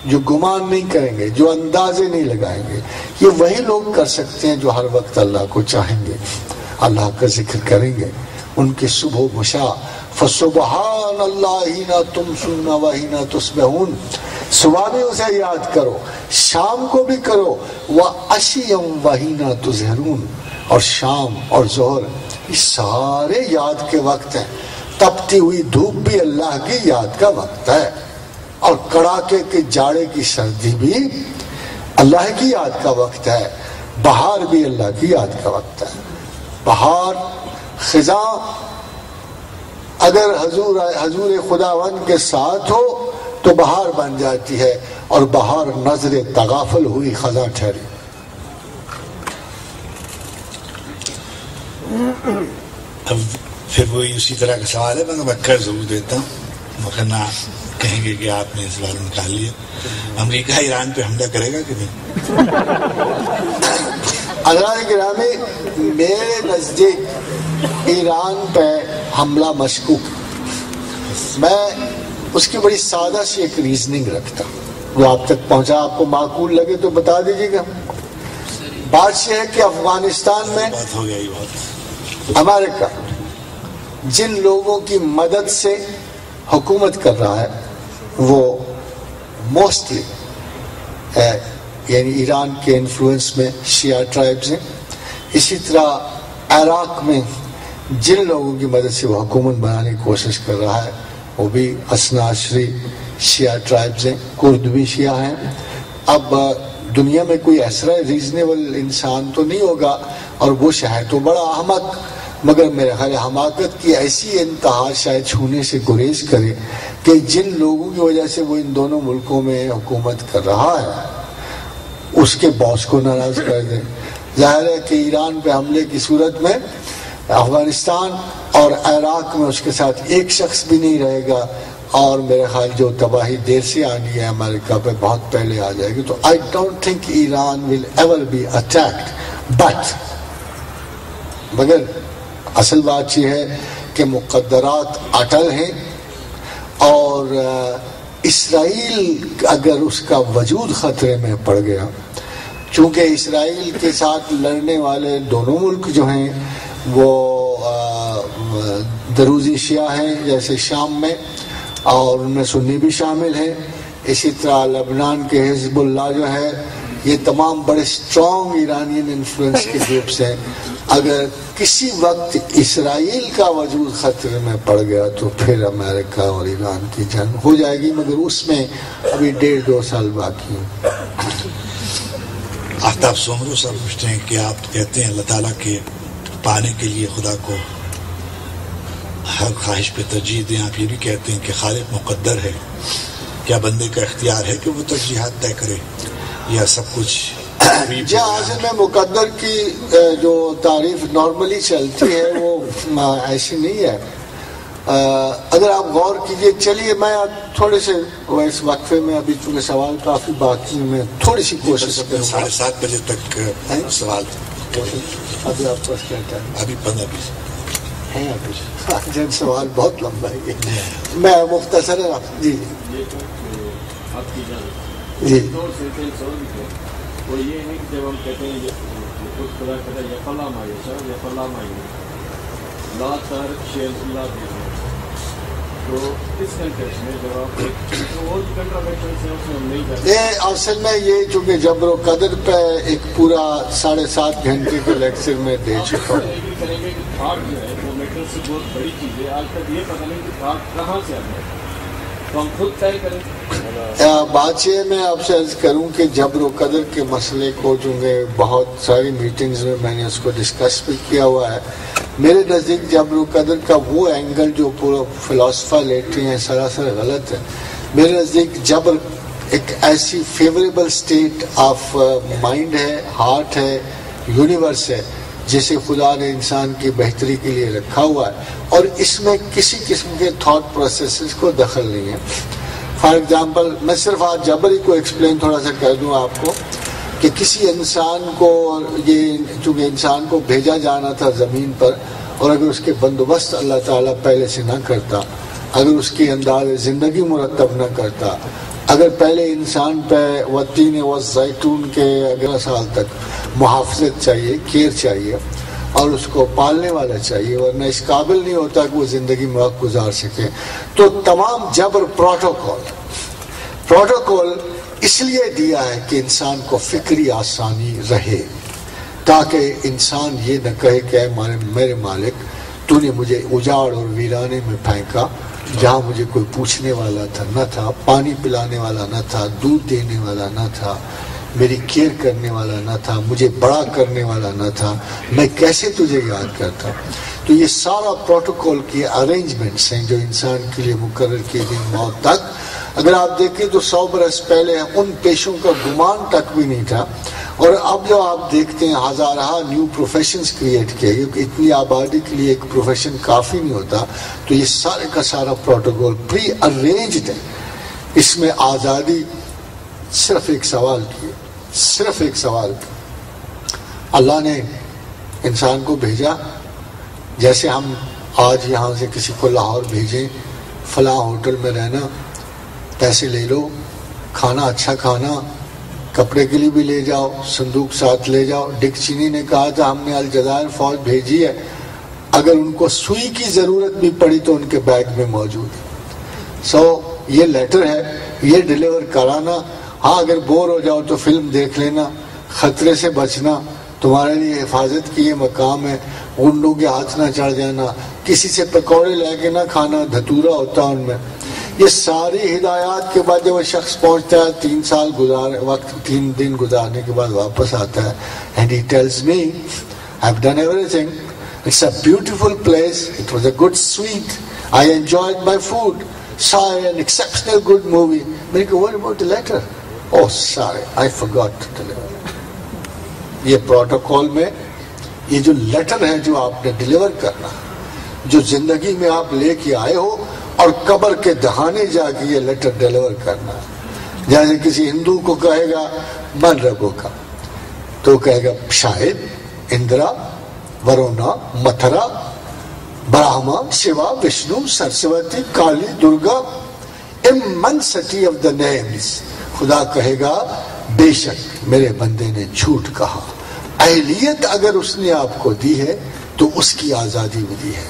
جو گمان نہیں کریں گے، جو اندازے نہیں لگائیں گے۔ یہ وہی لوگ کر سکتے ہیں جو ہر وقت اللہ کو چاہیں گے، اللہ کا ذکر کریں گے۔ ان کی صبح مشاء فسبحان اللہ حین تمسون و حین تصبحون، صبح بھی اسے یاد کرو، شام کو بھی کرو، وعشیا و حین تظہرون، اور شام اور ظہر یہ سارے یاد کے وقت ہیں۔ تپتی ہوئی دھوپ بھی اللہ کی یاد کا وقت ہے، اور کڑاکے کے جاڑے کی سردی بھی اللہ کی یاد کا وقت ہے، بہار بھی اللہ کی یاد کا وقت ہے۔ بہار خزاں اگر حضور خداوند کے ساتھ ہو تو بہار بن جاتی ہے، اور بہار نظر تغافل ہوئی خزاں ٹھہری۔ اب پھر وہی اسی طرح کا سوال ہے، میں کر ضرور دیتا ہوں، مگر نہ کہیں گے کہ آپ نے سوال نکال لیا۔ امریکہ ایران پہ حملہ کرے گا کہ نہیں؟ حضرات گرامی، میرے نزدیک ایران پہ حملہ مشکوک، میں اس کی بڑی سادہ سی ایک ریزننگ رکھتا ہوں جو آپ تک پہنچا، آپ کو معقول لگے تو بتا دیجیے گا۔ بات یہ ہے کہ افغانستان میں بات ہو گیا، یہ بات امریکہ جن لوگوں کی مدد سے حکومت کر رہا ہے وہ موسٹلی یعنی ایران کے انفلوئنس میں شیعہ ٹرائبز ہیں۔ اسی طرح عراق میں جن لوگوں کی مدد سے وہ حکومت بنانے کی کوشش کر رہا ہے وہ بھی اثنا عشری شیعہ ٹرائبز ہیں، کرد بھی شیعہ ہیں۔ اب دنیا میں کوئی ایسا ریزنیبل انسان تو نہیں ہوگا، اور وہ شہر تو بڑا احمق، مگر میرے خیال حماقت کی ایسی انتہا شاید چھونے سے گریز کرے کہ جن لوگوں کی وجہ سے وہ ان دونوں ملکوں میں حکومت کر رہا ہے اس کے باس کو ناراض کر دے۔ ظاہر ہے کہ ایران پہ حملے کی صورت میں افغانستان اور عراق میں اس کے ساتھ ایک شخص بھی نہیں رہے گا، اور میرے خیال جو تباہی دیر سے آنی ہے امریکہ پہ بہت پہلے آ جائے گی۔ تو I don't think Iran will ever be attacked, مگر اصل بات یہ ہے کہ مقدرات اٹل ہیں، اور اسرائیل اگر اس کا وجود خطرے میں پڑ گیا، چونکہ اسرائیل کے ساتھ لڑنے والے دونوں ملک جو ہیں وہ دروزی شیعہ ہیں جیسے شام میں، اور ان میں سنی بھی شامل ہیں، اسی طرح لبنان کے حزب اللہ جو ہے، یہ تمام بڑے اسٹرانگ ایرانین انفلوئنس کے گروپس ہیں۔ اگر کسی وقت اسرائیل کا وجود خطرے میں پڑ گیا تو پھر امریکہ اور ایران کی جنگ ہو جائے گی، مگر اس میں ابھی 1.5-2 سال باقی ہیں۔ آفتاب سومرو صاحب پوچھتے ہیں کہ آپ کہتے ہیں اللہ تعالیٰ کے پانے کے لیے خدا کو ہر خواہش پہ ترجیح دیں، آپ یہ بھی کہتے ہیں کہ خالق مقدر ہے، کیا بندے کا اختیار ہے کہ وہ ترجیحات طے کرے یا سب کچھ؟ جی اصل میں مقدر کی جو تعریف نارملی چلتی ہے وہ ایسی نہیں ہے۔ اگر آپ غور کیجئے، چلیے میں تھوڑے سے اس وقفے میں، ابھی چونکہ سوال کافی باقی میں تھوڑی سی کوشش کروں گا۔ 7:30 بجے تک سوال ابھی آپ پاس کیا ٹائم؟ ابھی 15-20 ہیں ابھی، سوال بہت لمبا ہے، میں مختصر جی جی وہ یہ ہے کہ جب ہم کہتے ہیں خود خدا کہتا ہے یفلا مایوسا یفلا مایوس لا تارک شیل اللہ دیکھیں، تو اس کنٹیکس میں جب آپ اور کنٹرابیکشن سے اس میں ہم نہیں جاتے یہ اصل میں یہ چونکہ جبر و قدر پہ ایک پورا 7.5 گھنٹے کے لیکچر میں دے چکا ہوں۔ ایگری کریں گے کہ تھاٹ جو ہے وہ میٹر سے بہت بڑی چیز ہے، آج تک یہ پتہ نہیں کہ تھاٹ کہاں سے آتا ہے، تو ہم خود طے کریں۔ بات یہ میں آپ سے عرض کروں کہ جبر و قدر کے مسئلے کو چونکہ بہت ساری میٹنگز میں نے اس کو ڈسکس بھی کیا ہوا ہے، میرے نزدیک جبر و قدر کا وہ اینگل جو پورا فلاسفہ لیتے ہیں سراسر غلط ہے۔ میرے نزدیک جبر ایک ایسی فیوریبل سٹیٹ آف مائنڈ ہے، ہارٹ ہے، یونیورس ہے، جسے خدا نے انسان کی بہتری کے لیے رکھا ہوا ہے، اور اس میں کسی قسم کے تھاٹ پروسیسز کو دخل نہیں ہے. فار ایگزامپل میں صرف آج جبری کو ایکسپلین تھوڑا سا کر دوں آپ کو کہ کسی انسان کو، یہ چونکہ انسان کو بھیجا جانا تھا زمین پر، اور اگر اس کے بندوبست اللہ تعالیٰ پہلے سے نہ کرتا، اگر اس کی انداز زندگی مرتب نہ کرتا، اگر پہلے انسان پہ والتین والزیتون کے 11 سال تک محافظت چاہیے، کیئر چاہیے، اور اس کو پالنے والا چاہیے، ورنہ اس قابل نہیں ہوتا کہ وہ زندگی میں وقت گزار سکے. تو تمام جبر پروٹوکول اس لیے دیا ہے کہ انسان کو فکری آسانی رہے، تاکہ انسان یہ نہ کہے کہ اے میرے مالک تو نے مجھے اجاڑ اور ویرانے میں پھینکا جہاں مجھے کوئی پوچھنے والا نہ تھا، پانی پلانے والا نہ تھا، دودھ دینے والا نہ تھا، میری کیئر کرنے والا نہ تھا، مجھے بڑا کرنے والا نہ تھا، میں کیسے تجھے یاد کرتا. تو یہ سارا پروٹوکول کی ارینجمنٹس ہیں جو انسان کے لیے مقرر کیے گئے موت تک. اگر آپ دیکھیں تو 100 برس پہلے ان پیشوں کا گمان تک بھی نہیں تھا، اور اب جو آپ دیکھتے ہیں ہزارہ نیو پروفیشنز کریٹ کیے، کیونکہ اتنی آبادی کے لیے ایک پروفیشن کافی نہیں ہوتا. تو یہ سارے کا سارا پروٹوکول پری ارینجڈ ہے. اس میں آزادی صرف ایک سوال کی، اللہ نے انسان کو بھیجا. جیسے ہم آج یہاں سے کسی کو لاہور بھیجیں، فلاں ہوٹل میں رہنا، پیسے لے لو، کھانا اچھا کھانا، کپڑے کے لیے بھی لے جاؤ، صندوق ساتھ لے جاؤ. ڈک چینی نے کہا تھا ہم نے الجزائر فوج بھیجی ہے، اگر ان کو سوئی کی ضرورت بھی پڑی تو ان کے بیگ میں موجود ہے. یہ لیٹر ہے، یہ ڈیلیور کرانا. ہاں اگر بور ہو جاؤ تو فلم دیکھ لینا، خطرے سے بچنا، تمہارے لیے حفاظت کی یہ مقام ہے، غنڈوں کے ہاتھ نہ چڑھ جانا، کسی سے پکوڑے لے کے نہ کھانا، دھتورا ہوتا ان میں. یہ ساری ہدایات کے بعد جب وہ شخص پہنچتا ہے 3 دن گزارنے کے بعد واپس آتا ہے، and he tells me I've done everything, it's a beautiful place, it was a good suite, I enjoyed my food, saw an exceptional good movie. میں نے کہا what about the letter? Oh sorry, I forgot to deliver. یہ protocol میں یہ جو letter ہے جو آپ نے ڈیلیور کرنا، جو زندگی میں آپ لے کے آئے ہو، اور قبر کے دہانے جا کے یہ لیٹر ڈیلیور کرنا. جیسے کسی ہندو کو کہے گا من رگو کا، تو کہے گا شاید اندرا، ورونا، متھرا، برہما، شیوا، وشنو، سرسوتی، کالی، Durga, immensity of the names. خدا کہے گا بے شک میرے بندے نے جھوٹ کہا. اہلیت اگر اس نے آپ کو دی ہے تو اس کی آزادی بھی دی ہے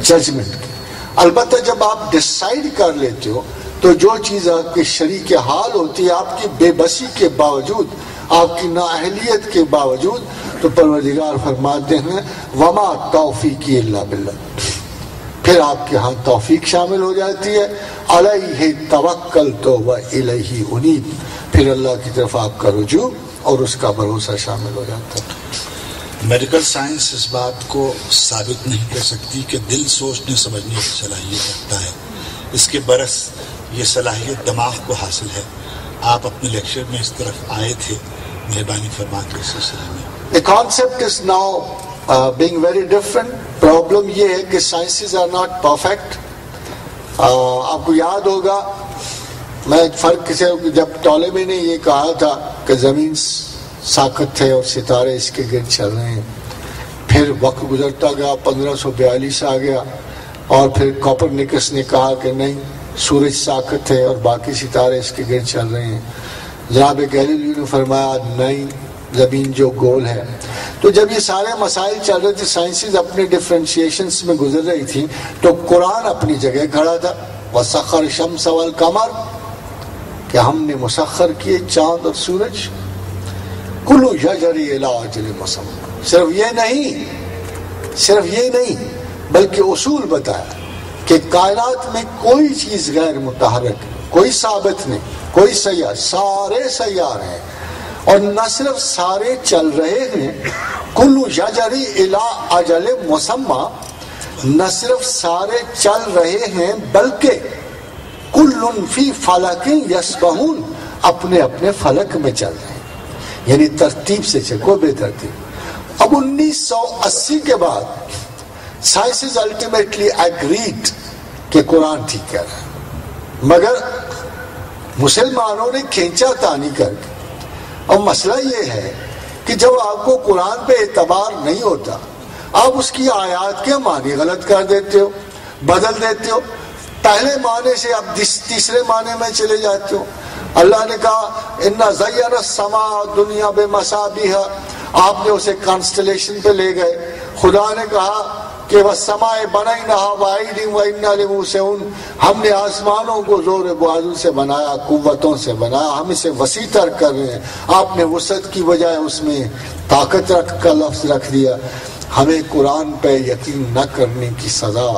ججمنٹ کی. البتہ جب آپ ڈیسائیڈ کر لیتے ہو تو جو چیز آپ کے شریک حال ہوتی ہے، آپ کی بے بسی کے باوجود، آپ کی نااہلیت کے باوجود، تو پروردگار فرماتے ہیں وما توفیقی الا باللہ. پھر آپ کے ہاں توفیق شامل ہو جاتی ہے. علیہ توکلت و الیہ انیب. پھر اللہ کی طرف آپ کا رجوع اور اس کا بھروسہ شامل ہو جاتا ہے. میڈیکل سائنس اس بات کو ثابت نہیں کر سکتی کہ دل سوچنے سمجھنے کی صلاحیت رکھتا ہے. اس کے برعکس یہ صلاحیت دماغ کو حاصل ہے. آپ اپنے لیکچر میں اس طرف آئے تھے، مہربانی فرما کے اس سلسلے میں. The concept is now being very different. Problem یہ ہے کہ sciences are not perfect. آپ کو یاد ہوگا میں فرق سے جب ٹولمی نے یہ کہا تھا کہ زمین ساکت ہے اور ستارے اس کے گرد چل رہے ہیں، پھر وقت گزرتا گیا، 1542 آ گیا، اور پھر کوپرنیکس نے کہا کہ نہیں، سورج ساکت ہے اور باقی ستارے اس کے گرد چل رہے ہیں. جناب گیلیلیو نے فرمایا نہیں، زمین جو گول ہے. تو جب یہ سارے مسائل چل رہے تھے، سائنسز اپنے ڈفرینشیشنز میں گزر رہی تھی، تو قرآن اپنی جگہ کھڑا تھا. وَسَخَّرَ الشَّمْسَ وَالْقَمَرَ، کہ ہم نے مسخر کیے چاند اور سورج. کلو یجری الی اجل مسمى. صرف یہ نہیں بلکہ اصول بتایا کہ کائنات میں کوئی چیز غیر متحرک، کوئی ثابت نہیں، کوئی سیار، سارے سیار ہیں. اور نہ صرف سارے چل رہے ہیں، کلو یجری الی اجل مسمى، نہ صرف سارے چل رہے ہیں بلکہ کل فی فلک یسبحون، اپنے اپنے فلک میں چل رہے ہیں. یعنی ترتیب سے چل، کوئی بے ترتیب. اب 1980 کے بعد سائنسز الٹیمیٹلی ایگریڈ کہ قرآن ٹھیک کہہ رہا ہے، مگر مسلمانوں نے کھینچا تانی کر کے. اور مسئلہ یہ ہے کہ جب آپ کو قرآن پہ اعتبار نہیں ہوتا، آپ اس کی آیات کے معنی غلط کر دیتے ہو، بدل دیتے ہو، پہلے معنی سے اب تیسرے معنی میں چلے جاتے ہو. اللہ نے کہا اِنَّا زَيَّنَا السَّمَاءَ الدُّنْيَا بِمَصَابِيحَ، آپ نے اسے کانسٹلیشن پہ لے گئے. خدا نے کہا کہ وَالسَّمَاءِ بَنَيْنَاهَا بِأَيْدٍ وَإِنَّا لَمُوسِعُونَ، ہم نے آسمانوں کو زور بازو سے بنایا، قوتوں سے بنایا، ہم اسے وسیع تر کر رہے ہیں. آپ نے وسعت کی بجائے اس میں طاقت کا لفظ رکھ دیا. ہمیں قرآن پہ یقین نہ کرنے کی سزا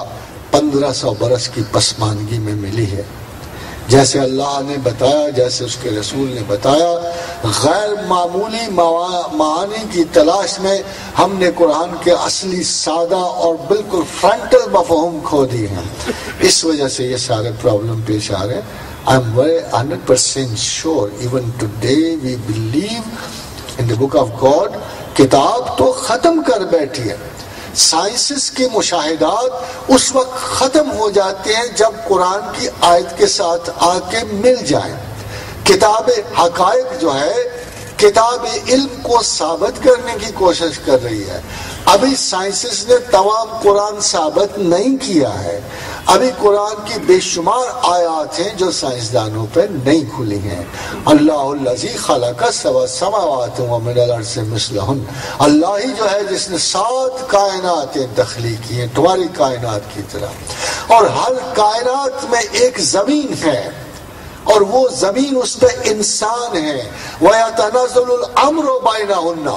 1500 برس کی پسماندگی میں ملی ہے. جیسے اللہ نے بتایا، جیسے اس کے رسول نے بتایا، غیر معمولی معانی کی تلاش میں ہم نے قرآن کے اصلی سادہ اور بالکل فرنٹل مفہوم کھو دیے ہیں. اس وجہ سے یہ سارے پرابلم پیش آ رہے ہیں. I am very 100% sure even today we believe in the book of God. کتاب تو ختم کر بیٹھی ہے. سائنسز کے مشاہدات اس وقت ختم ہو جاتے ہیں جب قرآن کی آیت کے ساتھ آ کے مل جائیں. کتاب حقائق جو ہے کتاب علم کو ثابت کرنے کی کوشش کر رہی ہے. ابھی سائنسز نے تمام قرآن ثابت نہیں کیا ہے. ابھی قرآن کی بے شمار آیات ہیں جو سائنسدانوں پہ نہیں کھلی ہیں. اللہ الذی خلق سبع سماوات ومن الارض مثلہن، اللہ ہی جو ہے جس نے 7 کائناتیں تخلیق کی ہیں تمہاری کائنات کی طرح، اور ہر کائنات میں ایک زمین ہے اور وہ زمین اس پہ انسان ہے. وَيَتَنَزَّلُ الْأَمْرُ بَيْنَهُنَّ،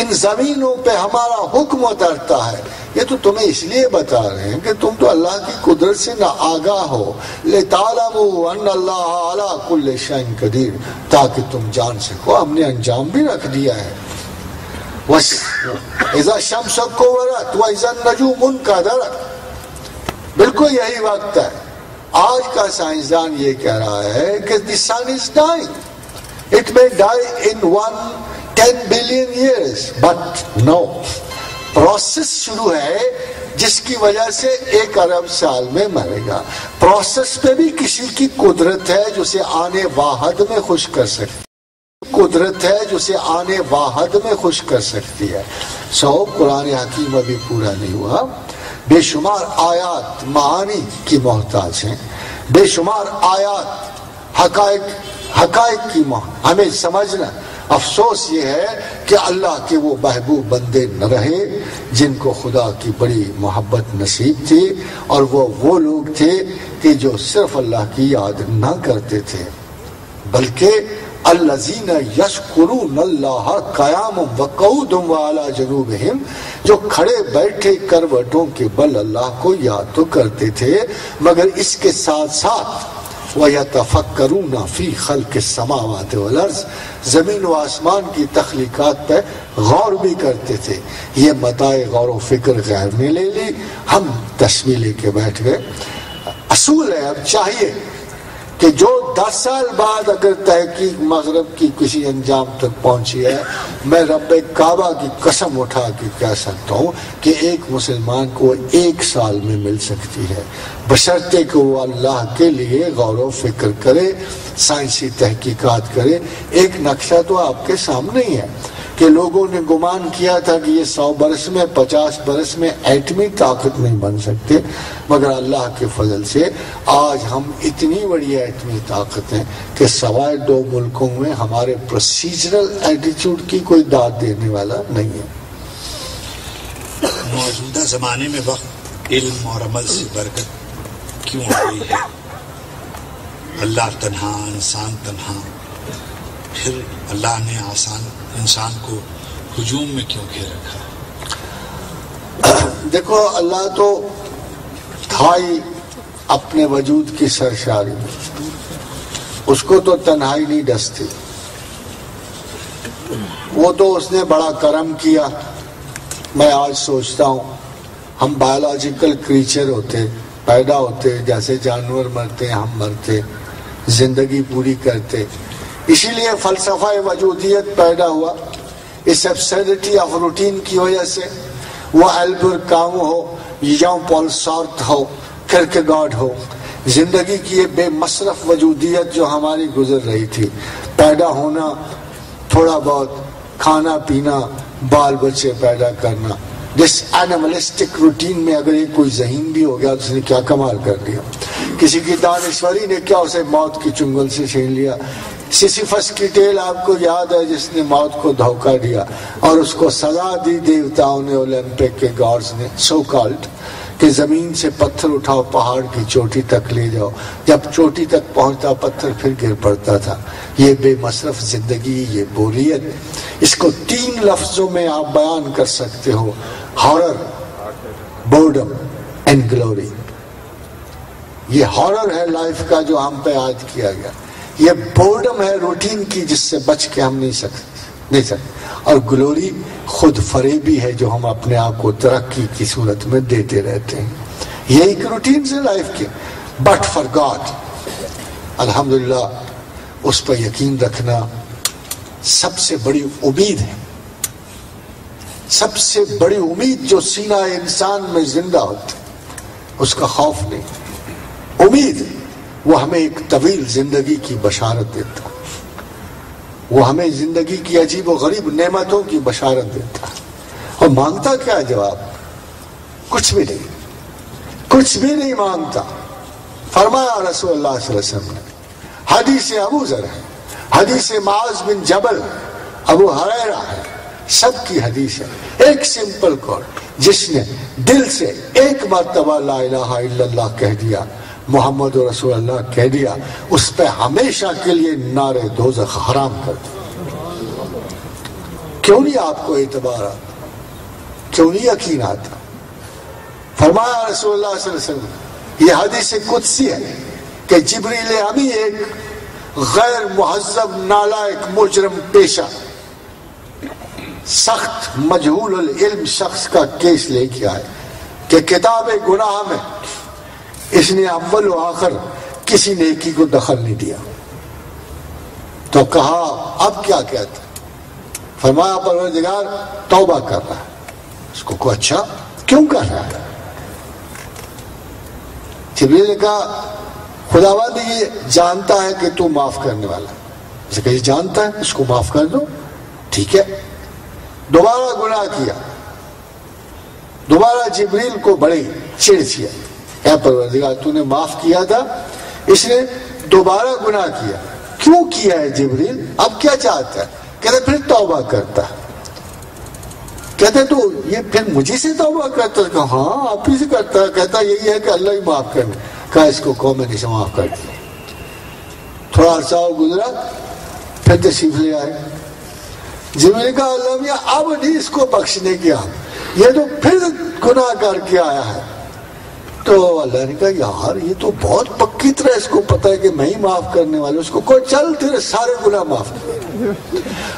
ان زمینوں پہ ہمارا حکم اترتا ہے. یہ تو تمہیں اس لیے بتا رہے ہیں کہ تم تو اللہ کی قدرت سے نہ آگاہ ہو. لِتَعْلَمُوا أَنَّ اللَّهَ عَلَىٰ كُلِّ شَيْءٍ قَدِيرٌ، تاکہ تم جان سکو ہم نے انجام بھی رکھ دیا ہے. إِذَا الشَّمْسُ كُوِّرَتْ وَإِذَا النُّجُومُ انكَدَرَتْ، بالکل یہی وقت ہے. آج کا سائنسدان یہ کہہ رہا ہے کہ the sun is dying. It may die in 10 billion years, but no. Process شروع ہے جس کی وجہ سے 1 ارب سال میں مرے گا. پروسیس پہ بھی کسی کی قدرت ہے جو اسے آنے واحد میں خوش کر سکتی، قدرت ہے جو اسے آنے واحد میں خوش کر سکتی ہے. قرآن حکیم ابھی پورا نہیں ہوا. بے شمار آیات معانی کی محتاج ہیں، بے شمار آیات حقائق کی ہمیں سمجھنا. افسوس یہ ہے کہ اللہ کے وہ محبوب بندے نہ رہے جن کو خدا کی بڑی محبت نصیب تھی، اور وہ لوگ تھے کہ جو صرف اللہ کی یاد نہ کرتے تھے بلکہ الذین یذکرون اللہ قیاما وقعودا وعلی جنوبہم، جو کھڑے بیٹھے کروٹوں کے بل اللہ کو یاد تو کرتے تھے مگر اس کے ساتھ ساتھ وَيَتَفَكَّرُونَ فِي خَلْقِ السَّمَاوَاتِ وَالْأَرْضِ، زمین و آسمان کی تخلیقات پہ غور بھی کرتے تھے. یہ متاع غور و فکر غیر نے لے لی، ہم تصویر لے کے بیٹھ گئے. اصول ہے اب چاہیے کہ جو 10 سال بعد اگر تحقیق مغرب کی کسی انجام تک پہنچی ہے، میں رب کعبہ کی قسم اٹھا کے کہہ سکتا ہوں کہ ایک مسلمان کو 1 سال میں مل سکتی ہے، بشرطے کہ وہ اللہ کے لیے غور و فکر کرے، سائنسی تحقیقات کرے. ایک نقشہ تو آپ کے سامنے ہی ہے کہ لوگوں نے گمان کیا تھا کہ یہ 100 برس میں 50 برس میں ایٹمی طاقت نہیں بن سکتے، مگر اللہ کے فضل سے آج ہم اتنی بڑی ایٹمی طاقت ہیں کہ سوائے 2 ملکوں میں ہمارے پروسیجرل ایٹیچیوڈ کی کوئی داد دینے والا نہیں ہے. موجودہ زمانے میں وقت علم اور عمل سے برکت کیوں ہو گئی ہے؟ اللہ تنہا، انسان تنہا، پھر اللہ نے انسان کو ہجوم میں کیوں گھیر رکھا؟ دیکھو اللہ تو تھا ہی اپنے وجود کی سرشاری میں، اس کو تو تنہائی نہیں ڈستی. وہ تو اس نے بڑا کرم کیا. میں آج سوچتا ہوں ہم بایولوجیکل کریچر ہوتے، پیدا ہوتے، جیسے جانور مرتے ہم مرتے، زندگی پوری کرتے. اسی لیے فلسفہ وجودیت پیدا ہوا اس ایبسرڈٹی آف روٹین کی وجہ سے، وہ البرٹ کامو ہو، ژان پال سارتر ہو، کیرکیگارڈ ہو، زندگی کی یہ بے مصرف وجودیت جو ہماری گزر رہی تھی، پیدا ہونا، تھوڑا بہت کھانا پینا، بال بچے پیدا کرنا، جس اینیملسٹک روٹین میں اگر یہ کوئی ذہین بھی ہو گیا تو اس نے کیا کمال کر دیا۔ کسی کی دانشوری نے کیا اسے موت کی چنگل سے چھین لیا۔ سیسیفس کی ٹیل آپ کو یاد ہے، جس نے موت کو دھوکہ دیا اور اس کو سزا دی دیوتاؤں نے، اولمپک کے گاڈز نے، سو کالڈ، کہ زمین سے پتھر اٹھاؤ، پہاڑ کی چوٹی تک لے جاؤ۔ جب چوٹی تک پہنچتا پتھر پھر گر پڑتا تھا۔ یہ بے مصرف زندگی، یہ بوریت، اس کو 3 لفظوں میں آپ بیان کر سکتے ہو: ہارر، بورڈم اینڈ گلوری۔ یہ ہارر ہے لائف کا جو ہم پہ عائد کیا گیا، یہ بورڈم ہے روٹین کی جس سے بچ کے ہم نہیں سکتے، اور گلوری خود فریبی ہے جو ہم اپنے آپ کو ترقی کی صورت میں دیتے رہتے ہیں۔ یہ ایک روٹین سے لائف کی، بٹ فار گاڈ، الحمدللہ اس پر یقین رکھنا سب سے بڑی امید ہے۔ سب سے بڑی امید جو سینہ انسان میں زندہ ہوتی، اس کا خوف نہیں، امید، وہ ہمیں ایک طویل زندگی کی بشارت دیتا، وہ ہمیں زندگی کی عجیب و غریب نعمتوں کی بشارت دیتا۔ اور مانگتا کیا ہے جواب؟ کچھ بھی نہیں، کچھ بھی نہیں مانگتا۔ فرمایا رسول اللہ صلی اللہ علیہ وسلم نے، حدیث ابو ذر ہے، حدیث معاذ بن جبل، ابو ہریرہ ہے، سب کی حدیث ہے۔ ایک سمپل کال، جس نے دل سے ایک مرتبہ لا الہ الا اللہ کہہ دیا، محمد رسول اللہ کہہ دیا، اس پہ ہمیشہ کے لیے نار دوزخ حرام کر دیا۔ کیوں نہیں آپ کو اعتبار آتا؟ کیوں نہیں یقین آتا؟ فرمایا رسول اللہ صلی اللہ علیہ وسلم، یہ حدیث قدسی ہے کہ جبریل امی ایک غیر مہذب نالائق مجرم پیشہ سخت مجہول العلم شخص کا کیس لے کے آئے کہ کتاب گناہ میں اس نے اول و آخر کسی نیکی کو دخل نہیں دیا۔ تو کہا اب کیا کہتا؟ فرمایا پروردگار توبہ کر رہا ہے۔ اس کو اچھا کیوں کر رہا ہے؟ جبریل نے کہا خداوند یہ جانتا ہے کہ تو معاف کرنے والا ہے۔ اسے کہا یہ جانتا ہے، اس کو معاف کر دو، ٹھیک ہے۔ دوبارہ گناہ کیا، دوبارہ جبریل کو بڑی چڑ چڑ، اے پروردگار تو نے معاف کیا تھا، اس نے دوبارہ گناہ کیا، کیوں کیا ہے جبریل؟ اب کیا چاہتا ہے؟ کہتے پھر توبہ کرتا ہے۔ کہتے تو یہ پھر مجھے سے توبہ کرتا ہے؟ کہا ہاں آپ ہی سے کرتا ہے۔ کہتا یہی ہے کہ اللہ ہی معاف کرنا۔ کہا اس کو قوم نے سے معاف کر دیا۔ تھوڑا عرصہ گزرا، پھر تشریف لے آئے۔ جبریل نے کہا اللہ میاں اب نہیں اس کو بخشنے کیا، یہ تو پھر گناہ کر کے آیا ہے۔ تو اللہ نے کہا یار یہ تو بہت پکی طرح اس کو پتا ہے کہ میں ہی معاف کرنے والا ہوں، اس کو کوئی چل تیرے سارے گناہ معاف کر۔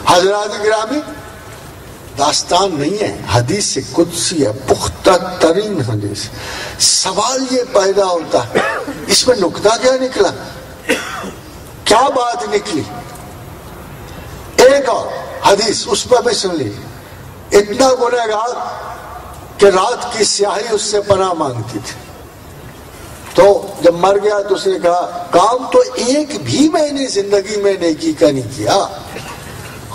حضرات گرامی، داستان نہیں ہے، حدیث قدسی ہے، پختہ ترین حدیث۔ سوال یہ پیدا ہوتا ہے اس میں نکتہ کیا نکلا، کیا بات نکلی؟ ایک اور حدیث اس پر بھی سن لی، اتنا گنہگار کہ رات کی سیاہی اس سے پناہ مانگتی تھی۔ تو جب مر گیا تو اس نے کہا کام تو ایک بھی میں نے زندگی میں نیکی کا نہیں کیا،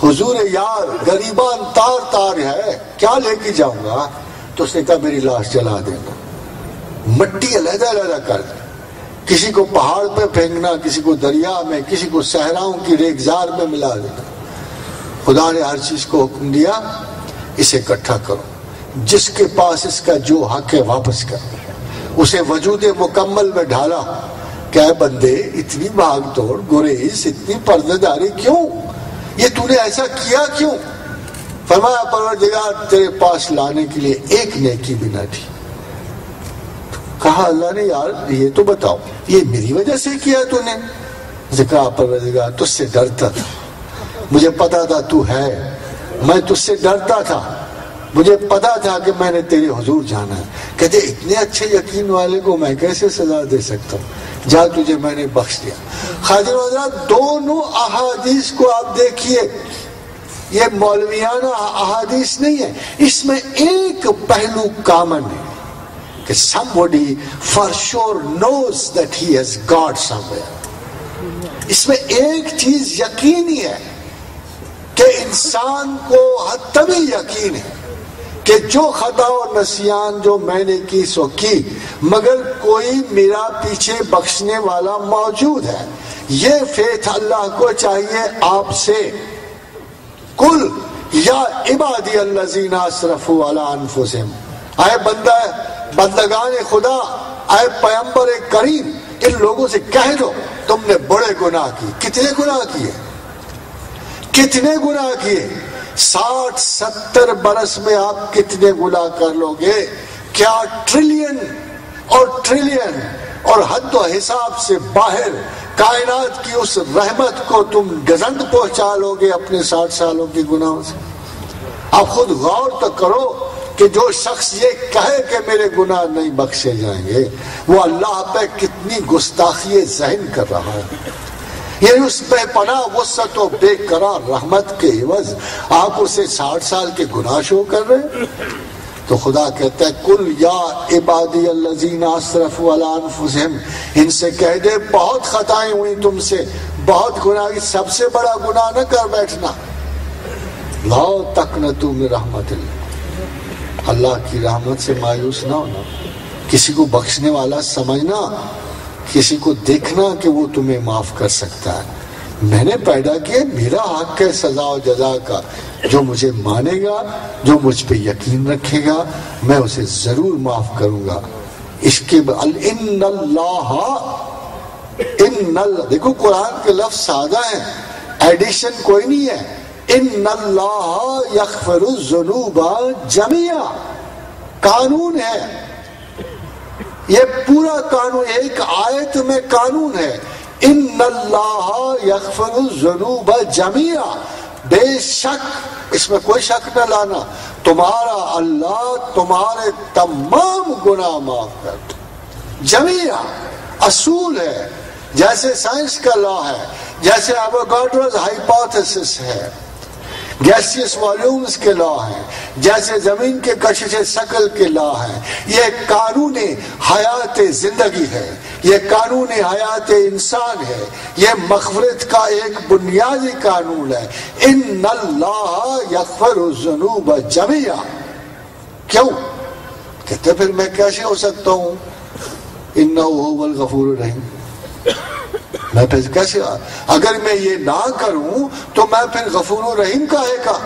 حضور یار غریبان تار تار ہے، کیا لے کے جاؤں گا؟ تو اس نے کہا میری لاش جلا دینا، مٹی علیحدہ علیحدہ کر دے، کسی کو پہاڑ پہ پھینکنا، کسی کو دریا میں، کسی کو صحراؤں کی ریگزار میں ملا دینا۔ خدا نے ہر چیز کو حکم دیا اسے اکٹھا کرو، جس کے پاس اس کا جو حق ہے واپس کر، اسے وجود مکمل میں ڈھالا کہ اے بندے اتنی بھاگ توڑ، گریز، اتنی پردہ داری کیوں؟ یہ تو نے ایسا کیا کیوں؟ فرمایا پروردگار تیرے پاس لانے کے لیے ایک نیکی بھی نہ تھی۔ کہا اللہ نے یار یہ تو بتاؤ یہ میری وجہ سے کیا تو نے؟ کہا پروردگار تجھ سے ڈرتا تھا، مجھے پتا تھا تو ہے، میں تجھ سے ڈرتا تھا، مجھے پتا تھا کہ میں نے تیرے حضور جانا ہے۔ کہتے اتنے اچھے یقین والے کو میں کیسے سزا دے سکتا ہوں، جا تجھے میں نے بخش دیا۔ خاطر حضرات دونوں احادیث کو آپ دیکھیے، یہ مولویانہ احادیث نہیں ہے، اس میں ایک پہلو کامن ہے کہ somebody for sure knows that he has God somewhere. اس میں ایک چیز یقینی ہے کہ انسان کو حتمی یقین ہے کہ جو خطا و نسیان جو میں نے کی سو کی، مگر کوئی میرا پیچھے بخشنے والا موجود ہے. یہ فیتھ اللہ کو چاہیے آپ سے. کل یا عبادی الذین اسرفوا علی انفسہم، اے بندگان خدا، اے پیغمبر کریم، ان لوگوں سے کہہ دو تم نے بڑے گناہ کی. کتنے گناہ کیے؟ کتنے گناہ کیے؟ 60-70 برس میں آپ کتنے گناہ کر لو گے؟ کیا ٹریلین اور ٹریلین اور حد و حساب سے باہر کائنات کی اس رحمت کو تم گزند پہنچا لو گے اپنے 60 سالوں کے گناہوں سے؟ آپ خود غور تو کرو کہ جو شخص یہ کہے کہ میرے گناہ نہیں بخشے جائیں گے، وہ اللہ پہ کتنی گستاخی ذہن کر رہا ہے. یہ اس بے پناہ وسعت و بے قرار رحمت کے عوض آپ اسے 60 سال کے گناہ شو کر رہے ہیں. تو خدا کہتا ہے کل یا عبادی الذین اسرفوا علی انفسہم، ان سے کہہ دے بہت خطائیں ہوئی تم سے، بہت گناہ کی، سب سے بڑا گناہ نہ کر بیٹھنا. لا تقنطوا من رحمت اللہ، اللہ کی رحمت سے مایوس نہ ہونا. کسی کو بخشنے والا سمجھنا، کسی کو دیکھنا کہ وہ تمہیں معاف کر سکتا ہے. میں نے پیدا کیا، میرا حق ہے سزا و جزا کا. جو مجھے مانے گا، جو مجھ پہ یقین رکھے گا، میں اسے ضرور معاف کروں گا. اس کے ان اللہ دیکھو قرآن کے لفظ سادہ ہیں، ایڈیشن کوئی نہیں ہے. ان اللہ یغفر الذنوب جميعا، قانون ہے یہ، پورا قانون ایک آیت میں قانون ہے. ان اللہ یغفر الذنوب جميعا، بے شک اس میں کوئی شک نہ لانا، تمہارا اللہ تمہارے تمام گناہ معاف کر دے. جميعا اصول ہے، جیسے سائنس کا لا ہے، جیسے ایووگاڈروز ہائپوتھیسس ہے، گیسیس والیومز کے لا ہیں، جیسے زمین کے کشش ثقل کے لا ہیں. یہ قانون حیات زندگی ہے، یہ قانون حیات انسان ہے، یہ مغفرت کا ایک بنیادی قانون ہے. ان اللہ یغفر الذنوب جميعا. کیوں کہتے پھر میں کیسے ہو سکتا ہوں انہ هو الغفور الرحیم؟ میں پھر کیسے، اگر میں یہ نہ کروں تو میں پھر غفور و رحیم کہے گا؟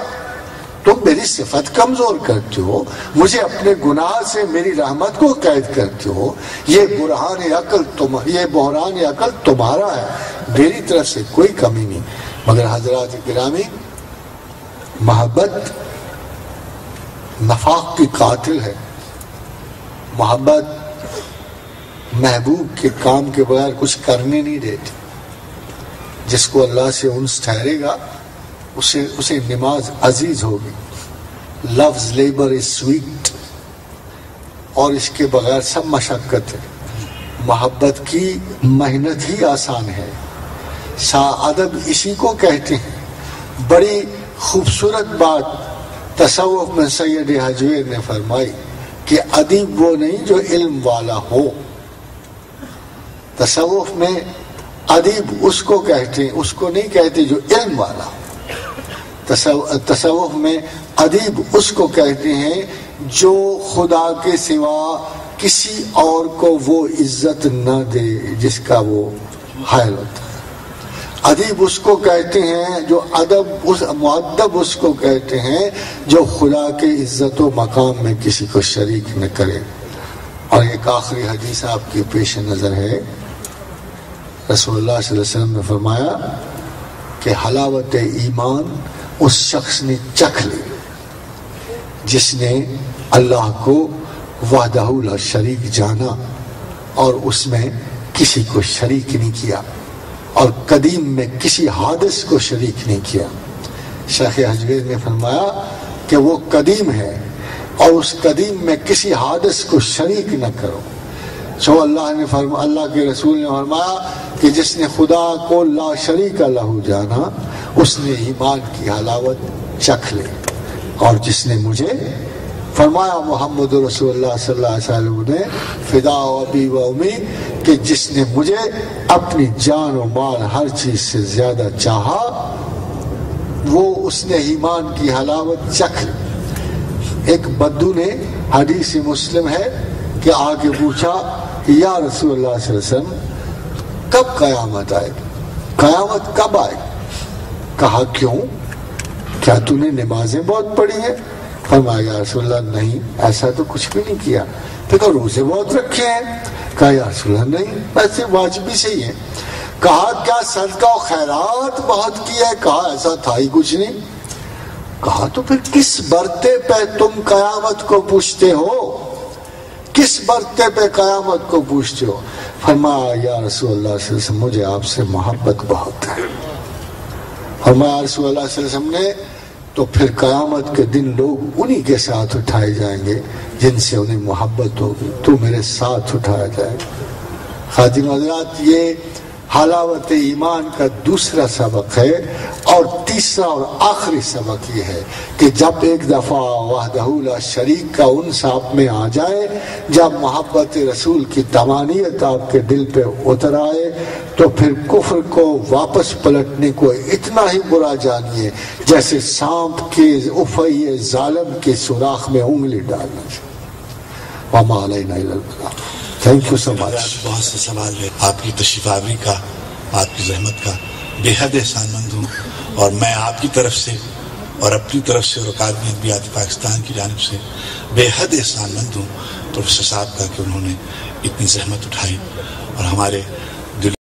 تم میری صفت کمزور کرتے ہو، مجھے اپنے گناہ سے میری رحمت کو قید کرتے ہو. یہ بحران عقل تمہارا ہے، میری طرف سے کوئی کمی نہیں. مگر حضرات گرامی، محبت نفاق کی قاتل ہے. محبت محبوب کے کام کے بغیر کچھ کرنے نہیں دیتی. جس کو اللہ سے انس ٹھہرے گا اسے نماز عزیز ہوگی. لفظ لیبر از سویٹ، اور اس کے بغیر سب مشقت ہے. محبت کی محنت ہی آسان ہے. ادب اسی کو کہتے ہیں. بڑی خوبصورت بات تصوف میں سید حجویر نے فرمائی کہ ادیب وہ نہیں جو علم والا ہو. تصوف میں ادیب اس کو کہتے ہیں، اس کو نہیں کہتے جو علم والا. تصوف میں ادیب اس کو کہتے ہیں جو خدا کے سوا کسی اور کو وہ عزت نہ دے جس کا وہ حائل ہوتا ہے. ادیب اس کو کہتے ہیں جو مؤدب اس کو کہتے ہیں جو خدا کے عزت و مقام میں کسی کو شریک نہ کرے. اور ایک آخری حدیث آپ کے پیش نظر ہے. رسول اللہ صلی اللہ علیہ وسلم نے فرمایا کہ حلاوت ایمان اس شخص نے چکھ لی جس نے اللہ کو وحدہ لا شریک جانا اور اس میں کسی کو شریک نہیں کیا، اور قدیم میں کسی حادث کو شریک نہیں کیا. شیخ حجویر نے فرمایا کہ وہ قدیم ہے اور اس قدیم میں کسی حادث کو شریک نہ کرو. سو اللہ کے رسول نے فرمایا کہ جس نے خدا کو لا شریک لہ جانا اس نے ایمان کی حلاوت چکھ لے. اور جس نے مجھے فرمایا محمد رسول اللہ صلی اللہ علیہ وسلم نے فدا ابی و امی کہ جس نے مجھے اپنی جان و مال ہر چیز سے زیادہ چاہا وہ اس نے ایمان کی حلاوت چکھ لی. ایک بدو نے حدیث مسلم ہے کہ آ کے پوچھا یا رسول اللہ صلی اللہ علیہ وسلم کب قیامت آئے گی, قیامت کب آئے گی؟ کہا کیوں, کیا تو نے نمازیں بہت پڑھی ہیں؟ فرمایا یا رسول اللہ نہیں, ایسا تو کچھ بھی نہیں کیا. تو کہا روزے بہت رکھے ہیں؟ کہا یا رسول اللہ نہیں, ویسے واجبی سے ہی ہے. کہا کیا صدقہ و خیرات بہت کیا ہے؟ کہا ایسا تھا ہی کچھ نہیں. کہا تو پھر کس برتے پہ تم قیامت کو پوچھتے ہو, کس برتے پہ قیامت کو پوچھتے ہو؟ فرمایا یا رسول اللہ صلی اللہ علیہ وسلم مجھے آپ سے محبت بہت ہے. فرمایا رسول اللہ صلی اللہ علیہ وسلم نے تو پھر قیامت کے دن لوگ انہی کے ساتھ اٹھائے جائیں گے جن سے انہیں محبت ہوگی, تو میرے ساتھ اٹھایا جائے گا. خادم حضرات, یہ حلاوت ایمان کا دوسرا سبق ہے. اور تیسرا اور آخری سبق یہ ہے کہ جب ایک دفعہ وحدہ لا شریک کا انس آپ میں آ جائے, جب محبت رسول کی تمانیت آپ کے دل پہ اتر آئے, تو پھر کفر کو واپس پلٹنے کو اتنا ہی برا جانیے جیسے سانپ کے افعی ظالم کے سوراخ میں انگلی ڈالنا. وما علینا الا البلاغ. تھینک یو سو مچ. بہت سے سوال ہے. آپ کی تشریف آوری کا, آپ کی زحمت کا بے حد احسان مند ہوں, اور میں آپ کی طرف سے اور اپنی طرف سے اور اکادمی ادبیات پاکستان کی جانب سے بے حد احسان مند ہوں پروفیسر صاحب کا کہ انہوں نے اتنی زحمت اٹھائی اور ہمارے